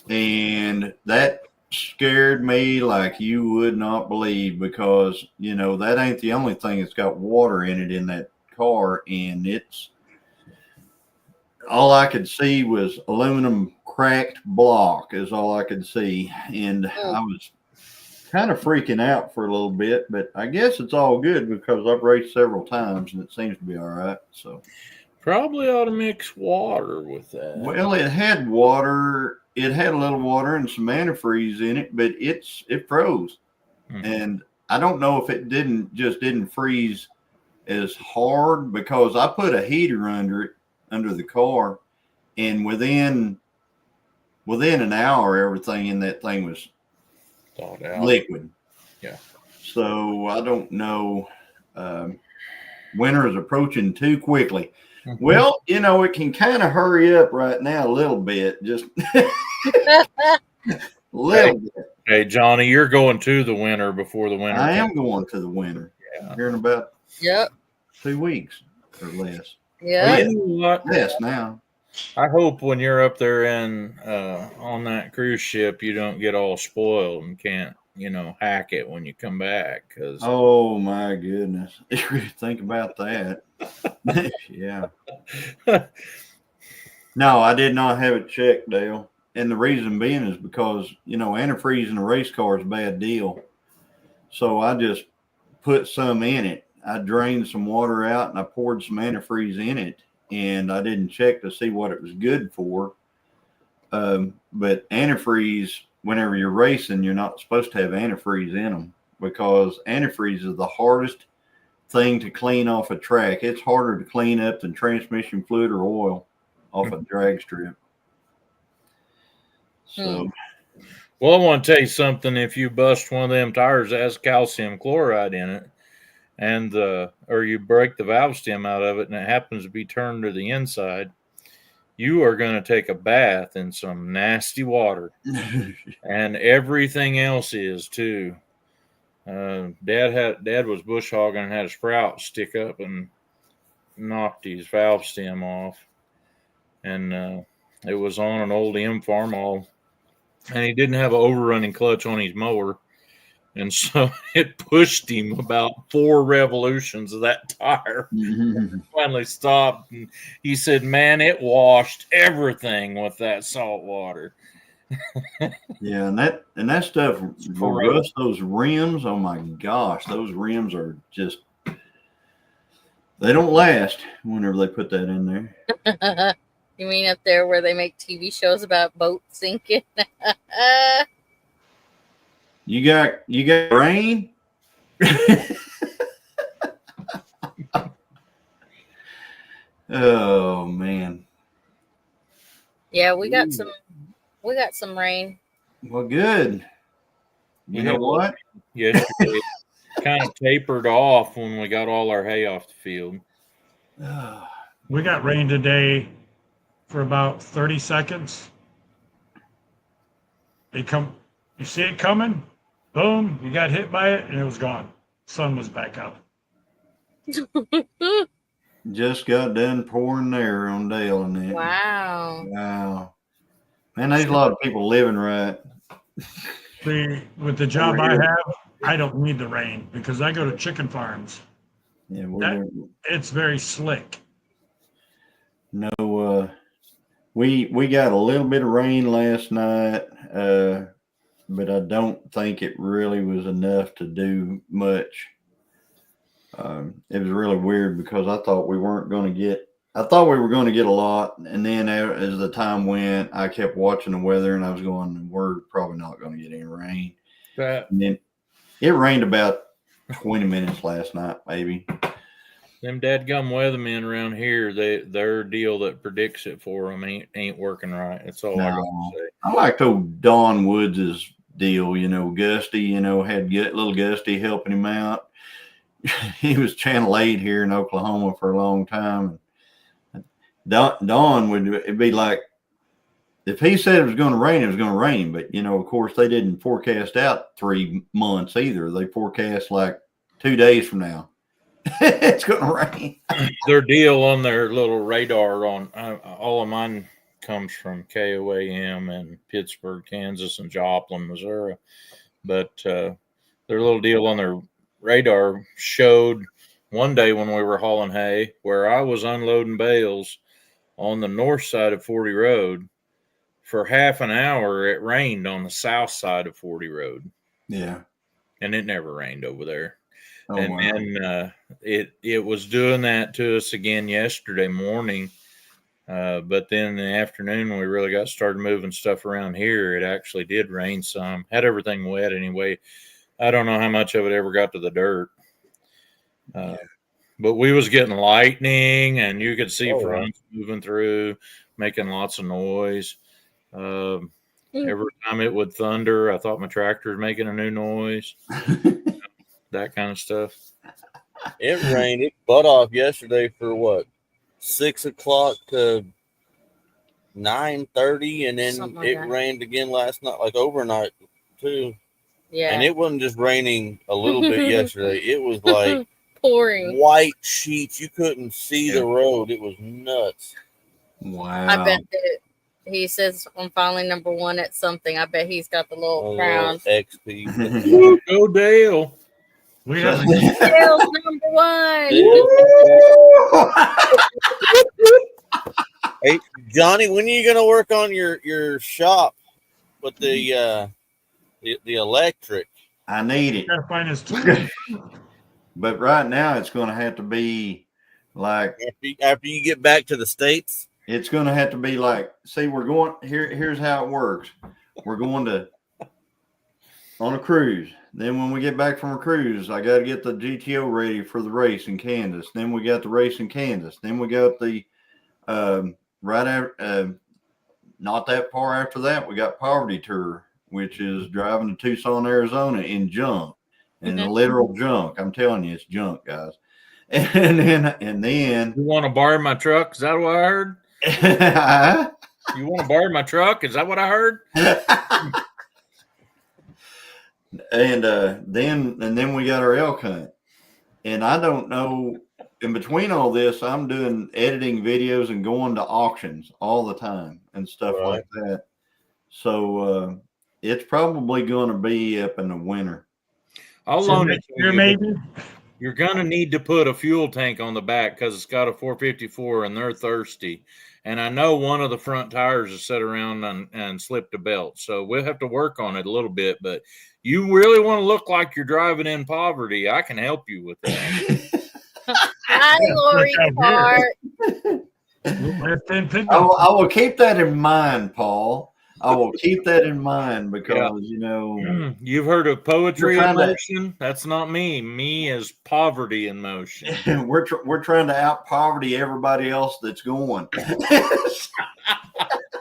and that scared me like you would not believe, because that ain't the only thing that's got water in it in that car, and it's all I could see was aluminum cracked block is all I could see, and I was kind of freaking out for a little bit, but I guess it's all good because I've raced several times and it seems to be all right. So probably ought to mix water with that. Well, it had water. It had a little water and some antifreeze in it, but it froze. And I don't know if it didn't freeze as hard, because I put a heater under the car, and within an hour, everything in that thing was thawed out. Liquid. Yeah. So I don't know. Winter is approaching too quickly. Well, it can kind of hurry up right now a little bit, just a little bit. Hey, Johnny, you're going to the winter before the winter. I am going to the winter. Yeah. Here in about 2 weeks or less. Yeah. You know what? Yes, now. I hope when you're up there and on that cruise ship, you don't get all spoiled and can't, hack it when you come back. Cause oh my goodness, think about that. Yeah. No, I did not have it checked, Dale, and the reason being is because antifreeze in a race car is a bad deal. So I just put some in it. I drained some water out and I poured some antifreeze in it. And I didn't check to see what it was good for. But antifreeze, whenever you're racing, you're not supposed to have antifreeze in them, because antifreeze is the hardest thing to clean off a track. It's harder to clean up than transmission fluid or oil off a drag strip. So, well, I want to tell you something. If you bust one of them tires that has calcium chloride in it, and or you break the valve stem out of it and it happens to be turned to the inside, you are going to take a bath in some nasty water. And everything else is too. Dad was bush hogging and had a sprout stick up and knocked his valve stem off, and it was on an old M farm all, and he didn't have an overrunning clutch on his mower. And so it pushed him about 4 revolutions of that tire. Finally stopped. And he said, man, it washed everything with that salt water. Yeah, and that stuff will rust those rims. Oh my gosh, those rims are just, they don't last whenever they put that in there. You mean up there where they make TV shows about boats sinking? You got rain? Oh man. Yeah, we got some rain. Well, good. You know what? Yesterday kind of tapered off when we got all our hay off the field. We got rain today for about 30 seconds. You see it coming, boom, you got hit by it, and it was gone. Sun was back out. Just got done pouring there on Dale and that. Wow. Wow. Man, there's a lot of people living right. See, with the job I have, I don't need the rain because I go to chicken farms. Yeah, It's very slick. no, we got a little bit of rain last night, but I don't think it really was enough to do much. It was really weird because I thought we were going to get a lot, and then as the time went, I kept watching the weather, and I was going, we're probably not going to get any rain. And then it rained about 20 minutes last night, maybe. Them dadgum weathermen around here, their deal that predicts it for them ain't working right. That's all I got to say. I liked old Don Woods' deal. Gusty, had little Gusty helping him out. He was Channel 8 here in Oklahoma for a long time. Don would be like, if he said it was going to rain, it was going to rain. But, of course, they didn't forecast out 3 months either. They forecast like 2 days from now. It's going to rain. Their deal on their little radar on all of mine comes from KOAM and Pittsburgh, Kansas, and Joplin, Missouri. But their little deal on their radar showed one day when we were hauling hay where I was unloading bales on the north side of 40 Road. For half an hour, it rained on the south side of 40 Road. Yeah. And it never rained over there. Oh, and wow. then it was doing that to us again yesterday morning. But then in the afternoon, when we really got started moving stuff around here, it actually did rain some. Had everything wet anyway. I don't know how much of it ever got to the dirt. But we was getting lightning, and you could see fronts moving through, making lots of noise. Every time it would thunder, I thought my tractor was making a new noise. That kind of stuff. It rained its butt off yesterday for 6 o'clock to 9:30, and then it rained again last night, like overnight too. Yeah. And it wasn't just raining a little bit yesterday. It was like pouring white sheets. You couldn't see the road. It was nuts. Wow. I bet that he says I'm finally number one at something. I bet he's got the little crown. XP. Go Dale. We have Dale's number one. Hey, Johnny, when are you gonna work on your shop with the electric? I need it. Gotta find his tool. But right now, it's going to have to be like after you get back to the States. It's going to have to be like, see, we're going here. Here's how it works. We're going on a cruise. Then when we get back from a cruise, I got to get the GTO ready for the race in Kansas. Then we got the race in Kansas. Then we got the right after, not that far after that, we got Poverty Tour, which is driving to Tucson, Arizona in junk, and the literal junk. I'm telling you, it's junk, guys. And then you want to borrow my truck? Is that what I heard? You want to borrow my truck? Is that what I heard? And then we got our elk hunt, and I don't know. In between all this, I'm doing editing videos and going to auctions all the time and stuff like that. So it's probably going to be up in the winter. I'll loan it to you. Maybe. You're going to need to put a fuel tank on the back because it's got a 454 and they're thirsty. And I know one of the front tires is set around and slipped a belt. So we'll have to work on it a little bit. But you really want to look like you're driving in poverty, I can help you with that. Hi, Lori Clark. I will keep that in mind, Paul. I will keep that in mind because, you've heard of poetry in motion? That's not me. Me is poverty in motion. We're trying to out poverty everybody else that's going.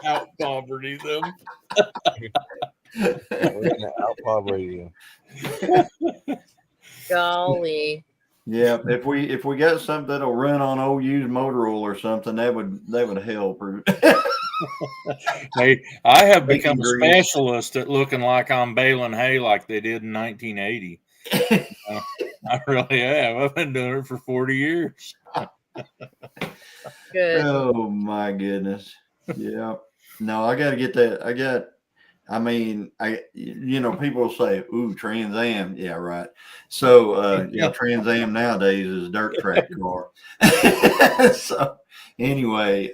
Out poverty them. We're going to out poverty you. Golly. Yeah, if we got something that'll run on old used motor oil or something, that would help. Hey, I have become a specialist at looking like I'm baling hay like they did in 1980. I really have. I've been doing it for 40 years. Good. Oh my goodness. Yeah. No, I got to get that. People say, ooh, Trans Am. Yeah, right. So, Trans Am nowadays is a dirt track car. So, anyway,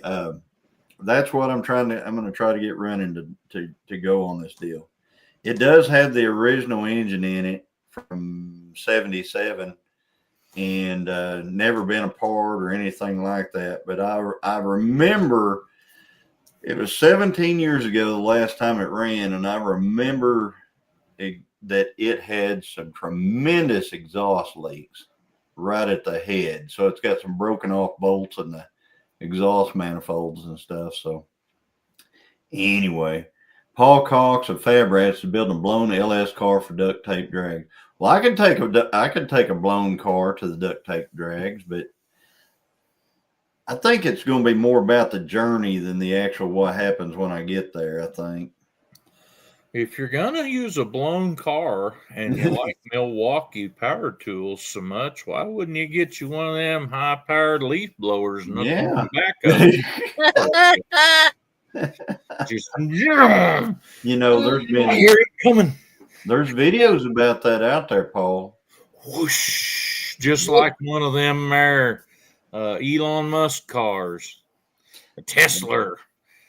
that's what I'm going to try to get running to go on this deal. It does have the original engine in it from 77 and never been apart or anything like that. But I remember it was 17 years ago the last time it ran, and I remember that it had some tremendous exhaust leaks right at the head. So it's got some broken off bolts in the exhaust manifolds and stuff. So anyway, Paul Cox of Fab Rats is building a blown LS car for duct tape drag. Well, I could take a blown car to the duct tape drags, but I think it's going to be more about the journey than the actual what happens when I get there, I think. If you're going to use a blown car and you like Milwaukee power tools so much, why wouldn't you get you one of them high-powered leaf blowers and hook on the back of it? Just, there's been I hear it coming. There's videos about that out there, Paul. Whoosh, just like one of them there Elon Musk cars, a Tesla.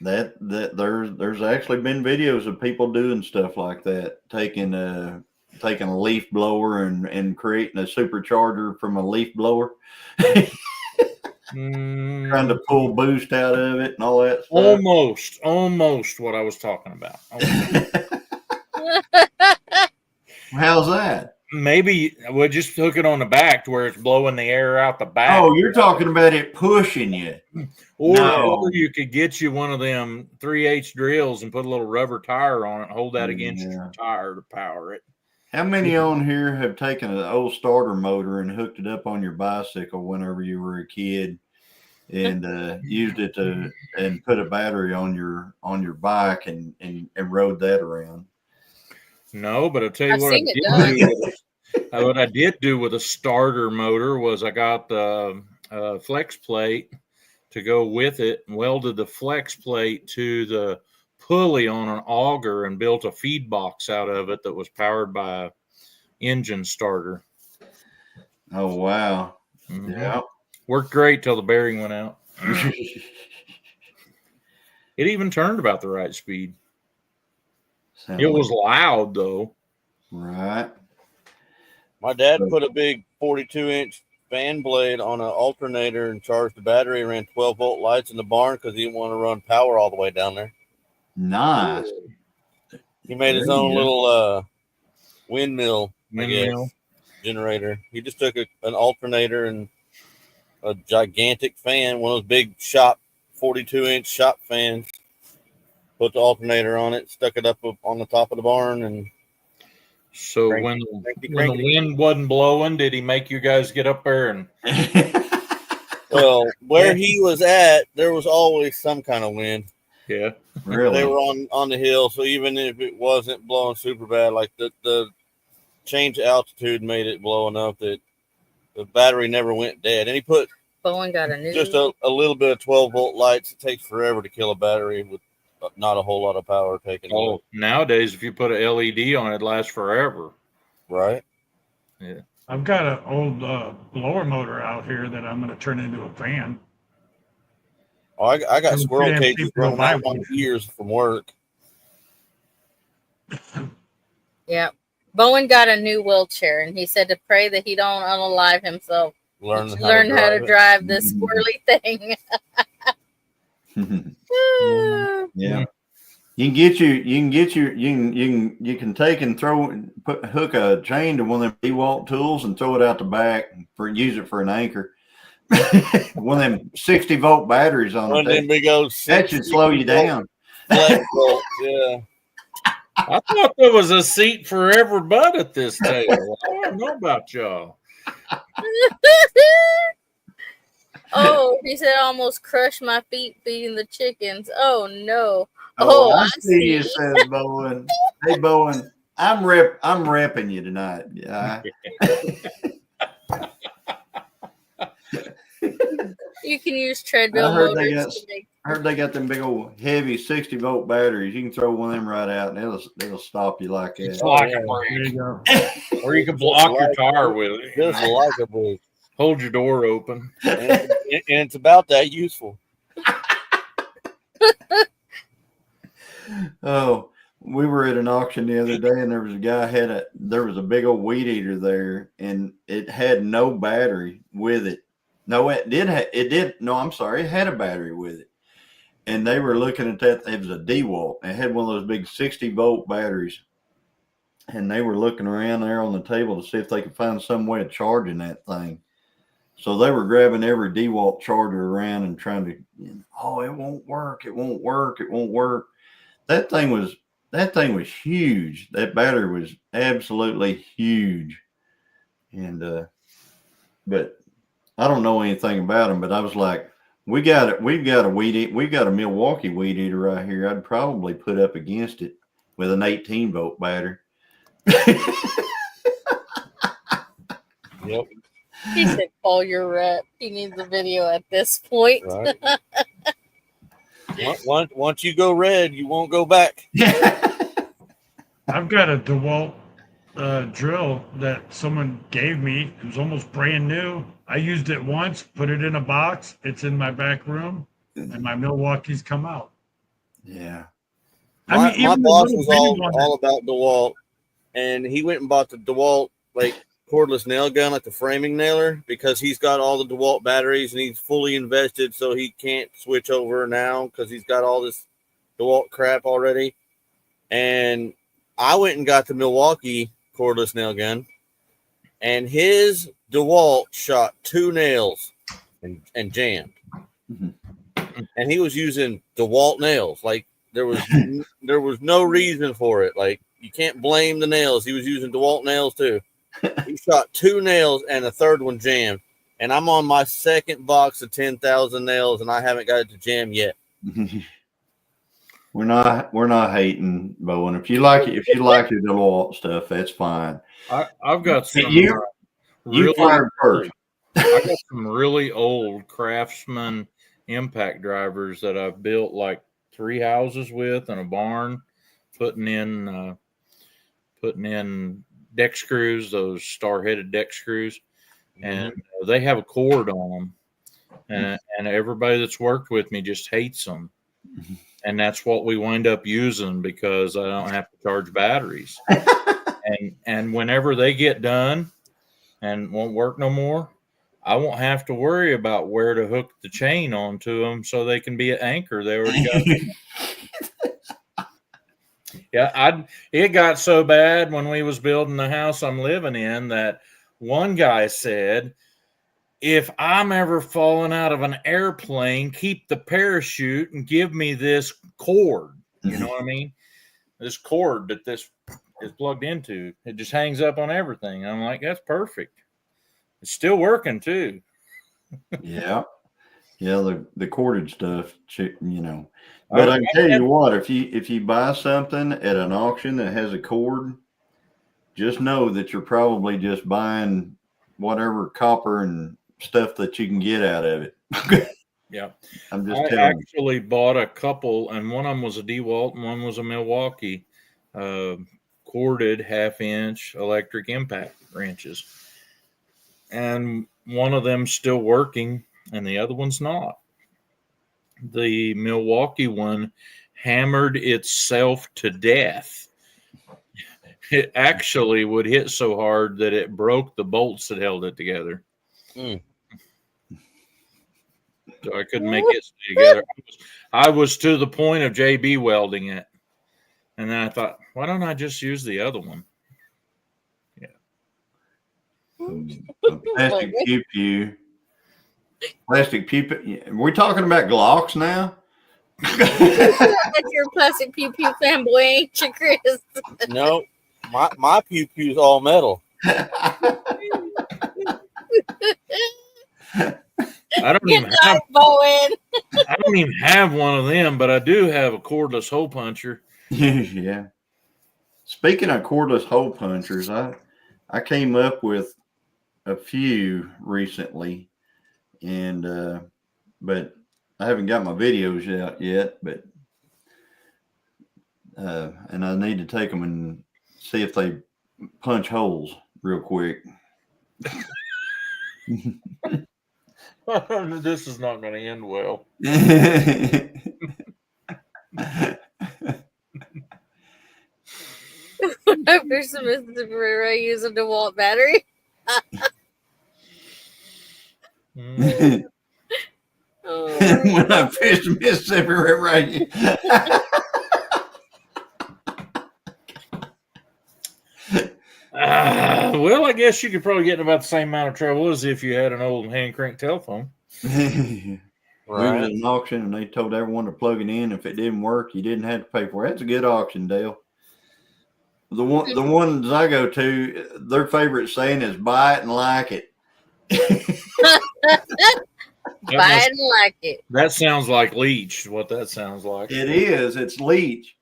That there's actually been videos of people doing stuff like that, taking a leaf blower and creating a supercharger from a leaf blower, trying to pull boost out of it and all that stuff. Almost what I was talking about. How's that? Maybe we'll just hook it on the back to where it's blowing the air out the back. Oh, you're talking about it pushing you. Or you could get you one of them 3/8 drills and put a little rubber tire on it and hold that against your tire to power it. How many on here have taken an old starter motor and hooked it up on your bicycle whenever you were a kid and used it and put a battery on your bike and rode that around? No, but I'll tell you what I did do with a starter motor was I got the flex plate to go with it and welded the flex plate to the pulley on an auger and built a feed box out of it that was powered by an engine starter. Oh, wow. Mm-hmm. Yeah. Worked great till the bearing went out. It even turned about the right speed. It was loud, though. Right. My dad put a big 42-inch fan blade on an alternator and charged the battery and ran 12-volt lights in the barn because he didn't want to run power all the way down there. Nice. He made his own little windmill, I guess, generator. He just took an alternator and a gigantic fan, one of those big 42-inch shop fans, put the alternator on it, stuck it up on the top of the barn, and so when the wind wasn't blowing, did he make you guys get up there and? Well, where he was at, there was always some kind of wind. Yeah, really. They were on the hill, so even if it wasn't blowing super bad, like the change of altitude made it blow enough that the battery never went dead. And he put Bowen got a new just a little bit of 12-volt lights. It takes forever to kill a battery with not a whole lot of power taken. Oh, nowadays, if you put an LED on it, lasts forever. Right. Yeah. I've got an old blower motor out here that I'm going to turn into a fan. Oh, I got squirrel cages running out my ears from work. Yeah. Bowen got a new wheelchair, and he said to pray that he don't unalive himself. Learn how to drive this squirrely thing. Yeah. You can take and hook a chain to one of them DeWalt tools and throw it out the back use it for an anchor. One of them 60-volt batteries on it. That should slow you down. Yeah. I thought there was a seat for every butt at this table. I don't know about y'all. Oh, he said almost crushed my feet feeding the chickens. Oh no. Oh, I see you, says Bowen. Hey Bowen, I'm repping you tonight. Yeah. You can use I treadmill heard they motors got. to make. I heard they got them big old heavy 60-volt batteries. You can throw one of them right out, and it'll stop you like It's that. like yeah. a There you brick. go. Or you can block your like- tire with it. you Just know. like a brick. Hold your door open. And it's about that useful. Oh, we were at an auction the other day, and there was a guy there was a big old weed eater there, and it had no battery with it. No, it did. No, I'm sorry, it had a battery with it. And they were looking at that. It was a DeWalt. It had one of those big 60-volt batteries, and they were looking around there on the table to see if they could find some way of charging that thing. So they were grabbing every DeWalt charger around and trying to, oh, it won't work. It won't work. It won't work. That thing was huge. That battery was absolutely huge. And but I don't know anything about them, but I was like, we've got a Milwaukee weed eater right here. I'd probably put up against it with an 18-volt battery. Yep. He said, call your rep. He needs a video at this point. Right. Once you go red, you won't go back. I've got a DeWalt drill that someone gave me. It was almost brand new. I used it once, put it in a box. It's in my back room, and my Milwaukee's come out. Yeah. My even the boss little was bitty one all about DeWalt, and he went and bought the DeWalt cordless nail gun, like the framing nailer, because he's got all the DeWalt batteries and he's fully invested, so he can't switch over now because he's got all this DeWalt crap already. And I went and got the Milwaukee cordless nail gun, and his DeWalt shot 2 nails and jammed. Mm-hmm. And he was using DeWalt nails. Like there was no reason for it. Like you can't blame the nails. He was using DeWalt nails too. He shot 2 nails and a third one jammed. And I'm on my second box of 10,000 nails, and I haven't got it to jam yet. We're not hating, Bowen. If you like your DeWalt stuff, that's fine. I've got some You fired first. I got some really old Craftsman impact drivers that I've built like 3 houses with and a barn, putting in deck screws, those star-headed deck screws, and they have a cord on them, and everybody that's worked with me just hates them, and that's what we wind up using because I don't have to charge batteries, and whenever they get done and won't work no more, I won't have to worry about where to hook the chain onto them so they can be an anchor. They already got Yeah, it got so bad when we was building the house I'm living in that one guy said, if I'm ever falling out of an airplane, keep the parachute and give me this cord. You know what I mean? This cord that this is plugged into. It just hangs up on everything. I'm like, that's perfect. It's still working too. Yeah. The corded stuff, But I can tell you what, if you buy something at an auction that has a cord, just know that you're probably just buying whatever copper and stuff that you can get out of it. Yeah. I'm just I telling you. actually bought a couple, and one of them was a DeWalt and one was a Milwaukee corded 1/2-inch electric impact wrenches. And one of them's still working and the other one's not. The Milwaukee one hammered itself to death. It actually would hit so hard that it broke the bolts that held it together. So I couldn't make it stay together. I was to the point of JB welding it. And then I thought, why don't I just use the other one? A plastic pew-pew. Plastic pew-pew. We're talking about Glocks now? That's your plastic pew pew fanboy, ain't you, Chris? No, my pew pew's all metal. I don't Good night, Bowen. I don't even have one of them, but I do have a cordless hole puncher. Yeah. Speaking of cordless hole punchers, I came up with a few recently, and but I haven't got my videos out yet. But and I need to take them and see if they punch holes real quick. This is not going to end well. Fish the Mississippi River using a DeWalt battery. Oh, When I fished the Mississippi River, Well, I guess you could probably get in about the same amount of trouble as if you had an old hand crank telephone. we was at an auction and they told everyone to plug it in. If it didn't work, you didn't have to pay for it. That's a good auction, Dale. The ones I go to, their favorite saying is "buy it and like it." buy it and like it. That sounds like leech. What that sounds like. It is. It's leech.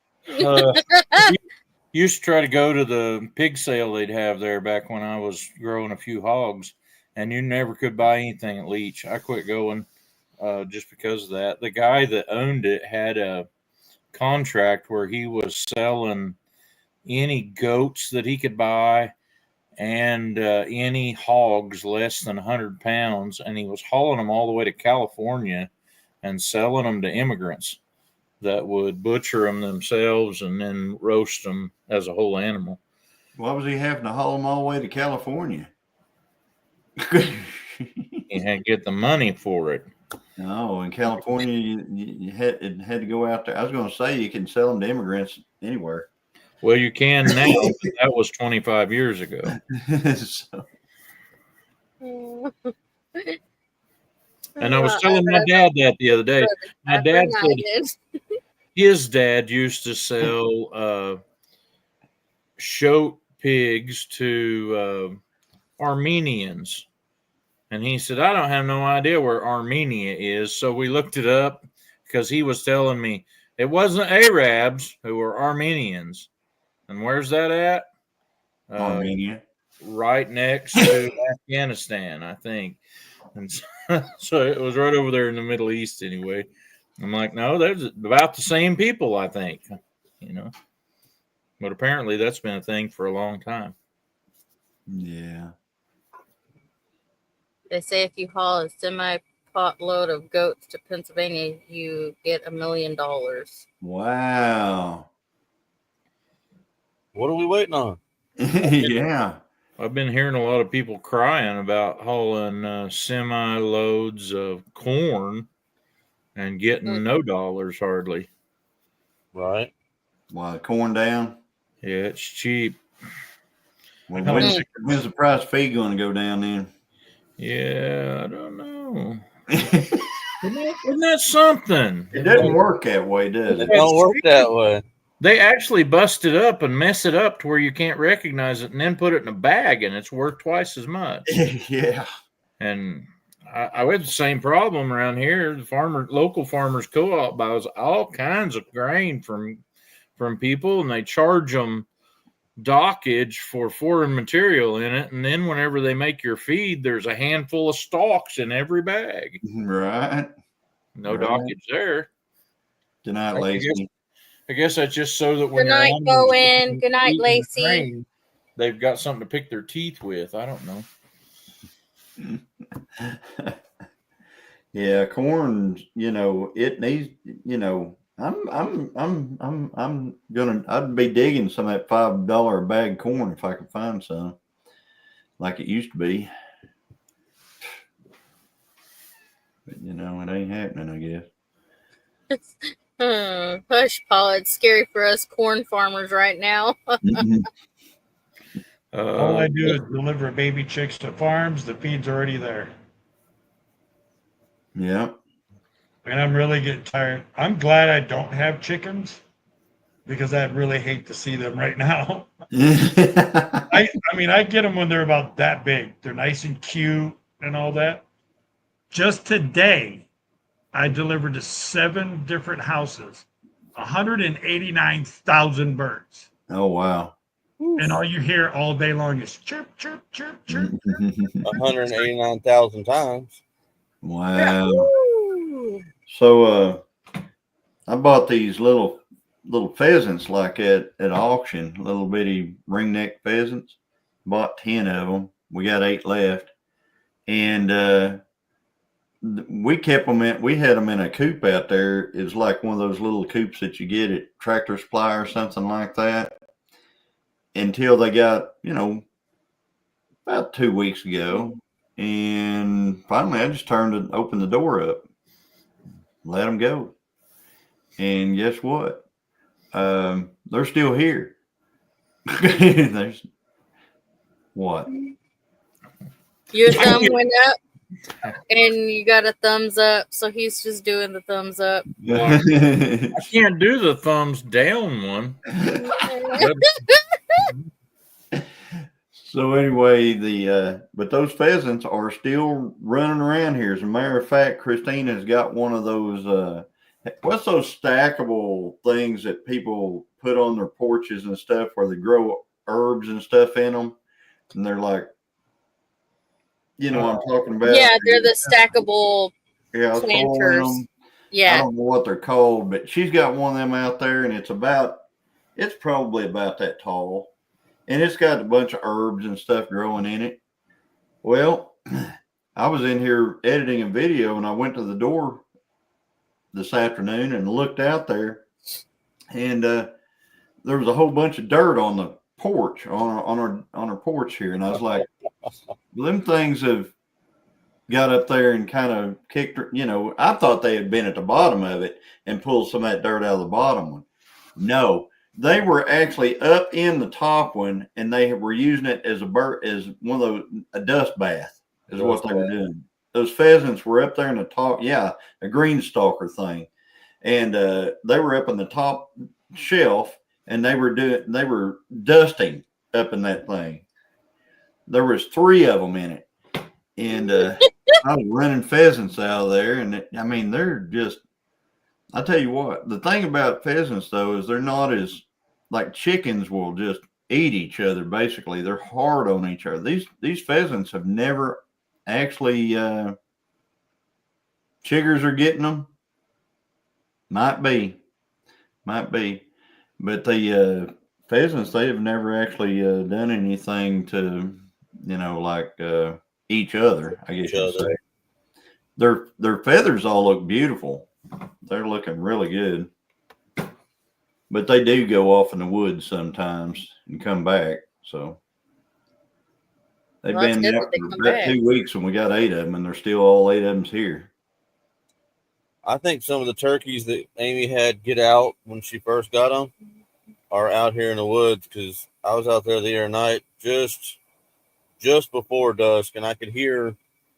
Used to try to go to the pig sale they'd have there back when I was growing a few hogs, and you never could buy anything at Leach. I quit going just because of that. The guy that owned it had a contract where he was selling any goats that he could buy and any hogs less than 100 pounds, and he was hauling them all the way to California and selling them to immigrants that would butcher them themselves and then roast them as a whole animal. Why was he having to haul them all the way to California? He had to get the money for it. No, in California, you had to go out there. I was going to say you can sell them to immigrants anywhere. Well, you can now, but that was 25 years ago. So. And I was telling my dad that the other day. My dad said his dad used to sell shoat pigs to Armenians. And he said, I don't have no idea where Armenia is. So we looked it up because he was telling me it wasn't Arabs who were Armenians. And where's that at? Armenia. Right next to Afghanistan, I think. And so it was right over there in the Middle East anyway. I'm like, no, there's about the same people, I think, you know. But apparently that's been a thing for a long time. Yeah. They say if you haul a semi-pot load of goats to Pennsylvania, you get $1 million. Wow. What are we waiting on? Yeah. I've been hearing a lot of people crying about hauling semi-loads of corn and getting no dollars hardly. Right. Why, corn down? Yeah, it's cheap. Well, when's the price of feed going to go down then? Yeah, I don't know. Isn't that something? It doesn't work that way, does It it? don't work that way. They actually bust it up and mess it up to where you can't recognize it and then put it in a bag and it's worth twice as much. Yeah. And I had the same problem around here. The local farmers co-op buys all kinds of grain from people and they charge them dockage for foreign material in it. And then whenever they make your feed, there's a handful of stalks in every bag. Right. No dockage there. Good night, Lacey. I guess that's just so that when Good night, Bowen. Good night, Lacey. Grain, they've got something to pick their teeth with. I don't know. Yeah, corn, it needs, I'd be digging some of that $5 a bag corn if I could find some like it used to be. But it ain't happening, I guess. Hush, Paul. It's scary for us corn farmers right now. All I do is deliver baby chicks to farms. The feed's already there. Yeah. And I'm really getting tired. I'm glad I don't have chickens because I'd really hate to see them right now. I mean, I get them when they're about that big. They're nice and cute and all that. Just today, I delivered to 7 different houses, 189,000 birds. Oh, wow. And all you hear all day long is chirp, chirp, chirp, chirp. 189,000 times. Wow. So I bought these little pheasants like at auction, little bitty ringneck pheasants. Bought 10 of them. We got 8 left, and we kept them in. We had them in a coop out there. It was like one of those little coops that you get at Tractor Supply or something like that. Until they got, about 2 weeks ago, and finally I just opened the door up, let them go, and guess what? They're still here. There's what? Your thumb went up and you got a thumbs up, so he's just doing the thumbs up. I can't do the thumbs down one. So anyway, but those pheasants are still running around here. As a matter of fact, Christina's got one of those. What's those stackable things that people put on their porches and stuff, where they grow herbs and stuff in them, and they're like, what I'm talking about? Yeah, they're the stackable planters. Yeah, I don't know what they're called, but she's got one of them out there, and it's probably about that tall. And it's got a bunch of herbs and stuff growing in it. Well, I was in here editing a video, and I went to the door this afternoon and looked out there, and there was a whole bunch of dirt on the porch, on our porch here. And I was like, well, them things have got up there and kind of kicked her. I thought they had been at the bottom of it and pulled some of that dirt out of the bottom one. No. They were actually up in the top one, and they were using it as one of a dust bath is what they were doing. Those pheasants were up there in the top, a green stalker thing, and they were up in the top shelf, and they were dusting up in that thing. There was 3 of them in it, and I was running pheasants out of there, and they're just. I tell you what, the thing about pheasants, though, is they're not as like chickens will just eat each other. Basically, they're hard on each other. These pheasants have never actually. Chiggers are getting them. Might be, but the pheasants, they have never actually done anything to, each other. I guess you'd say. Their feathers all look beautiful. They're looking really good, but they do go off in the woods sometimes and come back. So they've been there for about 2 weeks, and we got 8 of them, and they're still all 8 of them's here. I think some of the turkeys that Amy had get out when she first got them are out here in the woods, because I was out there the other night just before dusk, and I could hear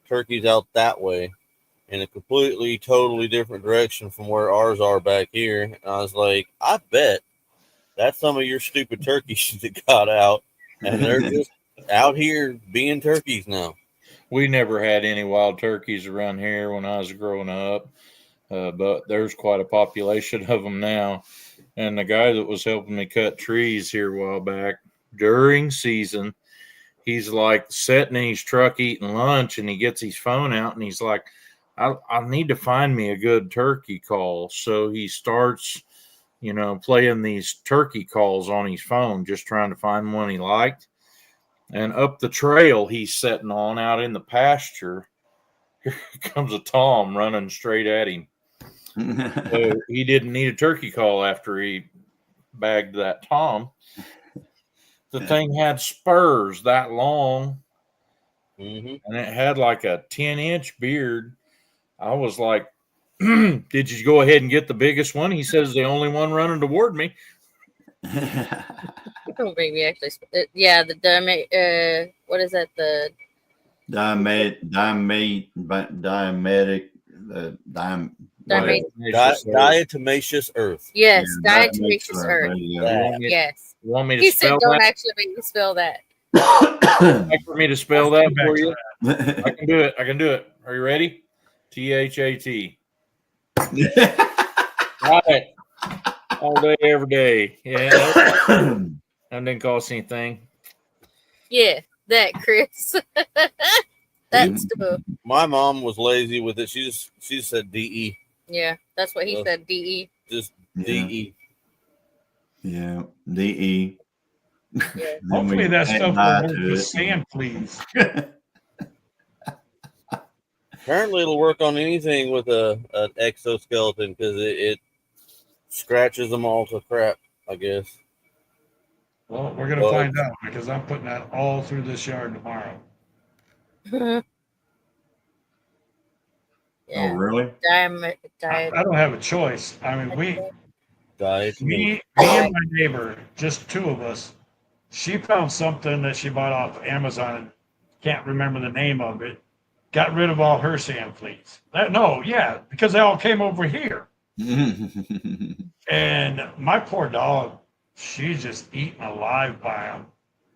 turkeys out that way in a completely, totally different direction from where ours are back here. And I was like, I bet that's some of your stupid turkeys that got out, and they're just out here being turkeys now. We never had any wild turkeys around here when I was growing up, but there's quite a population of them now. And the guy that was helping me cut trees here a while back during season, he's like sitting in his truck eating lunch, and he gets his phone out, and he's like, I need to find me a good turkey call. So he starts, playing these turkey calls on his phone, just trying to find one he liked. And up the trail he's sitting on out in the pasture, here comes a tom running straight at him. So he didn't need a turkey call after he bagged that tom. The thing had spurs that long, and it had like a 10-inch beard. I was like, did you go ahead and get the biggest one? He says the only one running toward me. Don't make me actually. What is that? The diatomaceous earth. Yes, diatomaceous earth. Yes. You want me to He spell said, "Don't that? actually make me spell that." Like for me to spell that for you? I can do it. Are you ready? THAT. Got it. All day, every day. Yeah. That didn't cost anything. Yeah, that, Chris. That's cool. My mom was lazy with it. She just said DE. Yeah, that's what he Well, said. DE. Just Yeah. DE. Yeah. DE. Yeah. Then Hopefully we that add stuff dye will work to with it. sand fleas. Apparently, it'll work on anything with an exoskeleton because it scratches them all to crap. I guess. Well, we're gonna Well, find out because I'm putting that all through this yard tomorrow. Oh, Yeah. really? Diet. I don't have a choice. I mean, diet. me and my neighbor, just two of us. She found something that she bought off Amazon. Can't remember the name of it. Got rid of all her sand fleas. Because they all came over here. And my poor dog, she's just eaten alive by them.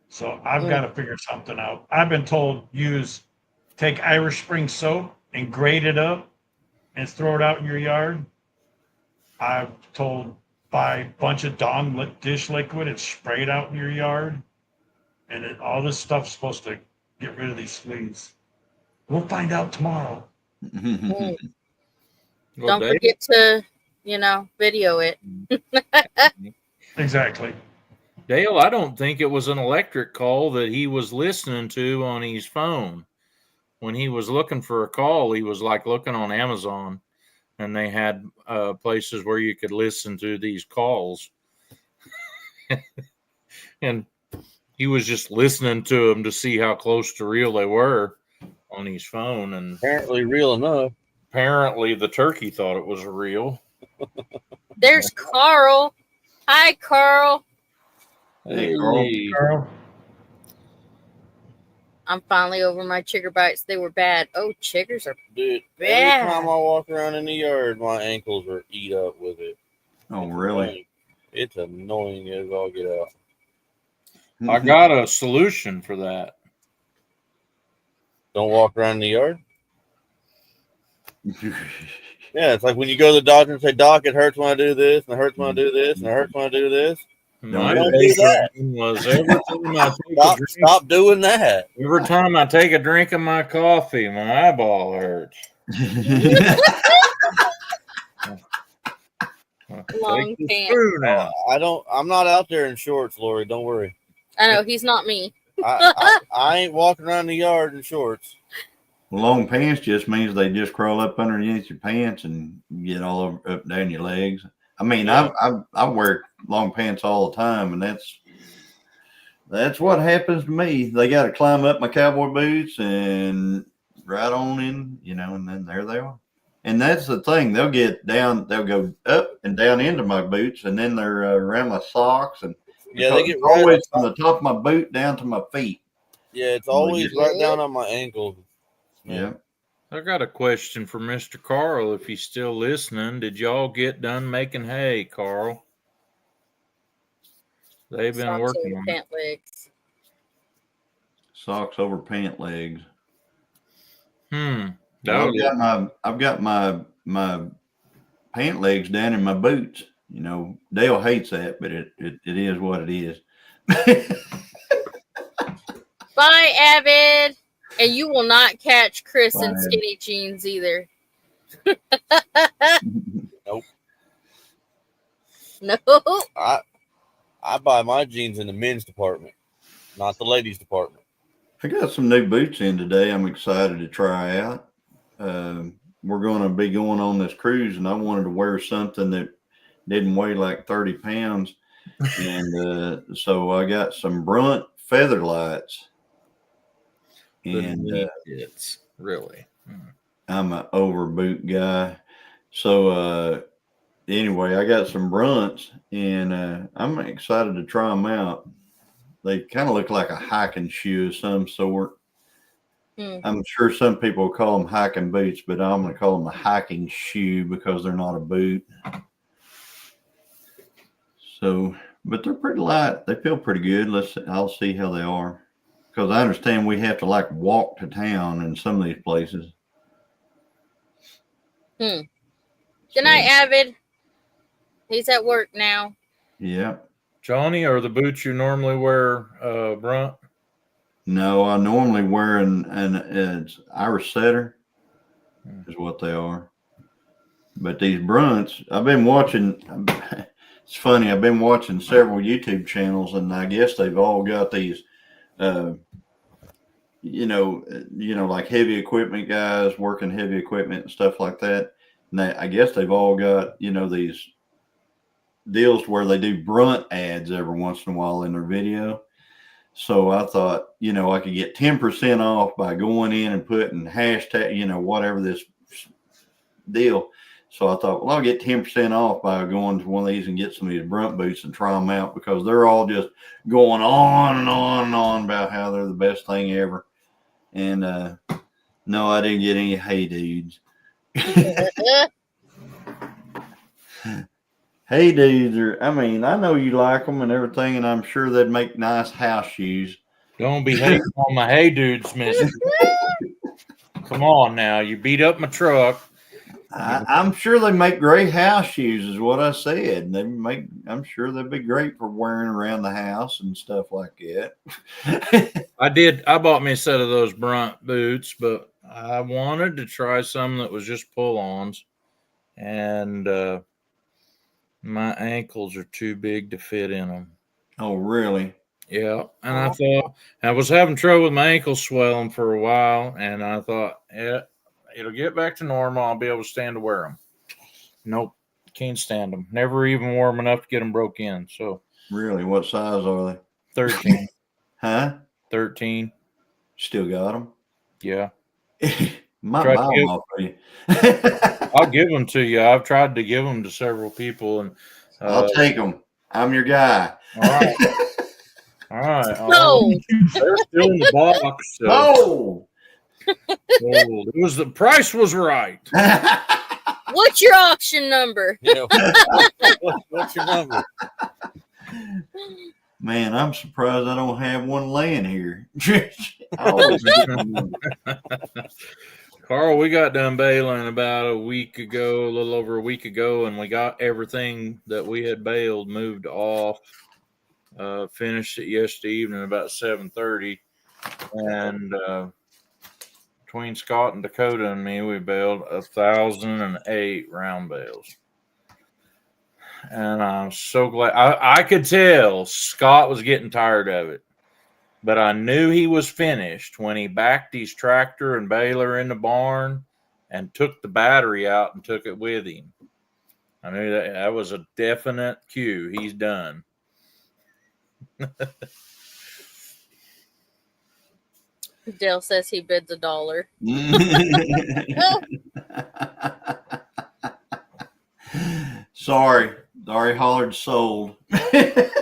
So I've got to figure something out. I've been told take Irish Spring soap and grate it up and throw it out in your yard. I've told buy a bunch of Dawn dish liquid and spray it out in your yard. And all this stuff's supposed to get rid of these fleas. We'll find out tomorrow. Mm. Well, Don't forget to, video it. Exactly. Dale, I don't think it was an electric call that he was listening to on his phone. When he was looking for a call, he was like looking on Amazon, and they had places where you could listen to these calls. And he was just listening to them to see how close to real they were on his phone. And Apparently, real enough. apparently the turkey thought it was real. There's Carl. Hi, Carl. Hey, Carl. Carl. I'm finally over my chigger bites. They were bad. Oh, chiggers are Dude, bad. every time I walk around in the yard, my ankles are eat up with it. Oh, really? It's annoying as all get out. I got a solution for that. Don't walk around in the yard? Yeah, it's like when you go to the doctor and say, Doc, it hurts when I do this, and it hurts when I do this, and it hurts when I do this. My Don't do that. was every time I take a drink, Stop doing that. every time I take a drink of my coffee, my eyeball hurts. Long Take the pants. screw now. I'm not out there in shorts, Lori. Don't worry. I know he's not me. I ain't walking around the yard in shorts. Long pants just means they just crawl up underneath your pants and get all over, up and down your legs. I mean, Yeah. I wear long pants all the time, and that's what happens to me. They got to climb up my cowboy boots and right on in, and then there they are. And that's the thing. They'll go up and down into my boots, and then they're around my socks, and Yeah, they get always from the top of my boot down to my feet. Yeah, it's always right down on my ankles. Yeah. I got a question for Mr. Carl if he's still listening. Did y'all get done making hay, Carl? They've been Socks working over on pant legs. Socks over pant legs. it. I've got my pant legs down in my boots. Dale hates that, but it is what it is. Bye, Avid. And you will not catch Chris Bye, in Avid. skinny jeans either. Nope. No. I buy my jeans in the men's department, not the ladies' department. I got some new boots in today. I'm excited to try out. We're going to be going on this cruise, and I wanted to wear something that didn't weigh like 30 pounds. And so I got some Brunt feather lights. And it's really. I'm an over boot guy. So anyway, I got some Brunts, and I'm excited to try them out. They kind of look like a hiking shoe of some sort. I'm sure some people call them hiking boots, but I'm going to call them a hiking shoe because they're not a boot. So, but they're pretty light. They feel pretty good. I'll see how they are. Because I understand we have to walk to town in some of these places. Good night, Avid. He's at work now. Yeah. Johnny, are the boots you normally wear Brunt? No, I normally wear an Irish setter is what they are. But these brunts, I've been watching. It's funny. I've been watching several YouTube channels, and I guess they've all got these, like heavy equipment guys working heavy equipment and stuff like that. And I guess they've all got, these deals where they do brunt ads every once in a while in their video. So I thought, I could get 10% off by going in and putting hashtag, whatever this deal. So I thought, well, I'll get 10% off by going to one of these and get some of these brunt boots and try them out, because they're all just going on and on and on about how they're the best thing ever. And no, I didn't get any Hey Dudes. Hey Dudes I know you like them and everything, and I'm sure they'd make nice house shoes. Don't be hating on my Hey Dudes, mister. Come on now. You beat up my truck. I'm sure they make great house shoes, is what I said. I'm sure they'd be great for wearing around the house and stuff like that. I bought me a set of those brunt boots, but I wanted to try some that was just pull-ons, and my ankles are too big to fit in them. Oh, really? Yeah, and I thought I was having trouble with my ankles swelling for a while, and I thought, yeah, it'll get back to normal. I'll be able to stand to wear them. Nope, can't stand them. Never even wore them enough to get them broke in. So, really, what size are they? 13. Huh? 13. Still got them? Yeah. Might buy them off of you. I'll give them to you. I've tried to give them to several people, and I'll take them. I'm your guy. All right. All right. No. They're still in the box. So. Oh. It was the price was right. What's your auction number? Yeah. What's your number? Man, I'm surprised I don't have one laying here. Carl, we got done baling about a little over a week ago, and we got everything that we had baled moved off. Finished it yesterday evening about 7:30, and between Scott and Dakota and me, we baled 1,008 round bales. And I'm so glad. I could tell Scott was getting tired of it, but I knew he was finished when he backed his tractor and baler in the barn and took the battery out and took it with him. I knew that was a definite cue. He's done. Dale says he bids $1. Sorry, hollered sold. But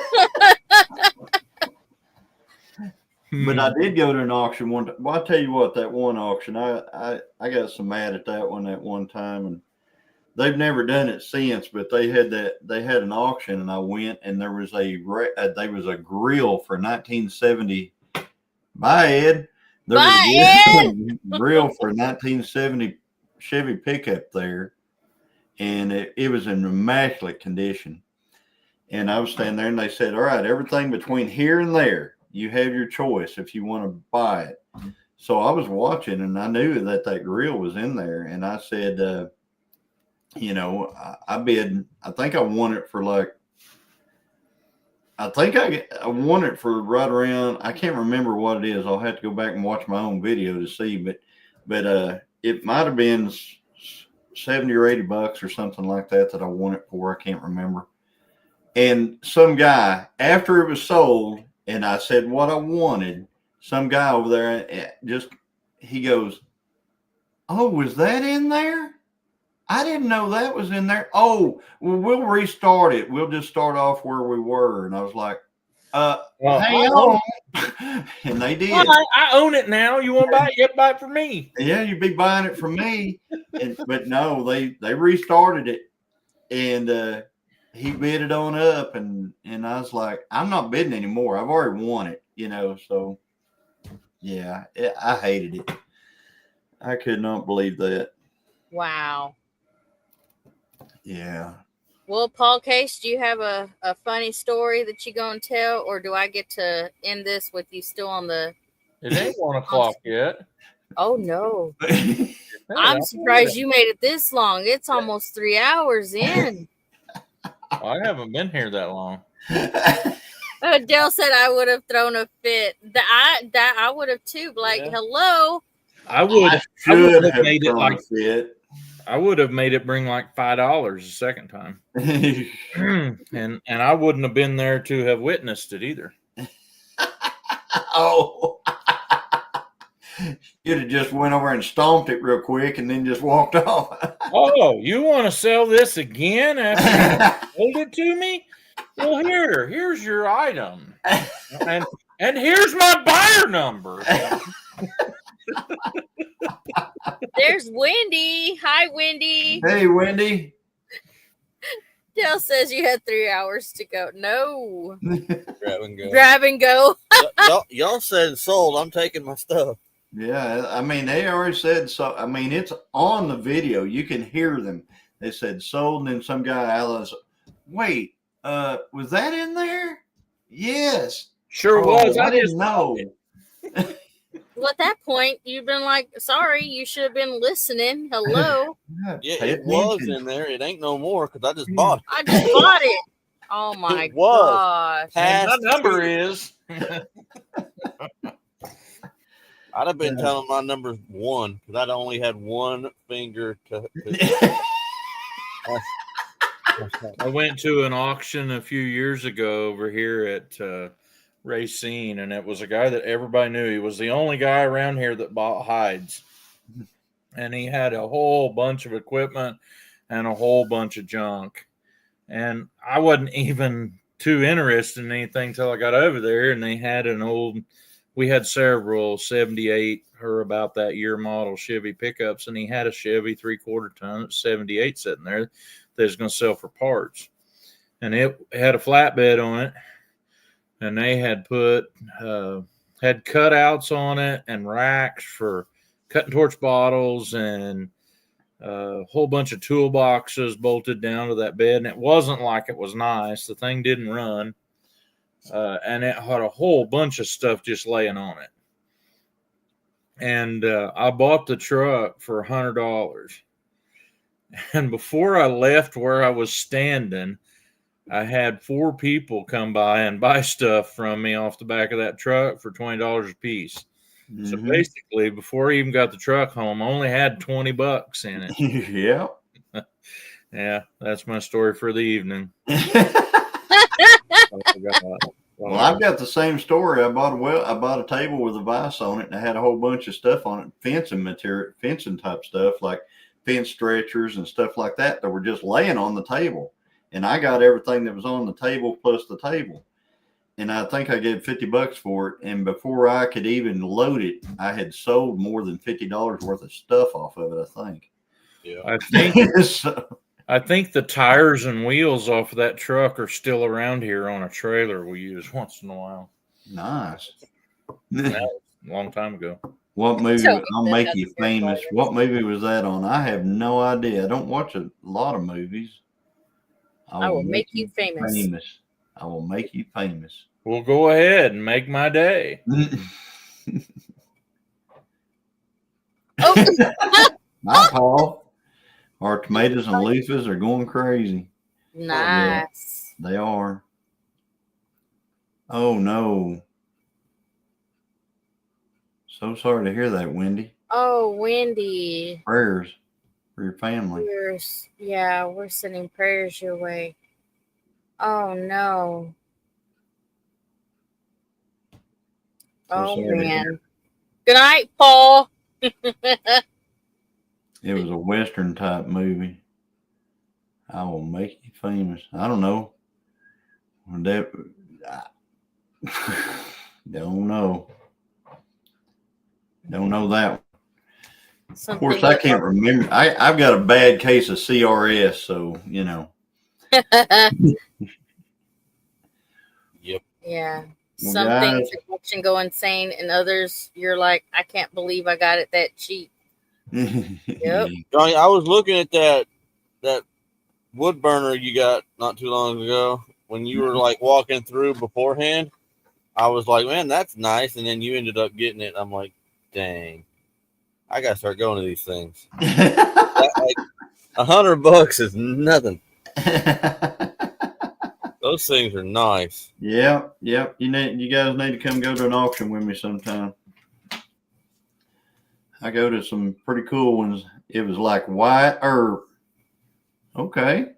I did go to an auction one time. Well, I'll tell you what, that one auction, I got so mad at that one time, and they've never done it since. But they had an auction, and I went, and there was a grill for 1970. Bye, Ed. There was a grill for 1970 Chevy pickup there, and it was in immaculate condition. And I was standing there, and they said, "All right, everything between here and there, you have your choice if you want to buy it." So I was watching, and I knew that grill was in there, and I said, I bid. I think I won it for I won it for right around. I can't remember what it is. I'll have to go back and watch my own video to see, but it might have been $70 or $80 or something like that I won it for. I can't remember. And some guy, after it was sold, and I said what I wanted, some guy over there he goes, "Oh, was that in there? I didn't know that was in there. Oh, well, we'll restart it. We'll just start off where we were." And I was like, hang on. And they did. Well, I own it now. You want to buy it? You have to buy it for me. Yeah, you'd be buying it from me. But no, they restarted it, and he bid it on up, and I was like, I'm not bidding anymore. I've already won it, so yeah, I hated it. I could not believe that. Wow. Yeah. Well, Paul Case, do you have a funny story that you gonna tell, or do I get to end this with you still on the? It ain't 1 o'clock yet. Oh no. Hey, I'm I surprised you made it this long. It's almost 3 hours in. haven't been here that long. Dale said I would have thrown a fit. That I would have too. Like, Yeah. hello. I would I have should have made it thrown like a fit. I would have made it bring like $5 the second time. and I wouldn't have been there to have witnessed it either. Oh. You'd have just went over and stomped it real quick and then just walked off. Oh, you want to sell this again after you sold it to me? Well, here's your item, and here's my buyer number. There's Wendy. Hi, Wendy. Hey, Wendy. Dale says you had 3 hours to go. No. Grab and go. Grab and go. Y'all said sold. I'm taking my stuff. Yeah, I mean, they already said so. I mean, it's on the video. You can hear them. They said sold, and then some guy out was, wait, was that in there? Yes. Sure Oh, was. I I just didn't know. Well, at that point, you've been like, sorry, you should have been listening. Hello. Yeah, Pay it was attention. in there. It ain't no more because I just bought it. I just bought it. Oh my It was. gosh. and my Past number two. is. I'd have been telling my number 1 because I'd only had one finger to I went to an auction a few years ago over here at Racine, and it was a guy that everybody knew. He was the only guy around here that bought hides, and he had a whole bunch of equipment and a whole bunch of junk. And I wasn't even too interested in anything till I got over there, and they had we had several 78 or about that year model Chevy pickups, and he had a Chevy 3/4 ton 78 sitting there that was going to sell for parts. And it had a flatbed on it, and they had put had cutouts on it and racks for cutting torch bottles and a whole bunch of toolboxes bolted down to that bed. And it wasn't like it was nice. The thing didn't run. And it had a whole bunch of stuff just laying on it. And I bought the truck for $100. And before I left where I was standing, I had 4 people come by and buy stuff from me off the back of that truck for $20 a piece. Mm-hmm. So basically, before I even got the truck home, I only had $20 in it. Yeah. Yeah, that's my story for the evening. Well, I've got the same story. I bought a table with a vise on it, and I had a whole bunch of stuff on it, fencing material, fencing type stuff like fence stretchers and stuff like that were just laying on the table. And I got everything that was on the table plus the table. And I think I gave $50 for it. And before I could even load it, I had sold more than $50 worth of stuff off of it, I think. Yeah. I think the tires and wheels off of that truck are still around here on a trailer we use once in a while. Nice. That was a long time ago. What movie? Tell me I'll that make that's you your famous. fault. What movie was that on? I have no idea. I don't watch a lot of movies. I will make you famous. I will make you famous. Well, go ahead and make my day. Oh, My Paul. Our tomatoes and loofahs are going crazy. nice. They are. Oh no. So sorry to hear that, Wendy. Oh, Wendy. Prayers for your family. We're sending prayers your way. Oh no. So Oh sorry to hear. man. Good night, Paul. It was a Western type movie. I will make you famous. I don't know. That, don't know. Don't know that one. Of course, I can't remember. I've got a bad case of CRS, so you know. Yep. Yeah. Well, Some guys, things can go insane, and others you're like, I can't believe I got it that cheap. Yep. Johnny, I was looking at that wood burner you got not too long ago when you were like walking through beforehand. I was like, man, that's nice. And then you ended up getting it. I'm like, dang. I gotta start going to these things. Like $100 is nothing. Those things are nice. Yep. You guys need to come go to an auction with me sometime. I go to some pretty cool ones. It was like white herb. Okay.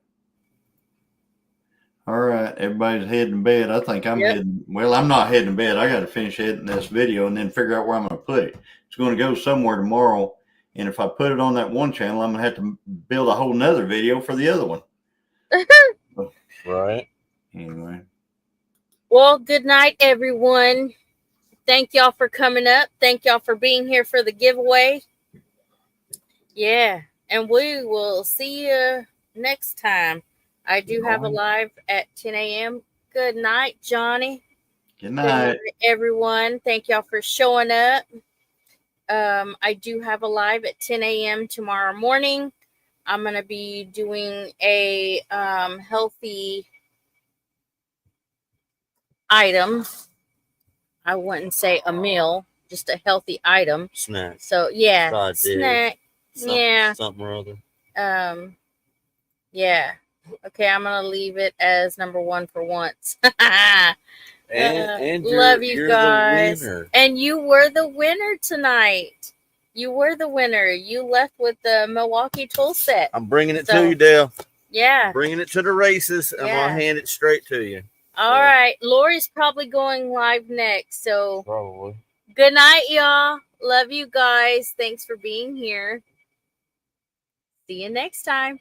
All right. Everybody's heading to bed. I think I'm heading. Well, I'm not heading to bed. I got to finish editing this video and then figure out where I'm going to put it. It's going to go somewhere tomorrow. And if I put it on that one channel, I'm going to have to build a whole nother video for the other one. Right. Anyway. Well, good night, everyone. Thank y'all for coming up. Thank y'all for being here for the giveaway. Yeah. And we will see you next time. I do have a live at 10 a.m. Good night, Johnny. Good night, everyone. Thank y'all for showing up. I do have a live at 10 a.m. tomorrow morning. I'm going to be doing a healthy item. I wouldn't say a meal, just a healthy item. Snack. So, yeah. Side Snack. Yeah. Something or other. Yeah. Okay, I'm going to leave it as number 1 for once. And love you guys. The winner. And you were the winner tonight. You were the winner. You left with the Milwaukee tool set. I'm bringing it to you, Dale. Yeah. Bringing it to the races. I'm going to hand it straight to you. All right. Lori's probably going live next. So probably. Good night, y'all. Love you guys. Thanks for being here. See you next time.